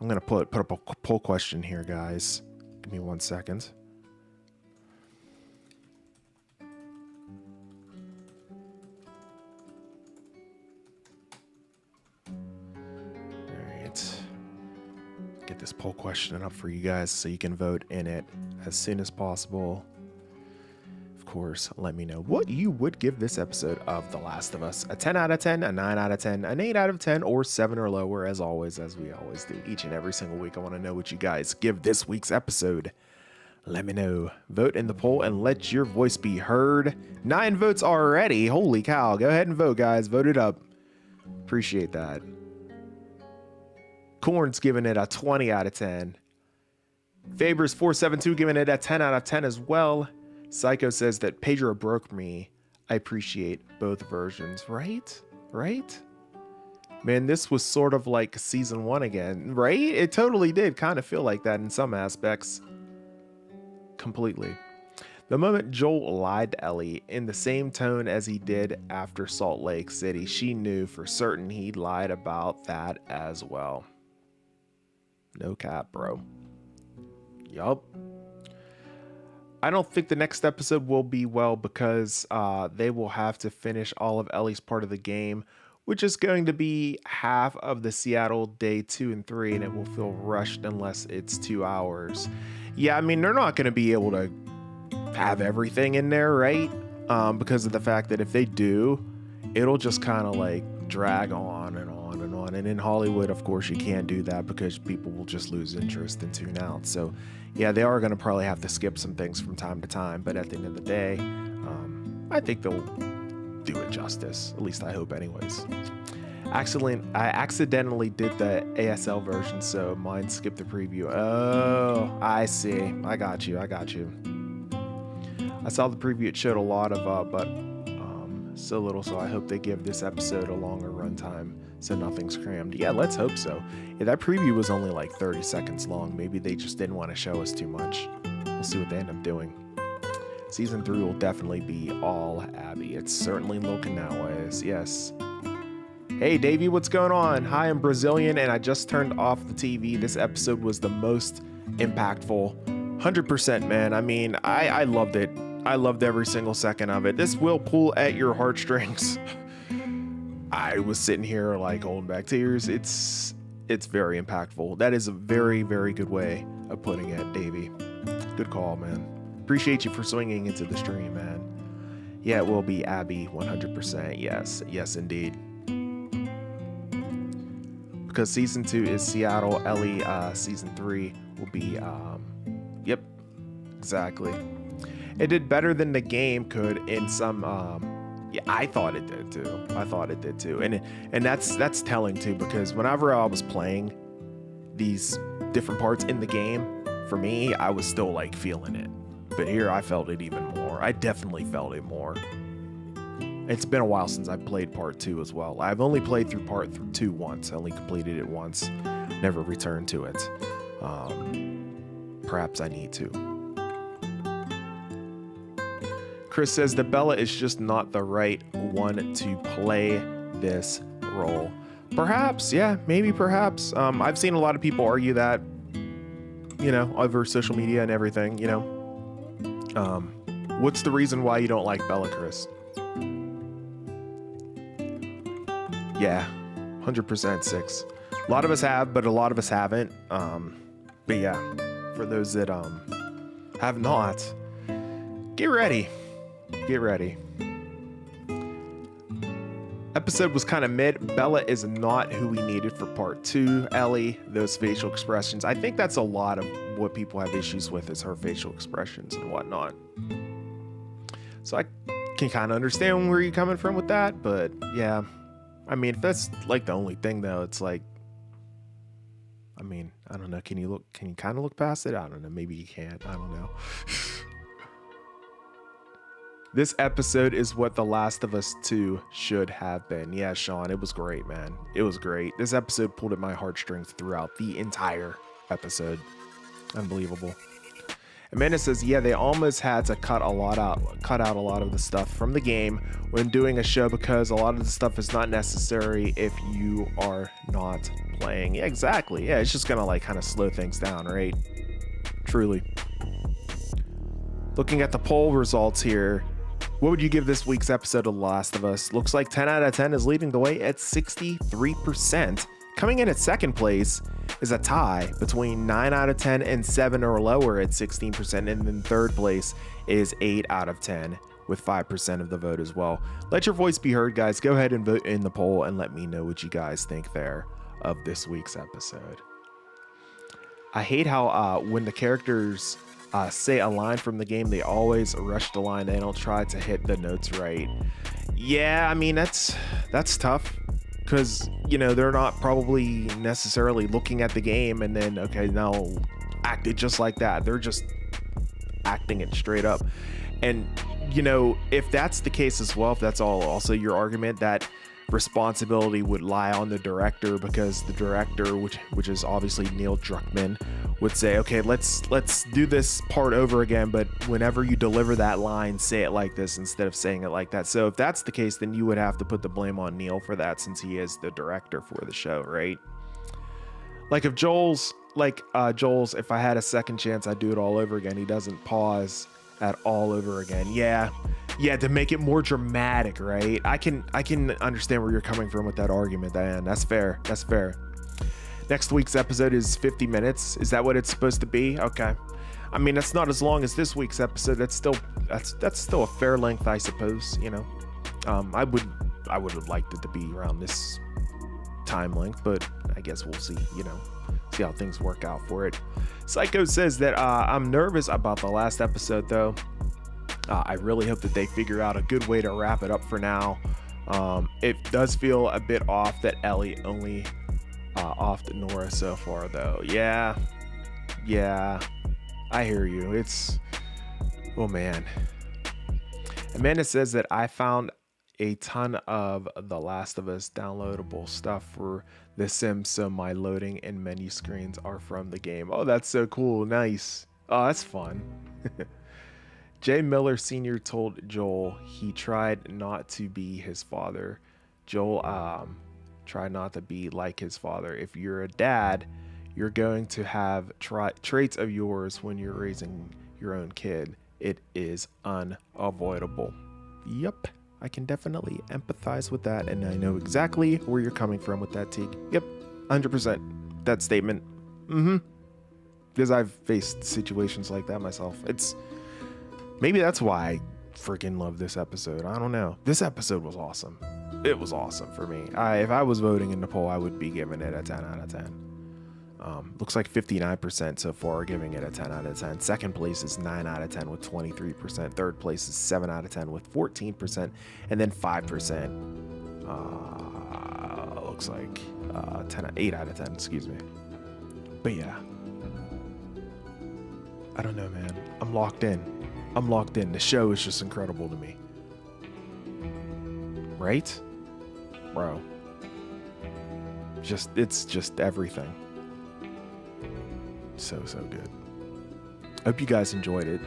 I'm gonna put up a poll question here, guys. Give me 1 second. Get this poll question up for you guys so you can vote in it as soon as possible. Of course, let me know what you would give this episode of The Last of Us. A 10 out of 10, a 9 out of 10, an 8 out of 10, or 7 or lower, as always, as we always do each and every single week. I want to know what you guys give this week's episode. Let me know. Vote in the poll and let your voice be heard. 9 votes already. Holy cow. Go ahead and vote, guys. Vote it up. Appreciate that. Corn's giving it a 20 out of 10. Faber's 472 giving it a 10 out of 10 as well. Psycho says that Pedro broke me. I appreciate both versions. Right? Man, this was sort of like season 1 again, right? It totally did kind of feel like that in some aspects. Completely. The moment Joel lied to Ellie in the same tone as he did after Salt Lake City, she knew for certain he lied about that as well. No cap, bro. Yup. I don't think the next episode will be well, because they will have to finish all of Ellie's part of the game, which is going to be half of the Seattle day 2 and 3, and it will feel rushed unless it's 2 hours. Yeah, I mean, they're not going to be able to have everything in there, right? Because of the fact that if they do, it'll just kind of like drag on and on and on. And in Hollywood, of course, you can't do that because people will just lose interest and tune out. So yeah, they are going to probably have to skip some things from time to time. But at the end of the day, I think they'll do it justice. At least I hope anyways. I accidentally did the ASL version, so mine skipped the preview. Oh, I see. I got you. I saw the preview. It showed a lot of, but so little, so I hope they give this episode a longer runtime so nothing's crammed. Yeah, let's hope so. Yeah, that preview was only like 30 seconds long. Maybe they just didn't want to show us too much. We'll see what they end up doing. Season 3 will definitely be all Abby. It's certainly looking that way. Yes. Hey, Davey, what's going on? Hi, I'm Brazilian, and I just turned off the TV. This episode was the most impactful. 100%, man. I mean, I loved it. I loved every single second of it. This will pull at your heartstrings. I was sitting here like holding back tears. It's very impactful. That is a very, very good way of putting it, Davey. Good call, man. Appreciate you for swinging into the stream, man. Yeah, it will be Abby, 100%. Yes, indeed. Because season 2 is Seattle. Ellie, season 3 will be, yep, exactly. It did better than the game could in some, yeah, I thought it did too. And that's telling too, because whenever I was playing these different parts in the game, for me, I was still like feeling it. But here I felt it even more. I definitely felt it more. It's been a while since I played part 2 as well. I've only played through part 2 once. I only completed it once. Never returned to it. Perhaps I need to. Chris says that Bella is just not the right one to play this role. Perhaps, yeah, maybe perhaps. I've seen a lot of people argue that, you know, over social media and everything, you know. What's the reason why you don't like Bella, Chris? Yeah, 100% 6. A lot of us have, but a lot of us haven't. But yeah, for those that have not, get ready. Get ready. Episode was kind of mid. Bella is not who we needed for part 2. Ellie, those facial expressions. I think that's a lot of what people have issues with, is her facial expressions and whatnot. So I can kind of understand where you're coming from with that, but yeah. I mean, if that's like the only thing though, it's like, I mean, I don't know. Can you kind of look past it? I don't know. Maybe you can't. I don't know. This episode is what The Last of Us 2 should have been. Yeah, Sean, it was great, man. It was great. This episode pulled at my heartstrings throughout the entire episode. Unbelievable. Amanda says, yeah, they almost had to cut out a lot of the stuff from the game when doing a show, because a lot of the stuff is not necessary if you are not playing. Yeah, exactly. Yeah, it's just gonna like kind of slow things down, right? Truly. Looking at the poll results here, what would you give this week's episode of The Last of Us? Looks like 10 out of 10 is leading the way at 63%. Coming in at second place is a tie between 9 out of 10 and 7 or lower at 16%. And then third place is 8 out of 10 with 5% of the vote as well. Let your voice be heard, guys. Go ahead and vote in the poll and let me know what you guys think there of this week's episode. I hate how when the characters say a line from the game, they always rush the line. They don't try to hit the notes right. Yeah, I mean, that's tough, because, you know, they're not probably necessarily looking at the game and then, okay, now act it just like that. They're just acting it straight up. And, you know, if that's the case as well, if that's also your argument, that responsibility would lie on the director, because the director, which is obviously Neil Druckmann, would say, okay, let's do this part over again, but whenever you deliver that line, say it like this instead of saying it like that. So if that's the case, then you would have to put the blame on Neil for that, since he is the director for the show, right? Like if Joel's if I had a second chance, I'd do it all over again. He doesn't pause at all over again. Yeah, to make it more dramatic, right? I can understand where you're coming from with that argument, Diane. That's fair. Next week's episode is 50 minutes. Is that what it's supposed to be? Okay. I mean, that's not as long as this week's episode. That's still a fair length, I suppose, you know. I would have liked it to be around this time length, but I guess we'll see, you know, see how things work out for it. Psycho says that I'm nervous about the last episode though. I really hope that they figure out a good way to wrap it up for now. It does feel a bit off that Ellie only offed Nora so far though. Yeah, I hear you. It's, oh man. Amanda says that I found a ton of The Last of Us downloadable stuff for The Sims, so my loading and menu screens are from the game. Oh, that's so cool. Nice. Oh, that's fun. Jay Miller Sr. told Joel he tried not to be his father. Joel tried not to be like his father. If you're a dad, you're going to have traits of yours when you're raising your own kid. It is unavoidable. Yep. I can definitely empathize with that, and I know exactly where you're coming from with that, Teague. Yep, 100%. That statement. Because I've faced situations like that myself. Maybe that's why I freaking love this episode. I don't know. This episode was awesome. It was awesome for me. If I was voting in the poll, I would be giving it a 10 out of 10. Looks like 59% so far are giving it a 10 out of 10. Second place is 9 out of 10 with 23%. Third place is 7 out of 10 with 14%. And then 5% looks like 8 out of 10, excuse me. But yeah. I don't know, man. I'm locked in. The show is just incredible to me. Right? Bro. It's just everything. So good. Hope you guys enjoyed it.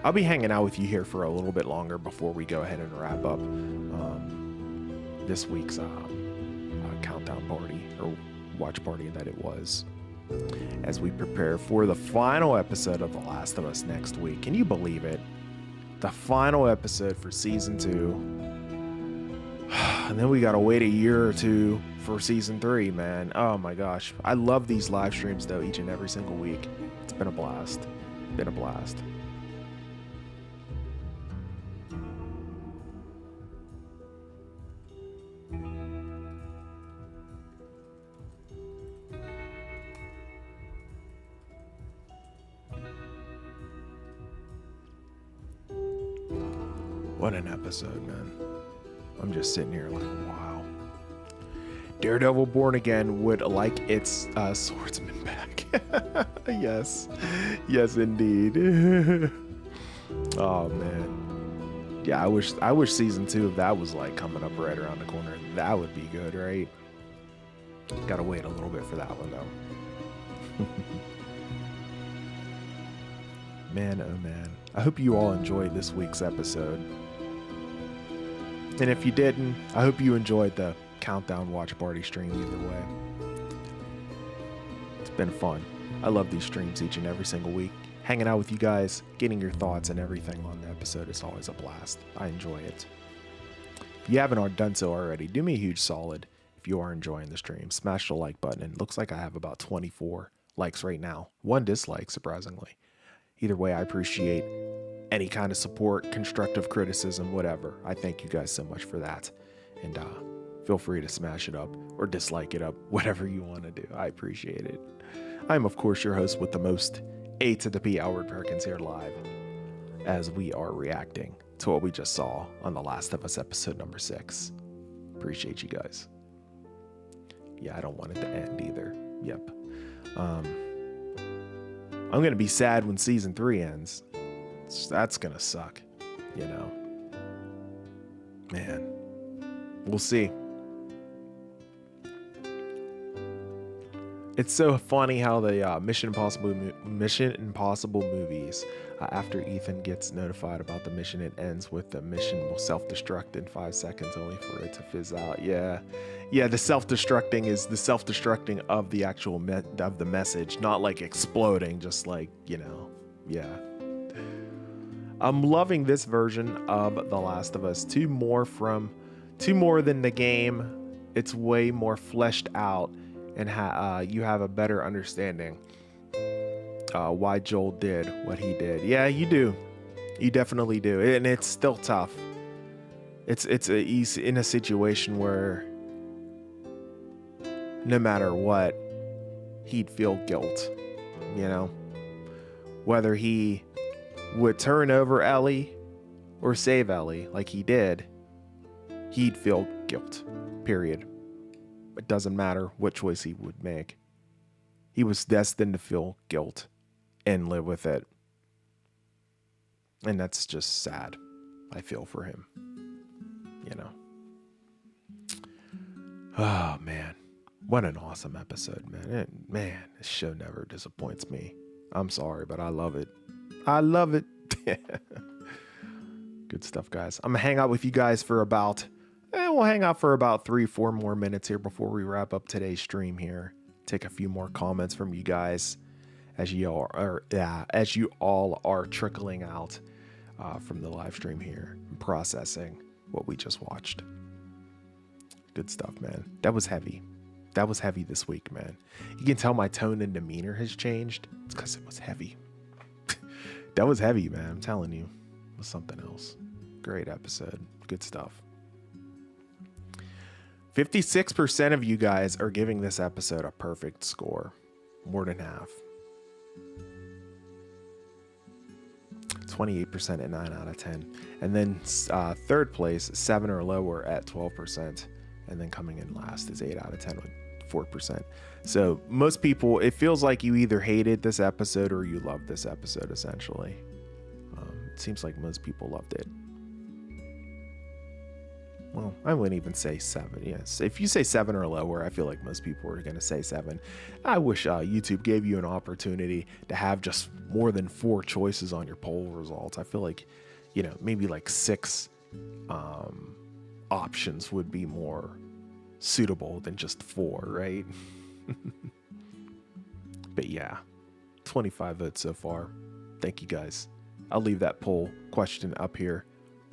I'll be hanging out with you here for a little bit longer before we go ahead and wrap up this week's countdown party, or watch party that it was, as we prepare for the final episode of The Last of Us next week. Can you believe it? The final episode for season 2. And then we gotta wait a year or two for season 3, man. Oh my gosh. I love these live streams though, each and every single week. It's been a blast. What an episode, man. I'm just sitting here like, wow. Daredevil Born Again would like its swordsman back. Yes indeed. Oh man, yeah, I wish season 2 of that was like coming up right around the corner. That would be good, right? Gotta wait a little bit for that one though. Man, oh man, I hope you all enjoyed this week's episode. And if you didn't, I hope you enjoyed the countdown watch party stream either way. It's been fun. I love these streams each and every single week. Hanging out with you guys, getting your thoughts and everything on the episode is always a blast. I enjoy it. If you haven't done so already, do me a huge solid. If you are enjoying the stream, smash the like button. It looks like I have about 24 likes right now. 1 dislike, surprisingly. Either way, I appreciate any kind of support, constructive criticism, whatever. I thank you guys so much for that. And feel free to smash it up or dislike it up, whatever you want to do. I appreciate it. I'm, of course, your host with the most, A to the P, Howard Perkins, here live, as we are reacting to what we just saw on The Last of Us episode number 6. Appreciate you guys. Yeah, I don't want it to end either. Yep. I'm going to be sad when season 3 ends. That's going to suck, you know. Man, we'll see. It's so funny how the Mission Impossible movies, after Ethan gets notified about the mission, it ends with the mission will self-destruct in 5 seconds only for it to fizz out. Yeah, the self-destructing is the self-destructing of the actual of the message, not like exploding, just like, you know, yeah. I'm loving this version of The Last of Us. 2 more than the game. It's way more fleshed out, and you have a better understanding why Joel did what he did. Yeah, you do. You definitely do. And it's still tough. He's in a situation where no matter what, he'd feel guilt, you know, whether he would turn over Ellie or save Ellie like he did, he'd feel guilt, period. It doesn't matter what choice he would make. He was destined to feel guilt and live with it. And that's just sad. I feel for him, you know. Oh, man. What an awesome episode, man. This show never disappoints me. I'm sorry, but I love it. I love it. Good stuff, guys. I'm going to hang out with you guys for about, we'll hang out for about 3-4 more minutes here before we wrap up today's stream here. Take a few more comments from you guys as you all are trickling out from the live stream here and processing. what we just watched. Good stuff, man. That was heavy. That was heavy this week, man. You can tell my tone and demeanor has changed. It's because it was heavy. That was heavy, man. I'm telling you. It was something else. Great episode. Good stuff. 56% of you guys are giving this episode a perfect score. More than half. 28% at 9 out of 10. And then third place, 7 or lower at 12%. And then coming in last is 8 out of 10 with 4%. So most people, it feels like you either hated this episode or you loved this episode, essentially. It seems like most people loved it. Well, I wouldn't even say 7. Yes, if you say 7 or lower, I feel like most people are going to say 7. I wish YouTube gave you an opportunity to have just more than 4 choices on your poll results. I feel like, maybe like 6 options would be more suitable than just 4, right? But yeah, 25 votes so far. Thank you guys. I'll leave that poll question up here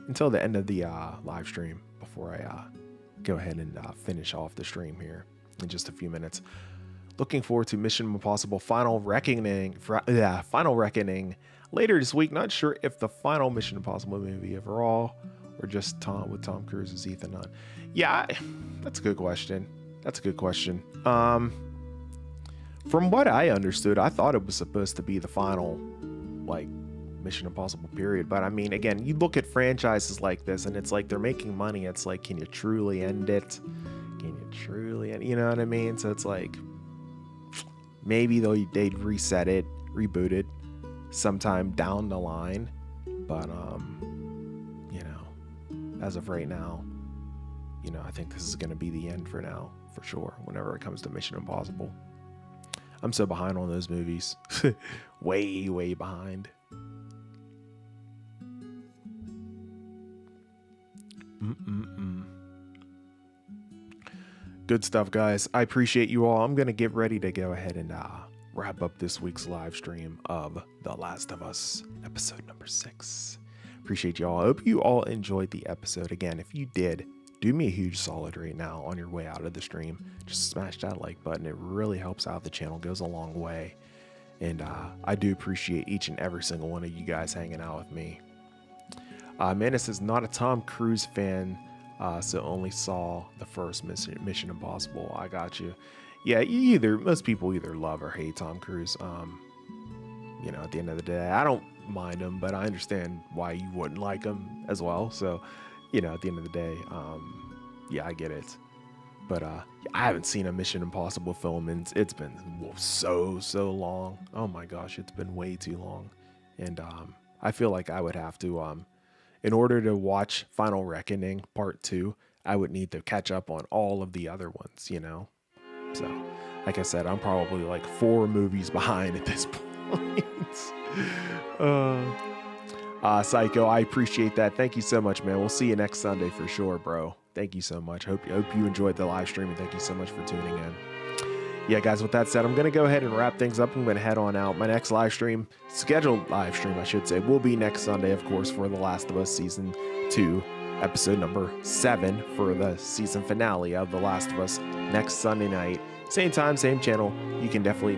until the end of the live stream before I go ahead and finish off the stream here in just a few minutes. Looking forward to Mission Impossible Final Reckoning. Final Reckoning later this week. Not sure if the final Mission Impossible movie overall or just Tom Cruise as Ethan Hunt. Yeah, that's a good question. From what I understood, I thought it was supposed to be the final, Mission Impossible period. But I mean, again, you look at franchises like this and it's like they're making money. It's like, can you truly end it? You know what I mean? So it's like, maybe they'd reset it, reboot it sometime down the line. But, as of right now, I think this is going to be the end for now, for sure, whenever it comes to Mission Impossible. I'm so behind on those movies. way, way behind. Good stuff, guys. I appreciate you all. I'm going to get ready to go ahead and wrap up this week's live stream of The Last of Us, episode number 6. Appreciate you all. I hope you all enjoyed the episode. Again, if you did, do me a huge solid right now on your way out of the stream. Just smash that like button. It really helps out the channel, goes a long way. And I do appreciate each and every single one of you guys hanging out with me. Manus is not a Tom Cruise fan, so only saw the first Mission Impossible. I got you. Yeah, most people either love or hate Tom Cruise. At the end of the day, I don't mind him, but I understand why you wouldn't like him as well. So, at the end of the day, yeah, I get it. But I haven't seen a Mission Impossible film, and it's been so long. Oh my gosh, it's been way too long. And I feel like I would have to, in order to watch Final Reckoning Part 2, I would need to catch up on all of the other ones, So, like I said, I'm probably like 4 movies behind at this point. Psycho, I appreciate that. Thank you so much, man. We'll see you next Sunday for sure, bro. Thank you so much. Hope you enjoyed the live stream, and thank you so much for tuning in. Yeah, guys, with that said, I'm going to go ahead and wrap things up. I'm going to head on out. My next scheduled live stream, I should say, will be next Sunday, of course, for The Last of Us Season 2, episode number 7 for the season finale of The Last of Us next Sunday night. Same time, same channel. You can definitely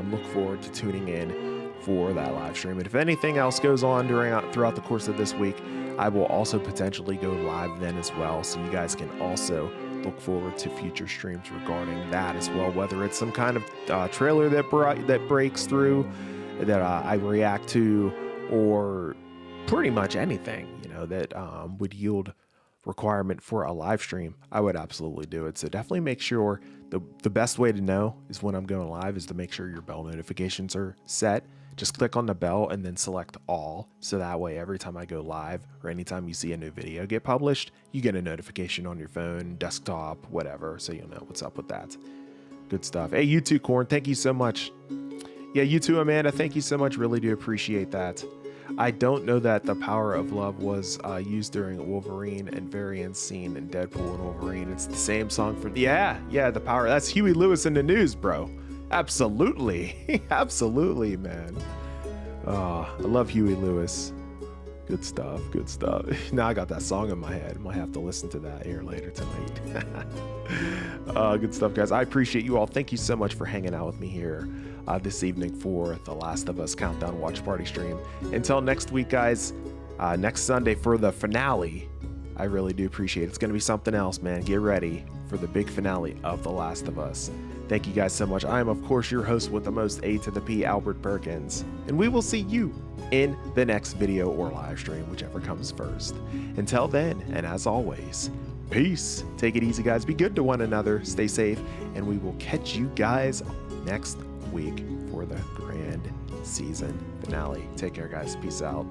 look forward to tuning in for that live stream. And if anything else goes on throughout the course of this week, I will also potentially go live then as well. So you guys can also look forward to future streams regarding that as well, whether it's some kind of trailer that breaks through that I react to, or pretty much anything, that would yield requirement for a live stream. I would absolutely do it. So definitely make sure the best way to know is when I'm going live is to make sure your bell notifications are set. Just click on the bell and then select all. So that way, every time I go live or anytime you see a new video get published, you get a notification on your phone, desktop, whatever. So you'll know what's up with that. Good stuff. Hey, you too, Corn. Thank you so much. Yeah, you too, Amanda. Thank you so much. Really do appreciate that. I don't know that the power of love was used during Wolverine and variant scene in Deadpool and Wolverine. It's the same song for yeah, the power. That's Huey Lewis in the news, bro. Absolutely. Absolutely, man. I love Huey Lewis. Good stuff. Good stuff. Now I got that song in my head. Might have to listen to that here later tonight. Good stuff, guys. I appreciate you all. Thank you so much for hanging out with me here this evening for the Last of Us Countdown Watch Party stream. Until next week, guys, next Sunday for the finale. I really do appreciate it. It's going to be something else, man. Get ready for the big finale of The Last of Us. Thank you guys so much. I am, of course, your host with the most A to the P, Albert Perkins. And we will see you in the next video or live stream, whichever comes first. Until then, and as always, peace. Take it easy, guys. Be good to one another. Stay safe. And we will catch you guys next week for the grand season finale. Take care, guys. Peace out.